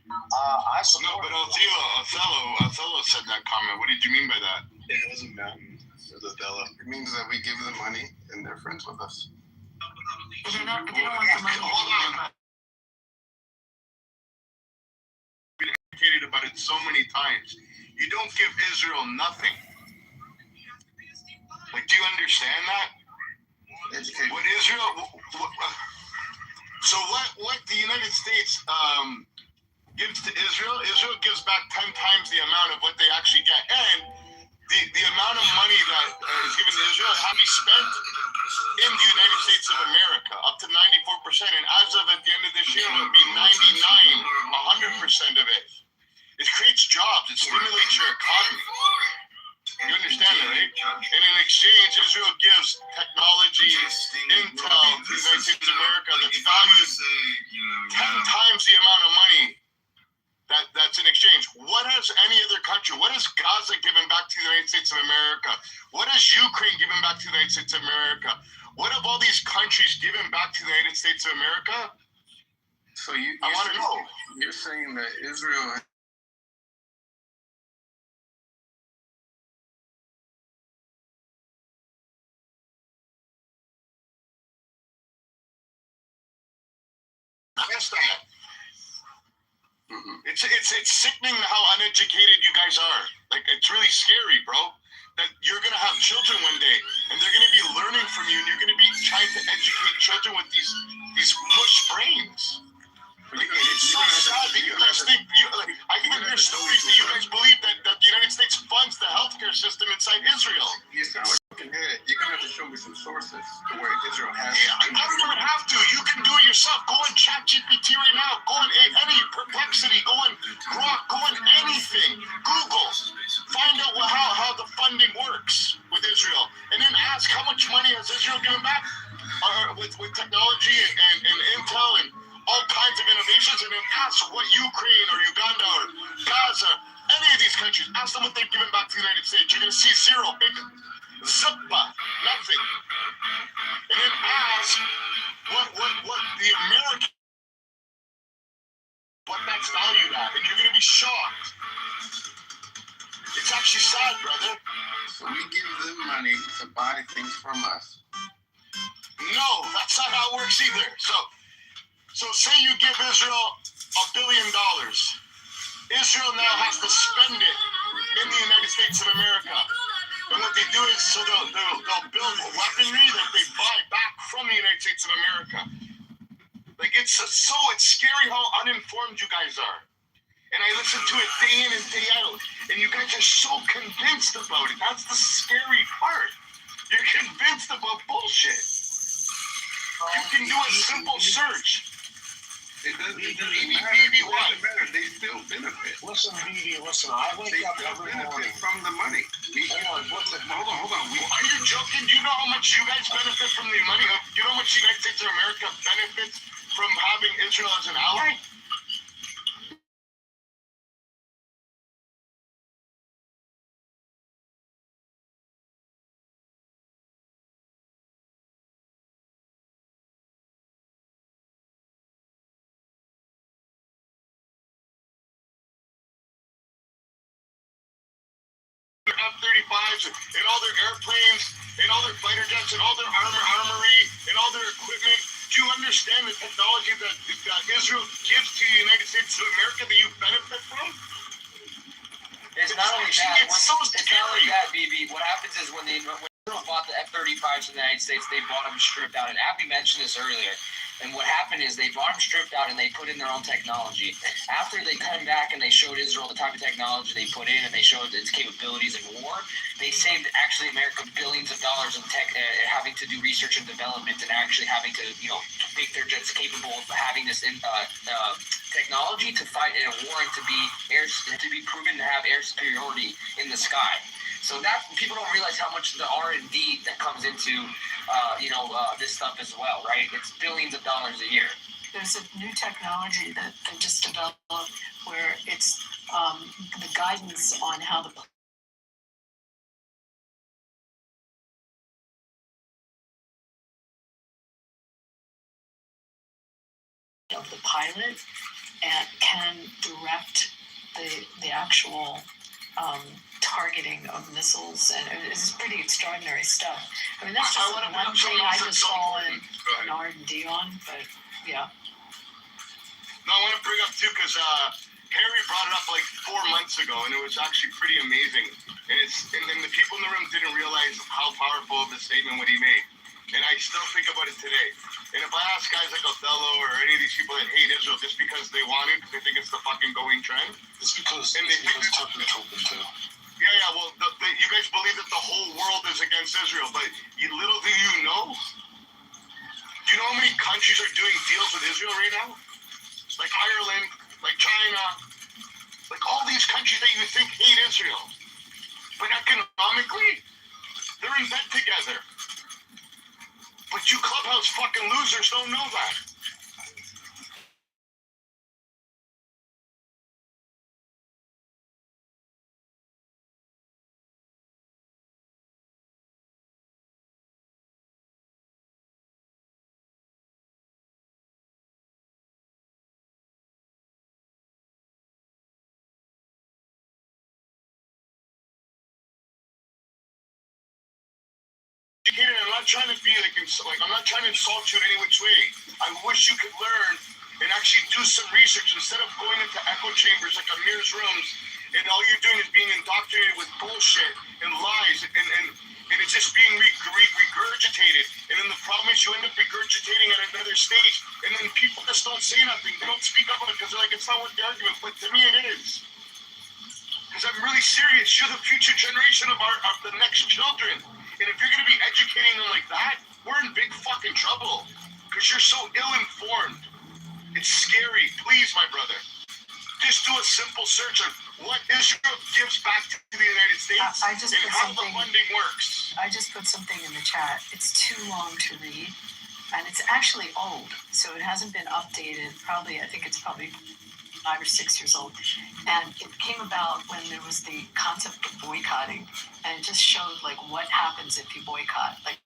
I No, support. but Othello said that comment. What did you mean by that? Yeah, it doesn't matter. It's Othello. It means that we give them money and they're friends with us. They don't want the money. Hold on. Been educated about it so many times. You don't give Israel nothing. Like, do you understand that? Educated. What Israel? So what the United States gives to Israel, Israel gives back 10 times the amount of what they actually get, and the amount of money that is given to Israel has to be spent in the United States of America, up to 94%, and as of at the end of this year, it will be 99, 100% of it. It creates jobs. It stimulates your economy. You understand that, right? And in exchange, Israel gives technology, intel to the United States of America that's valued 10 times the amount of money that's in exchange. What has any other country, what has Gaza given back to the United States of America? What has Ukraine given back to the United States of America? What have all these countries given back to the United States of America? So I want to know. You're saying that Israel. Yes, that. It's sickening how uneducated you guys are. Like, it's really scary, bro. That you're gonna have children one day, and they're gonna be learning from you, and you're gonna be trying to educate children with these mush brains. Like, it's so sad that you guys think I can hear stories that you guys believe that the United States funds the healthcare system inside Israel. You sound like a fucking head. You're gonna have to show me some sources to where Israel has. Yeah, I don't even have to. You can do it yourself. Go on ChatGPT right now. Go on any Perplexity. Go on Grok. Go on anything. Google. Find out how the funding works with Israel, and then ask how much money has Israel given back with technology and intel and all kinds of innovations, and then ask what Ukraine or Uganda or Gaza, any of these countries, ask them what they've given back to the United States. You're going to see zero, big zippa, nothing. And then ask what the American, what that's valued at, and you're gonna be shocked. It's actually sad, brother. So we give them money to buy things from us. No, that's not how it works either. So say you give Israel $1 billion. Israel now has to spend it in the United States of America. And what they do is, so they'll build weaponry that they buy back from the United States of America. Like, it's scary how uninformed you guys are. And I listen to it day in and day out. And you guys are so convinced about it. That's the scary part. You're convinced about bullshit. You can do a simple search. It doesn't BB, matter. They still benefit. Listen, BB, listen, I wake They up still every benefit morning. from the money. Hold on. Are you joking? Do you know how much you guys benefit from the money? Do you know how much the United States of America benefits from having Israel as an ally? F-35s and all their airplanes and all their fighter jets and all their armory and all their equipment. Do you understand the technology that Israel gives to the United States of America that you benefit from? It's not only that. It's so It's not only scary. that, BB. What happens is when Israel bought the F-35s in the United States, they bought them stripped out. And Abby mentioned this earlier. And what happened is they bought them stripped out and they put in their own technology. After they come back and they showed Israel the type of technology they put in and they showed its capabilities in war, they saved actually America billions of dollars in tech, having to do research and development and actually having to, make their jets capable of having this technology to fight in a war and to be proven to have air superiority in the sky. So that people don't realize how much the R&D that comes into this stuff as well, right? It's billions of dollars a year. There's a new technology that they just developed where it's the guidance on how the of the pilot and can direct the actual targeting of missils, and it's pretty extraordinary stuff. I mean, that's just one thing I just saw an R&D on, but yeah. No, I want to bring up too because Harry brought it up like 4 months ago, and it was actually pretty amazing. And the people in the room didn't realize how powerful of the statement what he made. And I still think about it today. And if I ask guys like Othello or any of these people that hate Israel just because they want it, because they think it's the fucking going trend. It's because Tucker told them to. Yeah, well, you guys believe that the whole world is against Israel, but little do you know. Do you know how many countries are doing deals with Israel right now? Like Ireland, like China, like all these countries that you think hate Israel. But economically, they're in bed together. But you Clubhouse fucking losers don't know that. I'm not trying to be I'm not trying to insult you in any which way. I wish you could learn and actually do some research instead of going into echo chambers like Amir's rooms, and all you're doing is being indoctrinated with bullshit and lies, and it's just being regurgitated. And then the problem is you end up regurgitating at another stage, and then people just don't say nothing. They don't speak up on it because they're like, it's not worth the argument. But to me, it is. Because I'm really serious. You're the future generation of the next children. And if you're going to be educating them like that, we're in big fucking trouble. Because you're so ill-informed. It's scary. Please, my brother. Just do a simple search of what Israel gives back to the United States and how the funding works. I just put something in the chat. It's too long to read. And it's actually old. So it hasn't been updated. I think it's probably 5 or 6 years old, and it came about when there was the concept of boycotting, and it just showed like what happens if you boycott. Like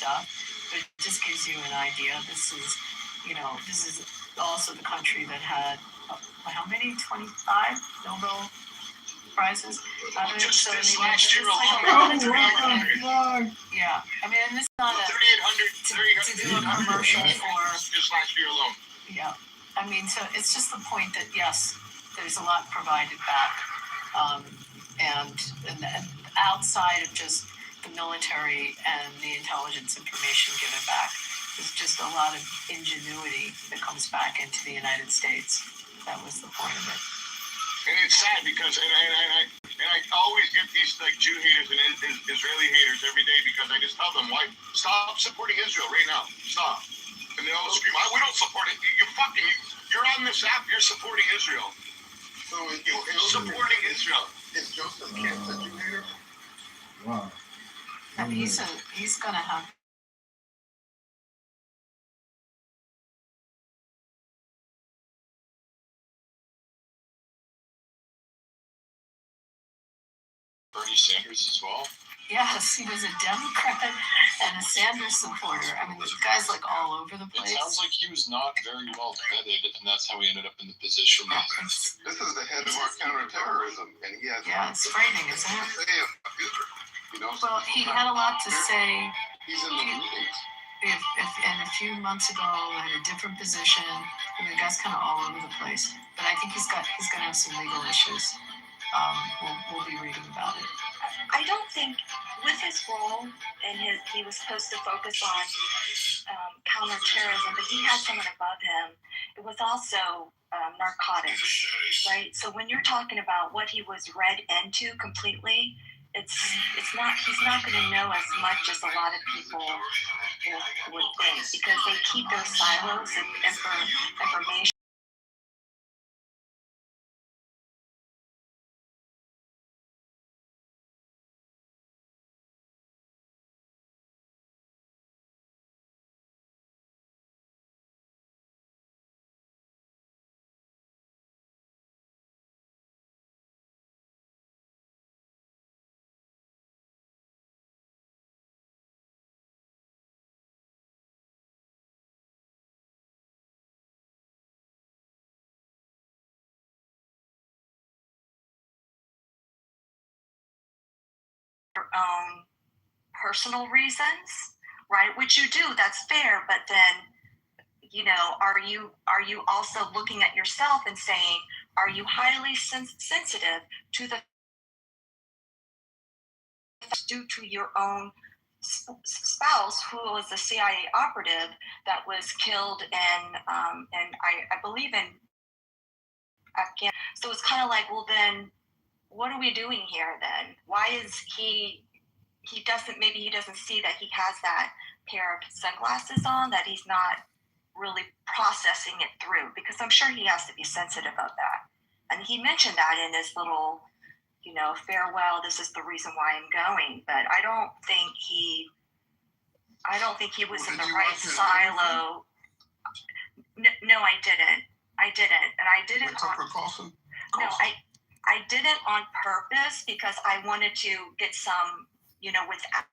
stuff, but it just gives you an idea. This is also the country that had how many? 25 Nobel prizes. Just this last year alone. Yeah, I mean, and this is not 3,800 to do a commercial for. Just last year alone. Yeah, I mean, so it's just the point that yes, there's a lot provided back, and outside of just the military and the intelligence information given back, there's just a lot of ingenuity that comes back into the United States. That was the point of it. And it's sad because I always get these like Jew haters and Israeli haters every day because I just tell them, why stop supporting Israel right now? Stop. And they all scream, we don't support it. You're on this app, you're supporting Israel. So you're supporting Israel. Is Joseph Camp a Jew hater? Wow. And he's gonna have. Bernie Sanders as well? Yes, he was a Democrat and a Sanders supporter. I mean, this guy's like all over the place. It sounds like he was not very well vetted, and that's how he ended up in the position. This is the head of our counterterrorism, and he has. Yeah, it's frightening, isn't it? You know, well, he had a lot to say. He's in the meetings. If and a few months ago at a different position, I mean, the guy's kind of all over the place. But I think he's gonna have some legal issues. We'll be reading about it. I don't think with his role and he was supposed to focus on counterterrorism, but he had someone above him. It was also narcotics, right? So when you're talking about what he was read into completely, he's not going to know as much as a lot of people would think because they keep those silos of information. Own personal reasons, right? Which you do, that's fair, but then are you also looking at yourself and saying, are you highly sensitive to the due to your own spouse who was a CIA operative that was killed in I believe in Afghanistan. So it's kind of like, well then what are we doing here then? Why is he doesn't see that he has that pair of sunglasses on, that he's not really processing it through, because I'm sure he has to be sensitive of that. And he mentioned that in his little, farewell, this is the reason why I'm going. But I don't think he was in the right silo. No, I didn't. And I didn't. No, I did it on purpose because I wanted to get some, without.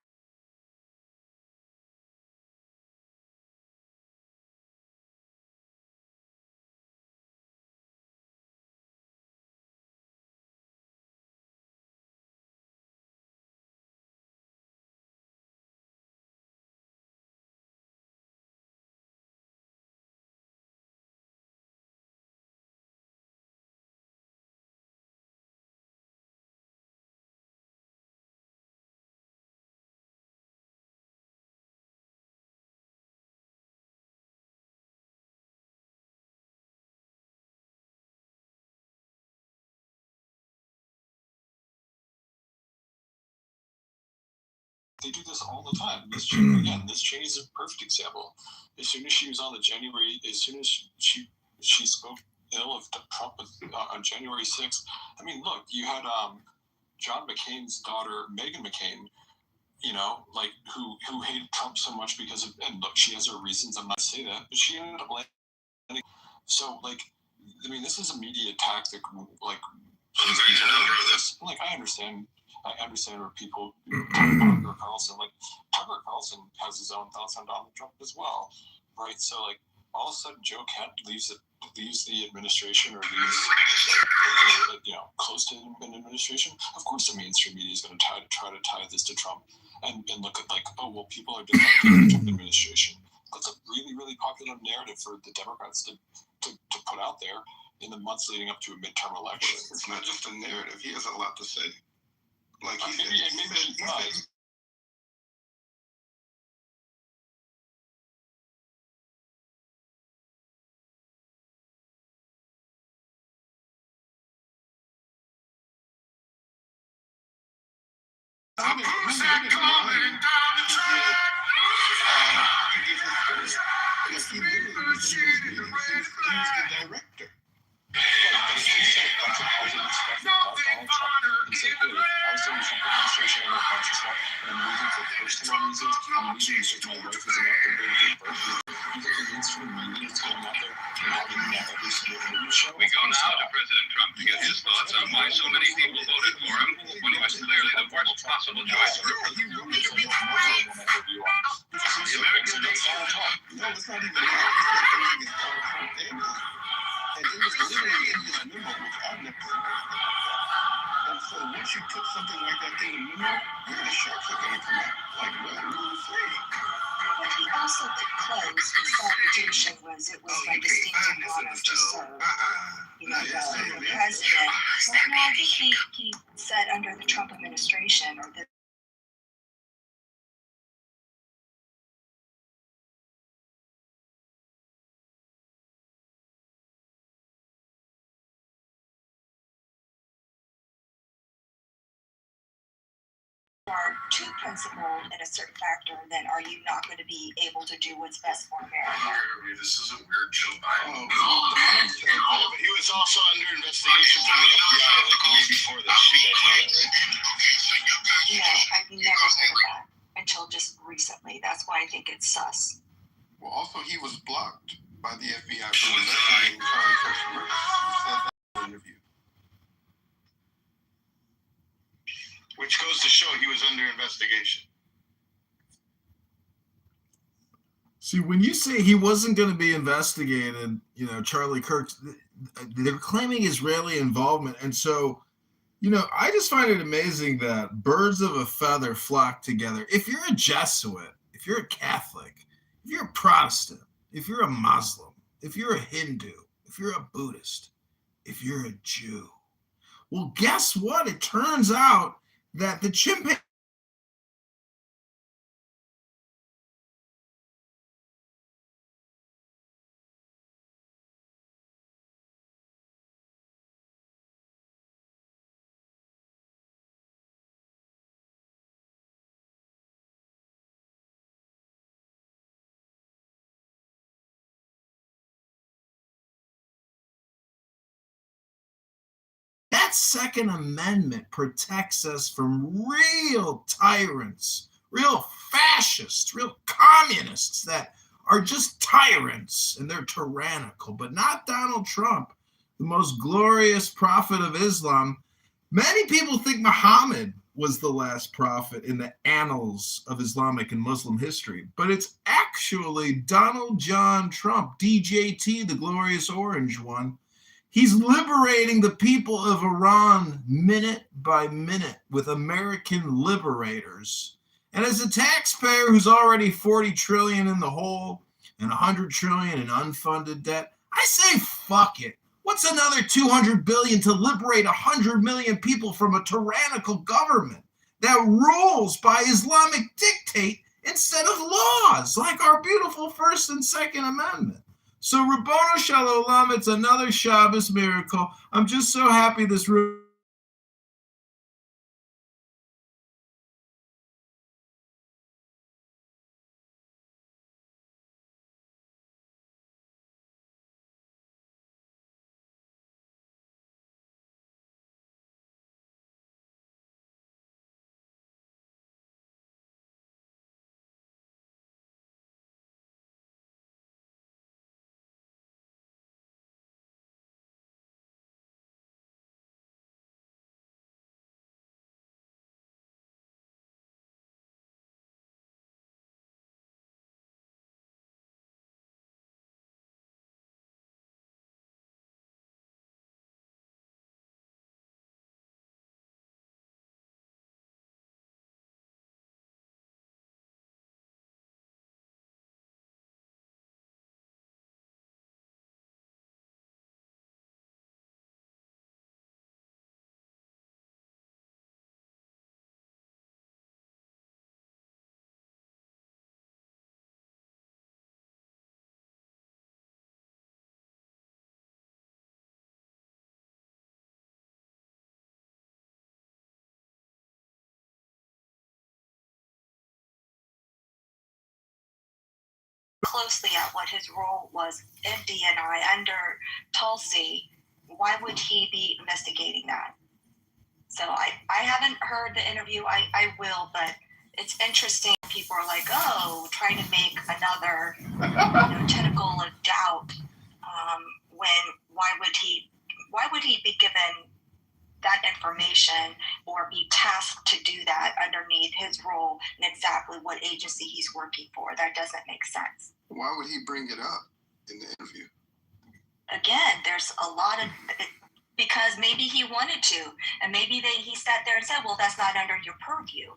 They do this all the time. Liz Cheney is a perfect example. As soon as she was on as soon as she spoke ill of Trump on January 6th, I mean, look, you had John McCain's daughter, Meghan McCain, who hated Trump so much because of, and look, she has her reasons, I'm not saying that, but she ended up landing. So, this is a media tactic, I understand where people, Tucker Carlson, Tucker Carlson has his own thoughts on Donald Trump as well, right? So like all of a sudden Joe Kent leaves the administration or leaves close to an administration. Of course, the mainstream media is going to try to tie this to Trump and look at like, oh well, people are defecting the Trump administration. That's a really, really popular narrative for the Democrats to put out there in the months leading up to a midterm election. It's not just a narrative. He has a lot to say. Like maybe he does. He literally was in those meetings. He was the director. He said a bunch of positive stuff about Donald Trump. He said, hey, I was in the Trump administration, I know a bunch of stuff, and I'm leaving for personal reasons. I'm leaving because my wife isn't out there to give birth. You think the mainstream media is going out there and having that every single interview show? We go now to President Trump to get his thoughts on why so many people voted for him when he was clearly the worst possible choice for a president. The American nation. No, it's not even that. And it was literally in his memo, which I've never seen. And so once you put something like that in the memo, the sharks are going to come out. Like, what? But he also closed his salutation it was my distinct honor to serve, the president. Well, no, I think he said under the Trump administration or the are too principled in a certain factor, then are you not going to be able to do what's best for America? This is a weird Joe Biden. But he was also under investigation from the FBI like way before this. You guys know that, right? No, I've never heard of that until just recently. That's why I think it's sus. Well, also, he was blocked by the FBI from investigating Charlie Kirk's murder. He said that in an interview. Which goes to show he was under investigation. See, when you say he wasn't going to be investigated, Charlie Kirk, they're claiming Israeli involvement. And so, I just find it amazing that birds of a feather flock together. If you're a Jesuit, if you're a Catholic, if you're a Protestant, if you're a Muslim, if you're a Hindu, if you're a Buddhist, if you're a Jew, well, guess what? It turns out that the chimpanzee that Second Amendment protects us from real tyrants, real fascists, real communists that are just tyrants and they're tyrannical, but not Donald Trump, the most glorious prophet of Islam. Many people think Muhammad was the last prophet in the annals of Islamic and Muslim history, but it's actually Donald John Trump, DJT, the glorious orange one. He's liberating the people of Iran minute by minute with American liberators. And as a taxpayer who's already 40 trillion in the hole and 100 trillion in unfunded debt, I say fuck it. What's another 200 billion to liberate 100 million people from a tyrannical government that rules by Islamic dictate instead of laws like our beautiful First and Second Amendment? So, Rabboni Shalom, it's another Shabbos miracle. I'm just so happy this room closely at what his role was in DNI under Tulsi, why would he be investigating that? So I haven't heard the interview. I will, but it's interesting. People are like, oh, trying to make another tentacle of doubt. Why would he be given that information or be tasked to do that underneath his role and exactly what agency he's working for? That doesn't make sense. Why would he bring it up in the interview? Again, there's a lot of, because maybe he wanted to, and maybe he sat there and said, well, that's not under your purview.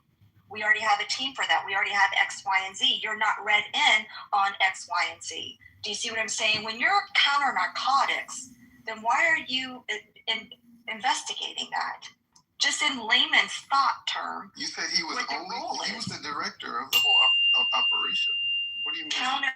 We already have a team for that. We already have X, Y, and Z. You're not read in on X, Y, and Z. Do you see what I'm saying? When you're counter narcotics, then why are you investigating that? Just in layman's thought term. You said he was the director of the whole operation. What do you mean? Counter.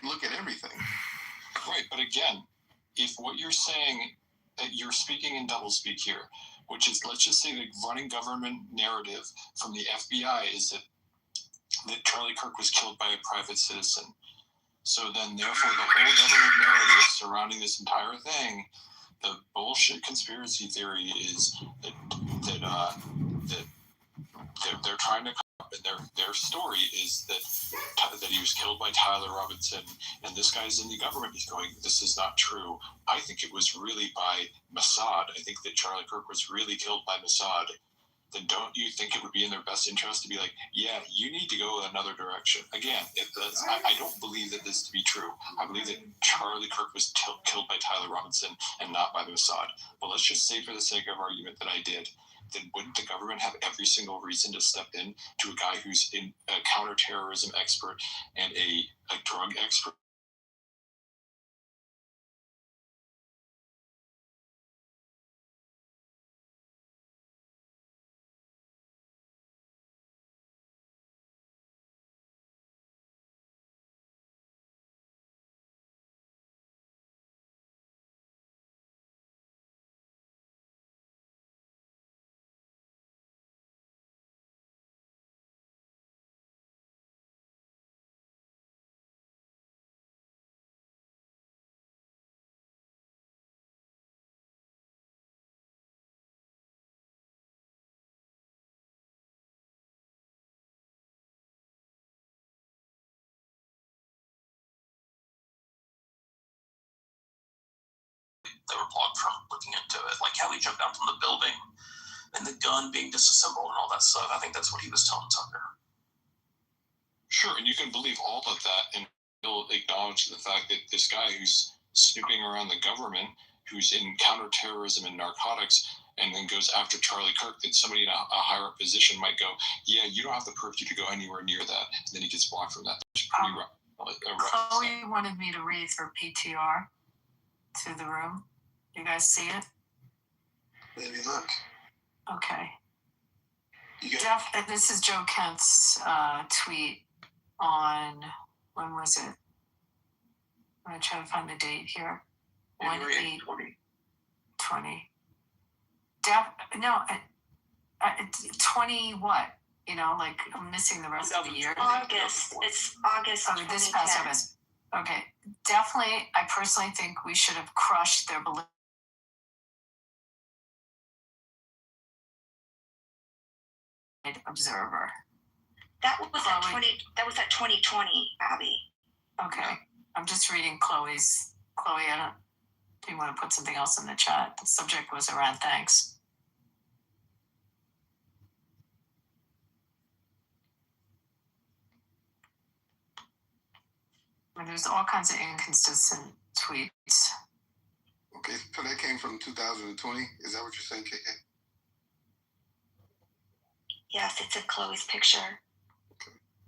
Look at everything. Right, but again, if what you're saying, you're speaking in doublespeak here, which is, let's just say the running government narrative from the FBI is that Charlie Kirk was killed by a private citizen. So then, therefore, the whole government narrative surrounding this entire thing, the bullshit conspiracy theory is that they're trying to come up, and their story is that he was killed by Tyler Robinson, and this guy's in the government. He's going, this is not true. I think it was really by Mossad. I think that Charlie Kirk was really killed by Mossad. Then don't you think it would be in their best interest to be like, yeah, you need to go another direction? Again, I don't believe that this to be true. I believe that Charlie Kirk was killed by Tyler Robinson and not by Mossad. But let's just say, for the sake of argument, that I did. Then wouldn't the government have every single reason to step in to a guy who's a counterterrorism expert and a drug expert? They were blocked from looking into it. Like how he jumped down from the building and the gun being disassembled and all that stuff. I think that's what he was telling Tucker. Sure, and you can believe all of that and still acknowledge the fact that this guy who's snooping around the government, who's in counterterrorism and narcotics, and then goes after Charlie Kirk, that somebody in a higher up position might go, yeah, you don't have the purview to go anywhere near that. And then he gets blocked from that. It's pretty rough. Chloe wanted me to read her PTR to the room. You guys see it? Maybe look. Okay. Jeff, this is Joe Kent's tweet on, when was it? I'm going to try to find the date here. 1/8/20. 20. No, 20 what? You know, like I'm missing the rest of the year. August. It's August. Okay, this past August. Okay, definitely. I personally think we should have crushed their belief. Observer. That was at 20. That was at 2020, Abby. Okay, I'm just reading Chloe's. Chloe, do you want to put something else in the chat? The subject was around thanks. There's all kinds of inconsistent tweets. Okay, so that came from 2020. Is that what you're saying, KK? Yes, it's in Chloe's picture.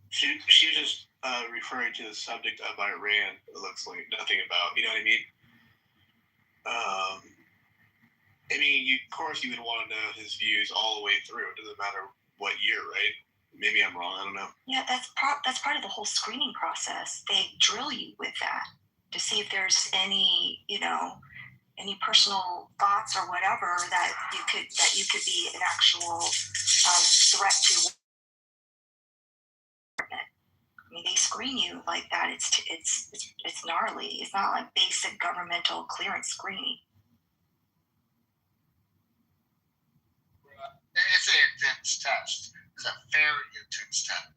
She was just referring to the subject of Iran. It looks like nothing about, you know what I mean? Of course, you would want to know his views all the way through. It doesn't matter what year, right? Maybe I'm wrong. I don't know. Yeah, that's part of the whole screening process. They drill you with that to see if there's any, any personal thoughts or whatever that you could be an actual threat to. I mean, they screen you like that. It's gnarly. It's not like basic governmental clearance screening. It's an intense test. It's a very intense test.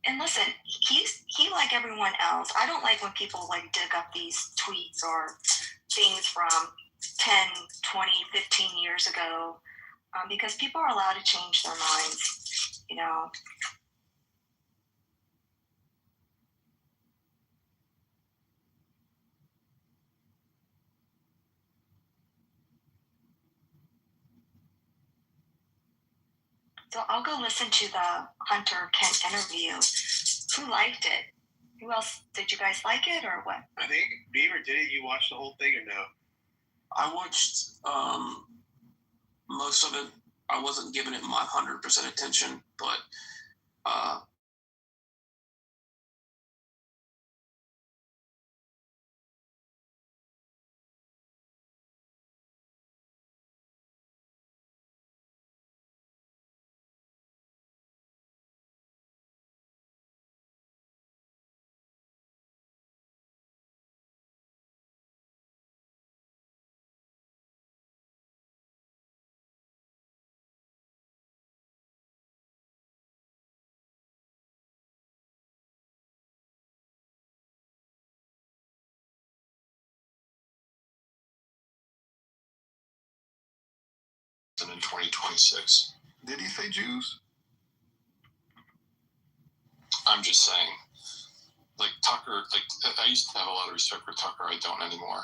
And listen, he like everyone else. I don't like when people like dig up these tweets or things from 10, 20, 15 years ago, because people are allowed to change their minds, So I'll go listen to the Hunter Kent interview. Who liked it? Who else? Did you guys like it or what? I think Beaver did it. You watched the whole thing or no? I watched most of it. I wasn't giving it my 100% attention, but in 2026. Did he say Jews? I'm just saying. Like Tucker, I used to have a lot of respect for Tucker. I don't anymore.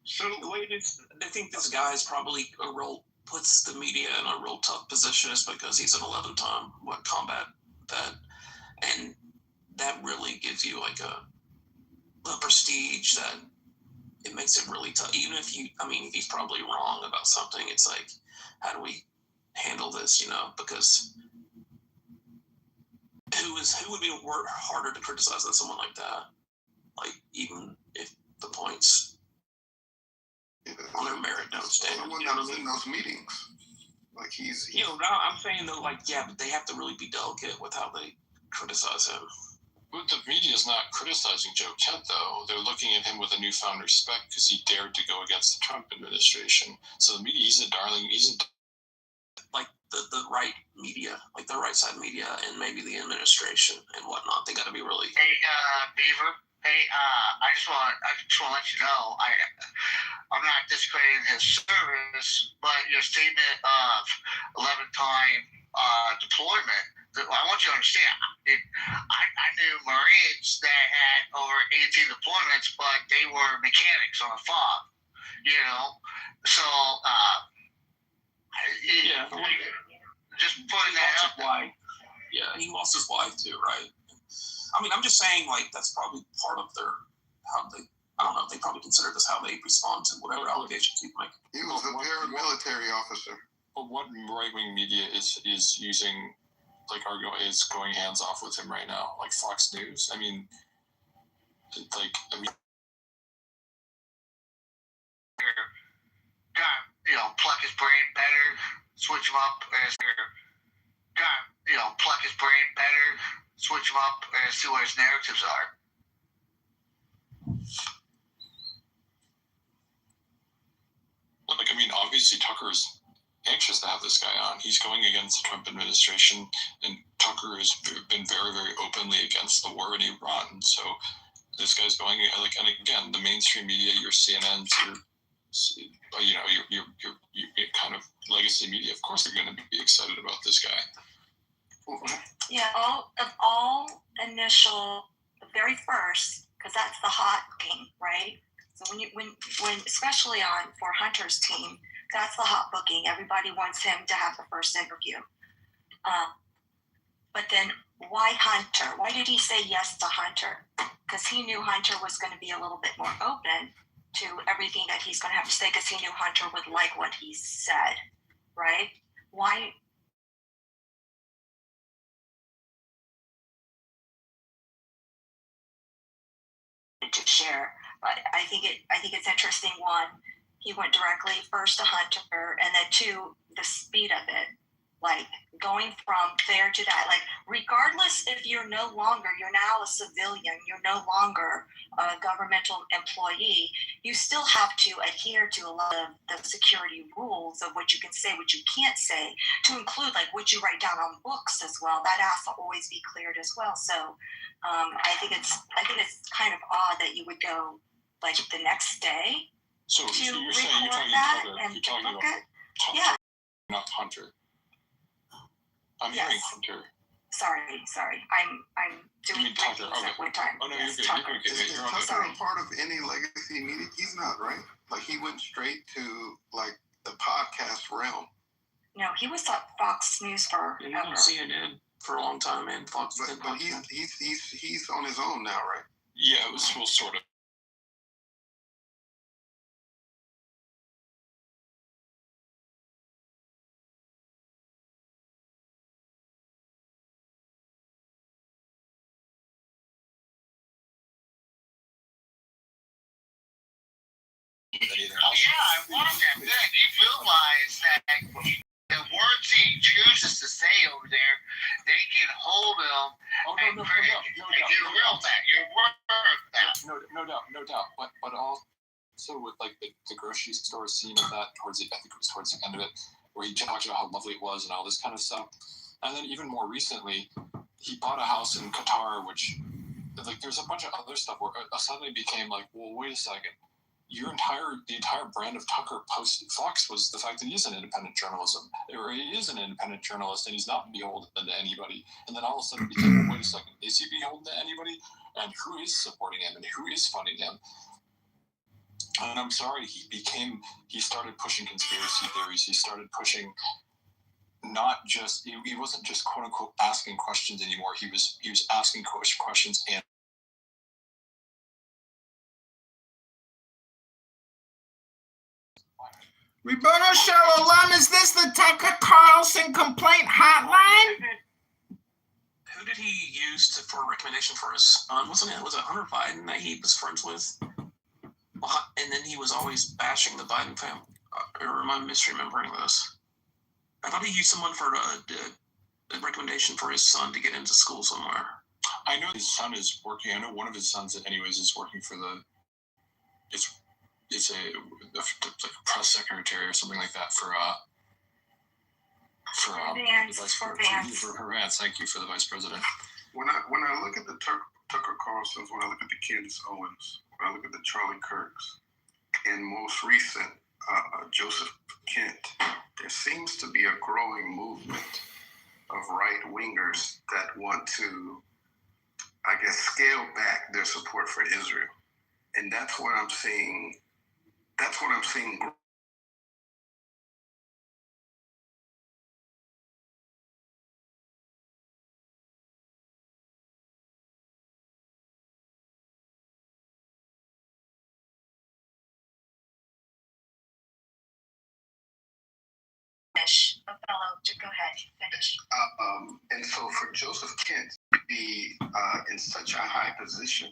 So I think this guy is probably puts the media in a real tough position just because he's an 11-time combat vet, and that really gives you like a prestige that it makes it really tough. Even if he's probably wrong about something. It's like, how do we handle this? Because who would be harder to criticize than someone like that? Like, even if the points on their merit don't stand. The one that was in those meetings. Like he's I'm saying though, but they have to really be delicate with how they criticize him. But the media is not criticizing Joe Kent, though. They're looking at him with a newfound respect because he dared to go against the Trump administration. So the media, he's a darling. Like the right media, like the right side media, and maybe the administration and whatnot. They got to be really. Hey, Beaver. Hey, I just want to let you know, I'm not discrediting his service, but your statement of 11-time deployment, I want you to understand. I knew Marines that had over 18 deployments, but they were mechanics on a FOB, So, just putting that out there. Yeah, he lost his wife too, right? I'm just saying, that's probably part of I don't know, they probably consider this how they respond to whatever allegations he make. He was a paramilitary officer. But what right-wing media is using, is going hands off with him right now? Like Fox News? pluck his brain better, switch him up, and pluck his brain better, switch him up, and see what his narratives are. Like, I mean, obviously Tucker is anxious to have this guy on. He's going against the Trump administration, and Tucker has been very, very openly against the war in Iran. So this guy's going, like, and again, the mainstream media, your CNNs, your kind of legacy media, of course they're going to be excited about this guy. Yeah, all initial, the very first, because that's the hot booking, right? So when especially for Hunter's team, that's the hot booking. Everybody wants him to have the first interview. But then why Hunter? Why did he say yes to Hunter? Because he knew Hunter was going to be a little bit more open to everything that he's going to have to say, because he knew Hunter would like what he said, right? Why? To share, but I think it's interesting. One, he went directly first to Hunter, and then two, the speed of it, like going from there to that, like regardless if you're now a civilian, you're no longer a governmental employee, you still have to adhere to a lot of the security rules of what you can say, what you can't say, to include like what you write down on books as well. That has to always be cleared as well. So I think it's kind of odd that you would go like the next day so to you're record saying you're talking that Tucker, and you're talking book about it. Yeah. not Hunter. I'm Yes. hearing Hunter. Sorry. I'm doing three Tucker, things okay. at one time. Oh no, Yes, you're good. Tucker. Is You're okay. Tucker a part of any legacy media? He's not, right? Like, he went straight to like the podcast realm. No, he was at Fox News for He was on CNN for a long time, and Fox. But he's on his own now, right? Yeah, it was sort of. Oh yeah, I want that. Good. You realize that the words he chooses to say over there, they can hold him. No doubt. No doubt. But also with like the grocery store scene of that towards the end of it, where he talked about how lovely it was and all this kind of stuff. And then even more recently, he bought a house in Qatar, which like there's a bunch of other stuff where it suddenly became like, well, wait a second. The entire brand of Tucker post Fox was the fact that he is an independent journalist, and he's not beholden to anybody. And then all of a sudden, it became, wait a second, is he beholden to anybody? And who is supporting him? And who is funding him? And I'm sorry, he started pushing conspiracy theories. He started pushing not just he wasn't just quote unquote asking questions anymore. He was asking questions and. Roberto Shalom, is this the Tucker Carlson complaint hotline? Who did he use for a recommendation for his son? Was it Hunter Biden that he was friends with? And then he was always bashing the Biden family. Or am I misremembering this? I thought he used someone for a recommendation for his son to get into school somewhere. I know his son is working. I know one of his sons, anyways, is working for the. It's like a press secretary or something like that for Vance. Thank you for the vice president. When I look at the Tucker Carlsons, when I look at the Candace Owens, when I look at the Charlie Kirks, and most recent Joseph Kent, there seems to be a growing movement of right wingers that want to, I guess, scale back their support for Israel, and that's what I'm seeing. That's what I'm seeing. Go ahead, finish. And so for Joseph Kent to be in such a high position,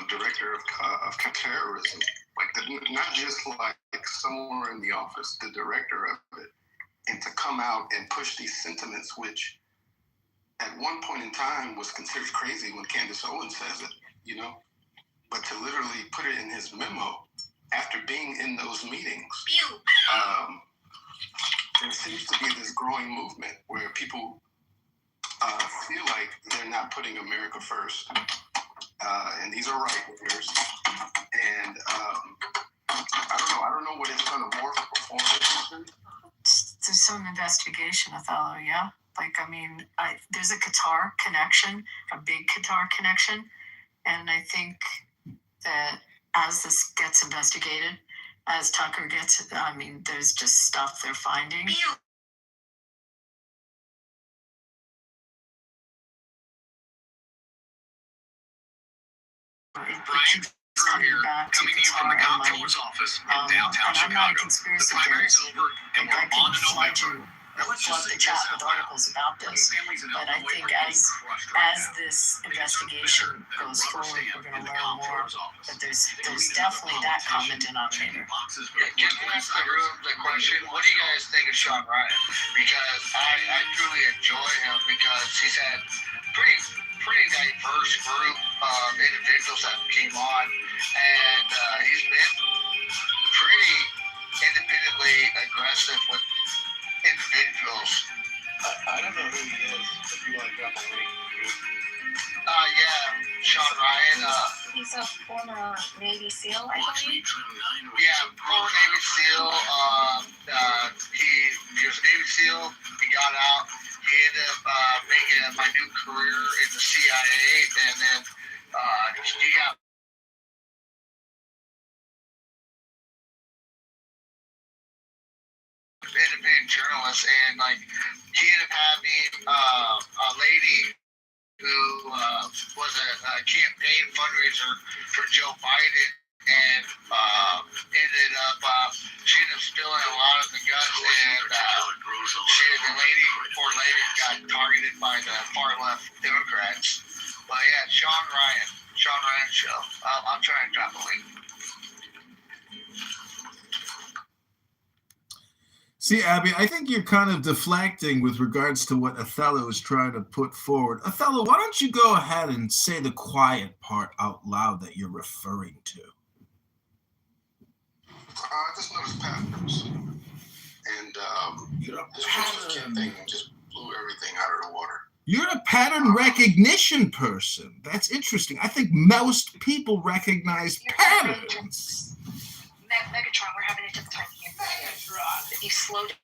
director of counterterrorism, not just like somewhere in the office, the director of it, and to come out and push these sentiments, which at one point in time was considered crazy when Candace Owens says it, you know, but to literally put it in his memo after being in those meetings, there seems to be this growing movement where people feel like they're not putting America first. And these are right wingers. And I don't know what it's going to morph before. There's some investigation, Othello, yeah? Like, I mean, there's a Qatar connection, a big Qatar connection. And I think that as this gets investigated, as Tucker gets, I mean, there's just stuff they're finding. Brian Brewer here, coming to you from the comptroller's office in downtown Chicago. The primary's over, and we're on to November. Let's just say chat with articles about this. But I think as this investigation goes forward, we're going to learn more. But there's definitely that common denominator. Can I ask the room the question? What do you guys think of Sean Ryan? Because I truly enjoy him because he's had pretty diverse group of individuals that came on, and he's been pretty independently aggressive with individuals. I don't know who he is. If you want to drop a link. Yeah, Sean Ryan. He's a former Navy SEAL, I believe. Yeah, former Navy SEAL. He was a Navy SEAL. He got out. He ended up making a minute career in the CIA, and then he got independent journalist, and like he ended up having a lady who was a campaign fundraiser for Joe Biden, and ended up she ended up spilling a lot of the guts, and the lady got targeted by the far left Democrats. But yeah, Sean Ryan show. I'll try and drop a link. See, Abby, I think you're kind of deflecting with regards to what Othello is trying to put forward. Othello, why don't you go ahead and say the quiet part out loud that you're referring to? I just noticed patterns. And this pattern thing just blew everything out of the water. You're a pattern recognition person. That's interesting. I think most people recognize patterns. Megatron, we're having a difficult time here. Megatron. If you slow down.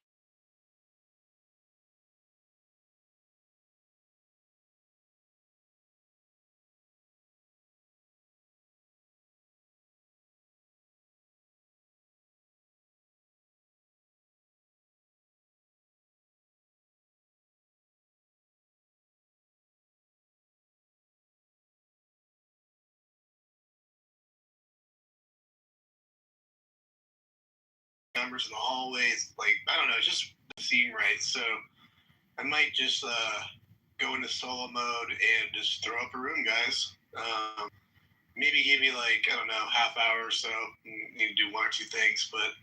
Numbers in the hallways, like I don't know, it just seem right. So I might just go into solo mode and just throw up a room, guys. Maybe give me like I don't know, half hour or so. Need to do one or two things, but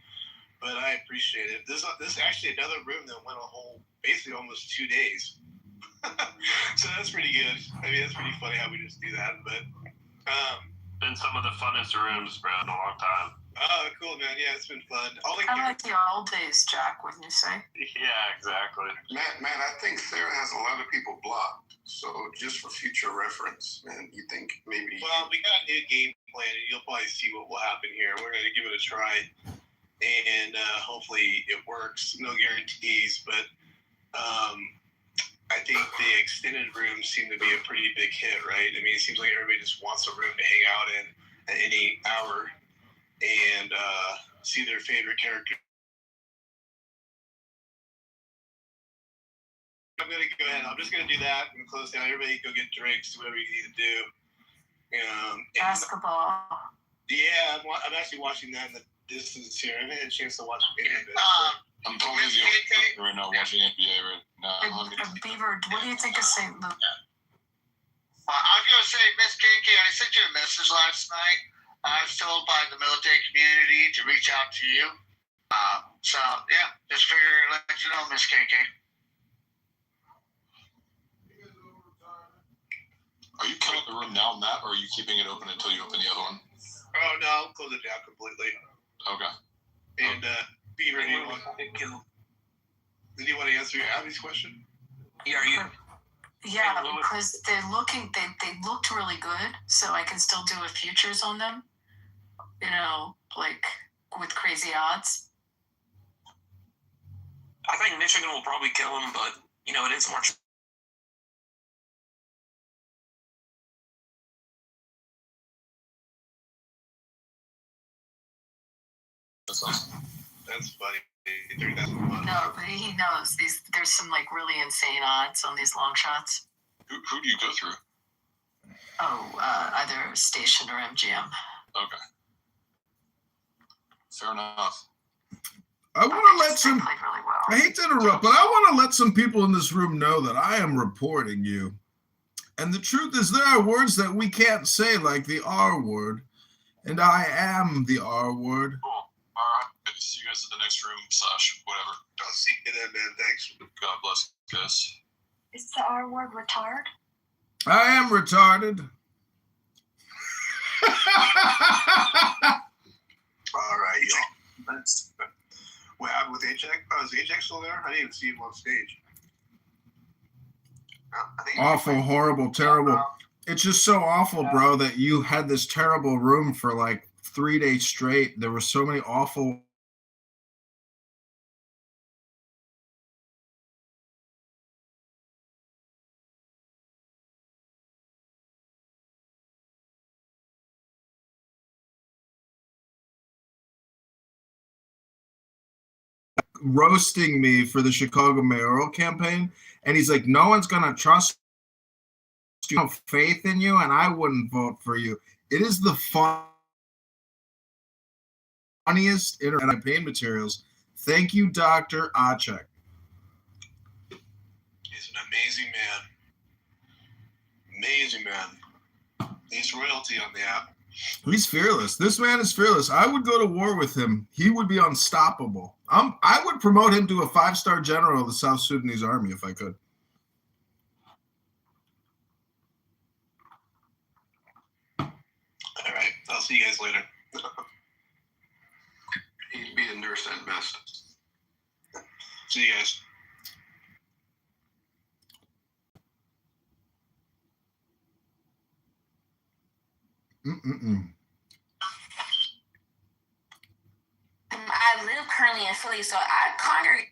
I appreciate it. This is actually another room that went a whole basically almost 2 days. So that's pretty good. I mean, that's pretty funny how we just do that. But been some of the funnest rooms, bro, in a long time. Oh, cool, man. Yeah, it's been fun. I like the old days, Jack, wouldn't you say? Yeah, exactly. Man, I think Sarah has a lot of people blocked. So just for future reference, man, you think maybe... Well, we got a new game plan, and you'll probably see what will happen here. We're going to give it a try, and hopefully it works. No guarantees, but I think the extended rooms seem to be a pretty big hit, right? I mean, it seems like everybody just wants a room to hang out in at any hour and see their favorite character. I'm going to go ahead. I'm just going to do that and close down. Everybody go get drinks, do whatever you need to do. Basketball. Yeah, I'm actually watching that in the distance here. I haven't had a chance to watch any of it. I'm totally right now watching NBA right now. Beaver, what do you think of St. Luke? I was going to say, Miss KK, I sent you a message last night. I was told by the military community to reach out to you. So yeah, just figured I'd let you know, Miss KK. Are you killing the room now, Matt, or are you keeping it open until you open the other one? Oh no, I'll close it down completely. Okay. And Beaver, did you want to answer Abby's question? Yeah, are you? Yeah, because they're looking. They looked really good, so I can still do a futures on them. You know, like with crazy odds. I think Michigan will probably kill him, but you know it is March. That's funny. No, but he knows these. There's some like really insane odds on these long shots. Who do you go through? Oh, either Station or MGM. Okay. Fair enough. I want to let some. I hate to interrupt, but I want to let some people in this room know that I am reporting you. And the truth is, there are words that we can't say, like the R word, and I am the R word. Cool. All right. See you guys at the next room / whatever. I'll see you then, man. Thanks. God bless you guys. Is the R word retard? I am retarded. All right, y'all. What happened with Ajax? Oh, is Ajax still there? I didn't even see him on stage. Awful, horrible, terrible. It's just so awful, bro, that you had this terrible room for like 3 days straight. There were so many awful. Roasting me for the Chicago mayoral campaign, and he's like, no one's gonna trust you, have faith in you, and I wouldn't vote for you. It is the funniest campaign materials. Thank you, Dr. Acek. He's an amazing man. Amazing man. He's royalty on the app. He's fearless. This man is fearless. I would go to war with him. He would be unstoppable. I would promote him to a 5-star general of the South Sudanese army if I could. All right. I'll see you guys later. He'd be a nurse at best. See you guys. I live currently in Philly, so I congregate.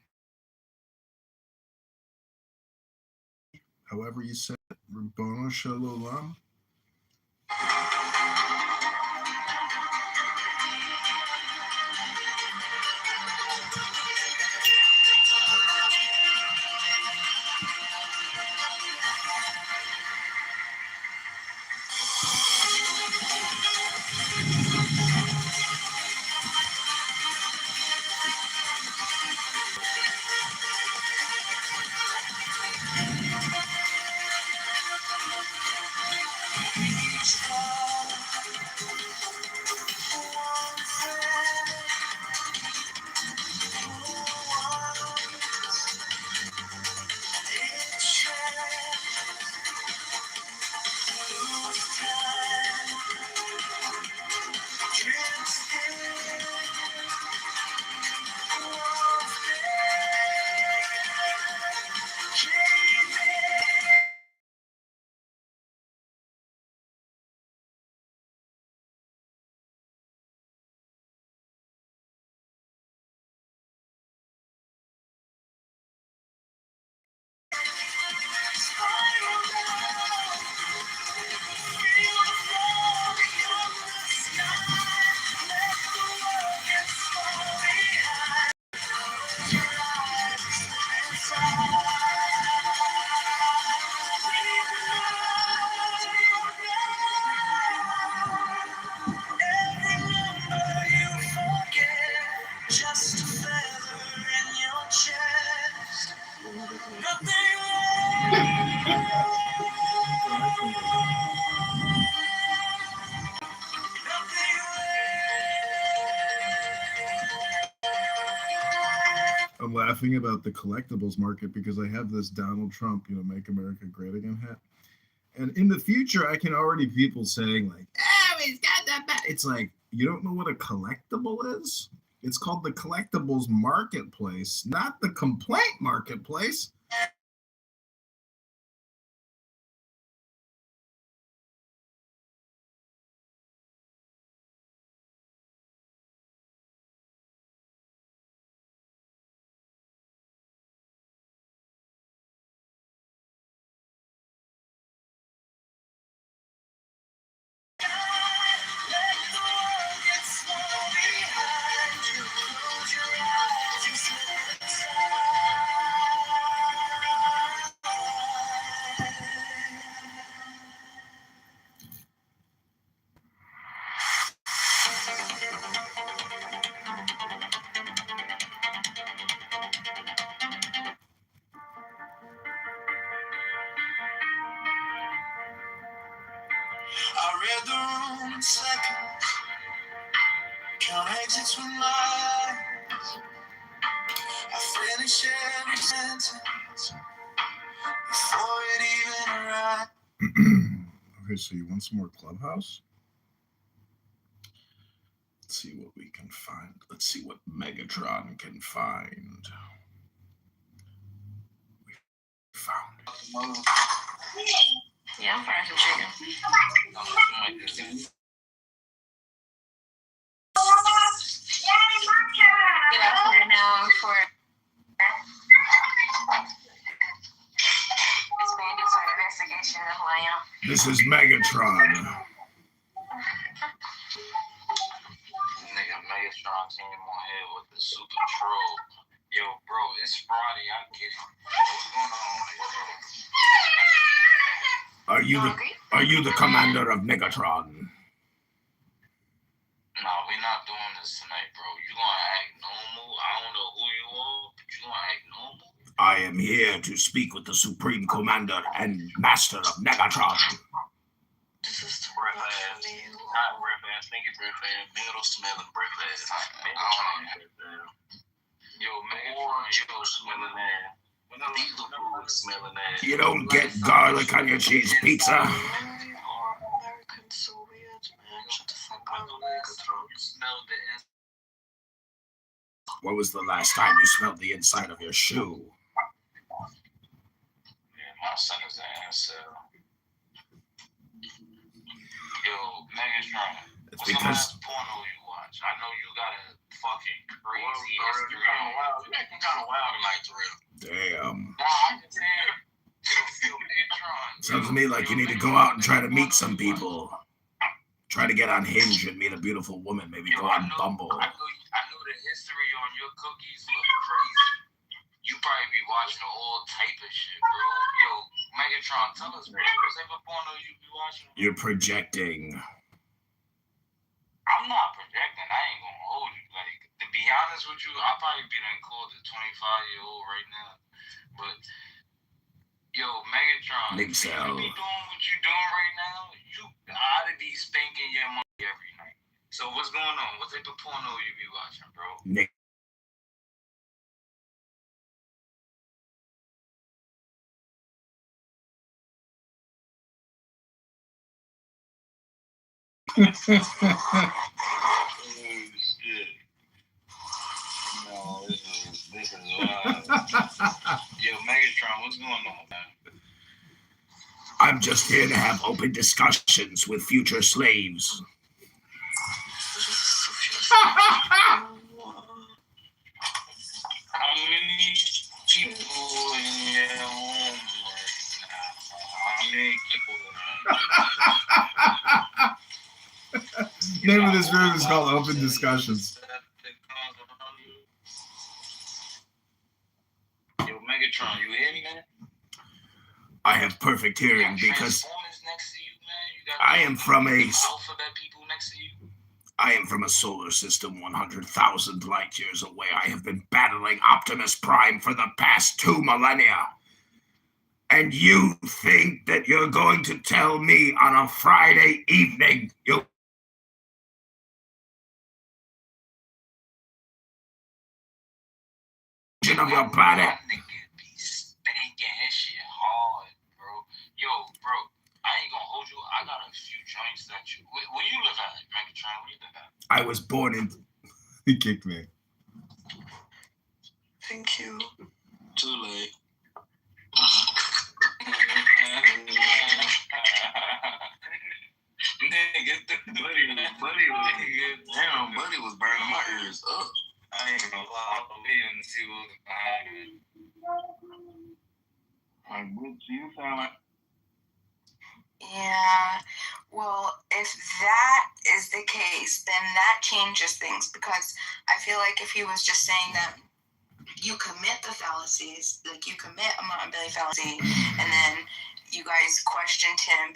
However you say it, Rabboni Shalom. I'm laughing about the collectibles market because I have this Donald Trump, Make America Great Again hat. And in the future, I can already people saying like, "Oh, he's got that bat." It's like, you don't know what a collectible is? It's called the collectibles marketplace, not the complaint marketplace. I read the room in seconds, count exits with my eyes. I finish every sentence before it even arrived. Okay, so you want some more Clubhouse? Let's see what we can find. Let's see what Megatron can find. We found it. Yeah, I'm frying some chicken. Get out here now for it's being due to an investigation of who I am. This is Megatron. Nigga, Megatron came on here with the super troll. Yo, bro, it's Friday. I get it. What's going on, Are you the commander of Megatron? No, we're not doing this tonight, bro. You gonna act normal? I don't know who you are, but you gonna act normal? I am here to speak with the Supreme Commander and Master of Megatron. This is the breath ass. Not breath ass. Think it breath ass. Middle smelling breath ass. Yo, Megatron, Joe smelling ass. Smelling ass. You don't get garlic on your cheese pizza. So weird, man. Shut the fuck up, Megatron. You smelled the inside. When was the last time you smelled the inside of your shoe? Yeah, my son is an asshole. Yo, Megatron. It's What's the because last porno you watch? I know you got a fucking crazy history. You kind of wild tonight, Terrell. damn. Nah, I can tell. Yo, Megatron. Sounds to me like you need to go out and try to meet some people. Try to get on Hinge and meet a beautiful woman. Maybe go on Bumble. I know the history on your cookies look crazy. You probably be watching all type of shit, bro. Yo, Megatron, tell us, bro. What's type of porno you be watching? You're projecting. I'm not projecting. I ain't gonna hold you. Like, to be honest with you, I'll probably be done called a 25-year-old right now. But, yo, Megatron, Think so. you be doing what you doing right now, you ought to be spanking your money every night. So what's going on? What type of porno you be watching, bro? Nick. Oh, shit. No, this is wild. Yo, Megatron, what's going on, man? I'm just here to have open discussions with future slaves. How many people in your home right now? How many people? Name of this room is called Open Discussions. Yo, Megatron, you hear me, man? I have perfect hearing because I am from a solar system 100,000 light years away. I have been battling Optimus Prime for the past 2 millennia. And you think that you're going to tell me on a Friday evening you of your planet. Spanking his shit hard, bro. Yo, bro, I ain't gonna hold you. I got a few joints that you. Where you live at, Megatron? Where you live at? I was born in. He kicked me. Thank you. Too late. Buddy was burning my ears up. I ain't gonna lie, I'm waiting to see what's behind it. You sound like. Yeah, well, if that is the case, then that changes things, because I feel like if he was just saying that you commit the fallacies, like you commit a Montebello fallacy, and then you guys questioned him,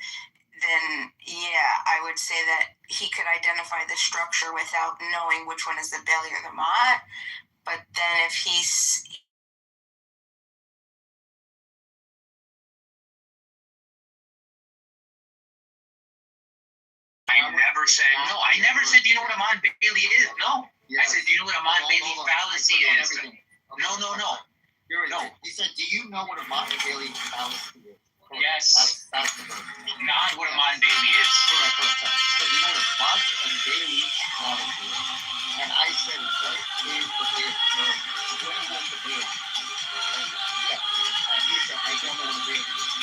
then yeah, I would say that he could identify the structure without knowing which one is the Bailey or the Mott. But then if he's I never said, no, I never said, do you know what a Mon Bailey is? No. I said, do you know what a Mon Bailey fallacy is? No. No. He said, do you know what a Mon Bailey fallacy is? Yes. That's the first. Not what a Mon Bailey is. Correct. So you know what a Mon and Bailey fallacy is? And I said, what is the Bailey? What is the Bailey? Yeah. And he said, I don't know what a Bailey is.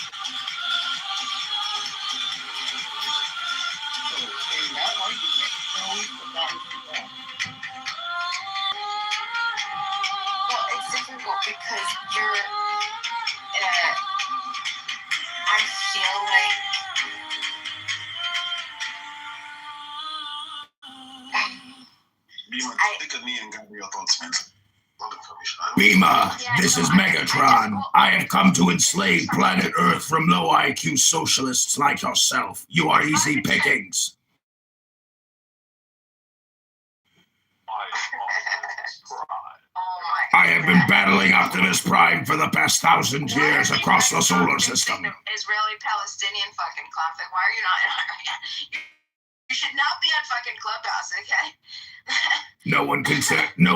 So in that argument, no, the fallacy is wrong. well, it's difficult because you're. I feel like. Think of me and Gabriel thoughts, man. Beamer, this is Megatron. I have come to enslave planet Earth from low IQ socialists like yourself. You are easy pickings. I have been battling Optimus Prime for the past 1,000 years across the solar system. Israeli-Palestinian fucking conflict. Why are you not? You should not be on fucking Clubhouse, okay? No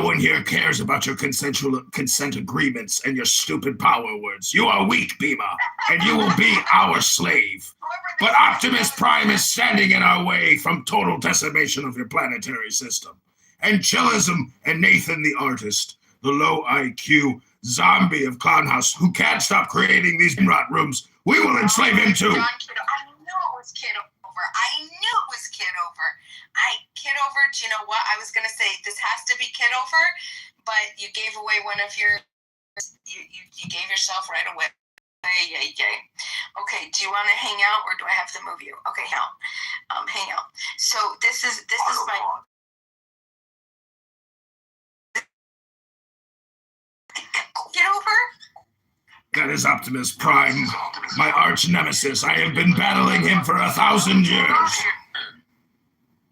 one here cares about your consent agreements and your stupid power words. You are weak, Beamer, and you will be our slave. But Optimus Prime is standing in our way from total decimation of your planetary system. And Chillism and Nathan the artist, the low IQ zombie of Clownhouse who can't stop creating these rot rooms, we will enslave him too. I knew it was Kitover. Kitover, do you know what? I was going to say, this has to be Kitover, but you gave away one of your, you gave yourself right away. Yay. Okay, do you want to hang out or do I have to move you? Okay, hang out. So this is my... Kitover? That is Optimus Prime, my arch nemesis. I have been battling him for 1,000 years.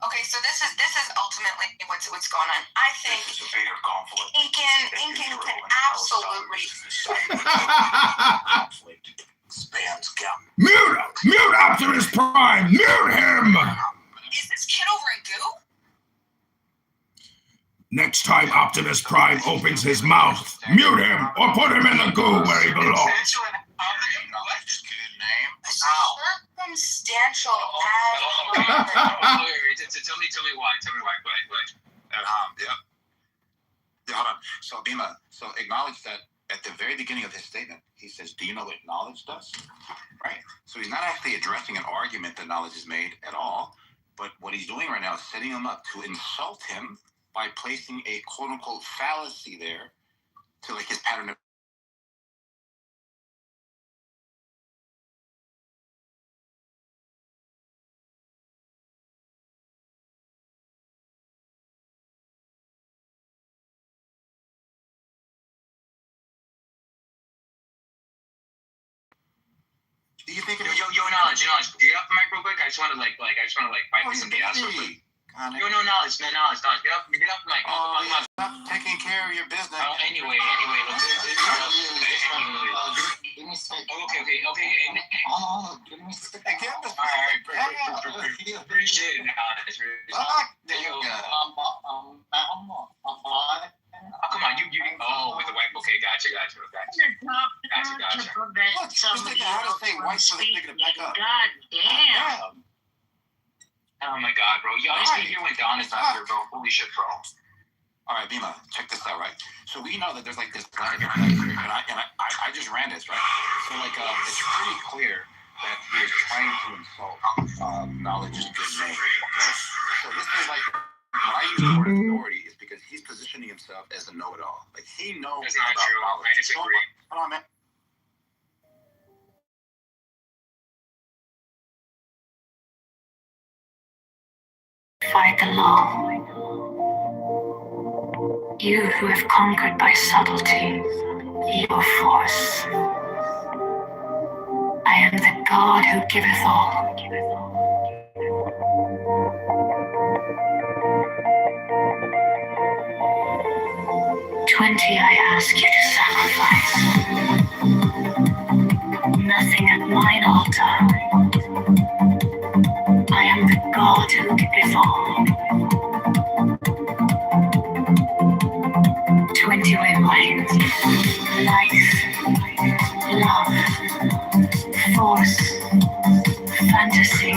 Okay, so this is ultimately what's going on. I think Incan can absolutely Mute Optimus Prime! Mute him! Is this kid over in goo? Next time Optimus Prime opens his mouth, mute him or put him in the goo where he belongs. Circumstantial Tell me why. Go ahead. Yeah, hold on. So, Bima, acknowledge that at the very beginning of his statement, he says, do you know what knowledge does? Right? So he's not actually addressing an argument that knowledge is made at all, but what he's doing right now is setting him up to insult him by placing a quote-unquote fallacy there to like his pattern of... Do you think yo, knowledge. Can you get off the mic real quick? I just want to wipe somebody else real quick. Yo, knowledge. Get off the mic. Stop taking care of your business. Anyway. Give me a second. Okay. Oh, give me a second. Alright, appreciate it, knowledge. Come on, you. Oh, with the wipe. Okay, got Just take the how to say white so they can back up. God damn. Oh my god, bro. You always be here when Don is not here, bro. Holy shit, bro. All right, Bima, check this out, right? So we know that there's like this planet, and I just ran this, right? So like it's pretty clear that he is trying to insult knowledge is good name. Okay? So this is like when I use the word authority is because he's positioning himself as a know-it-all. Like he knows That's not about true. knowledge. I disagree. Hold on, man. Fight the law. You who have conquered by subtlety, your force. I am the God who giveth all. 20 I ask you to sacrifice. Nothing at mine altar. I am the God who giveth all. 20 wavelengths. Life, love, force, fantasy,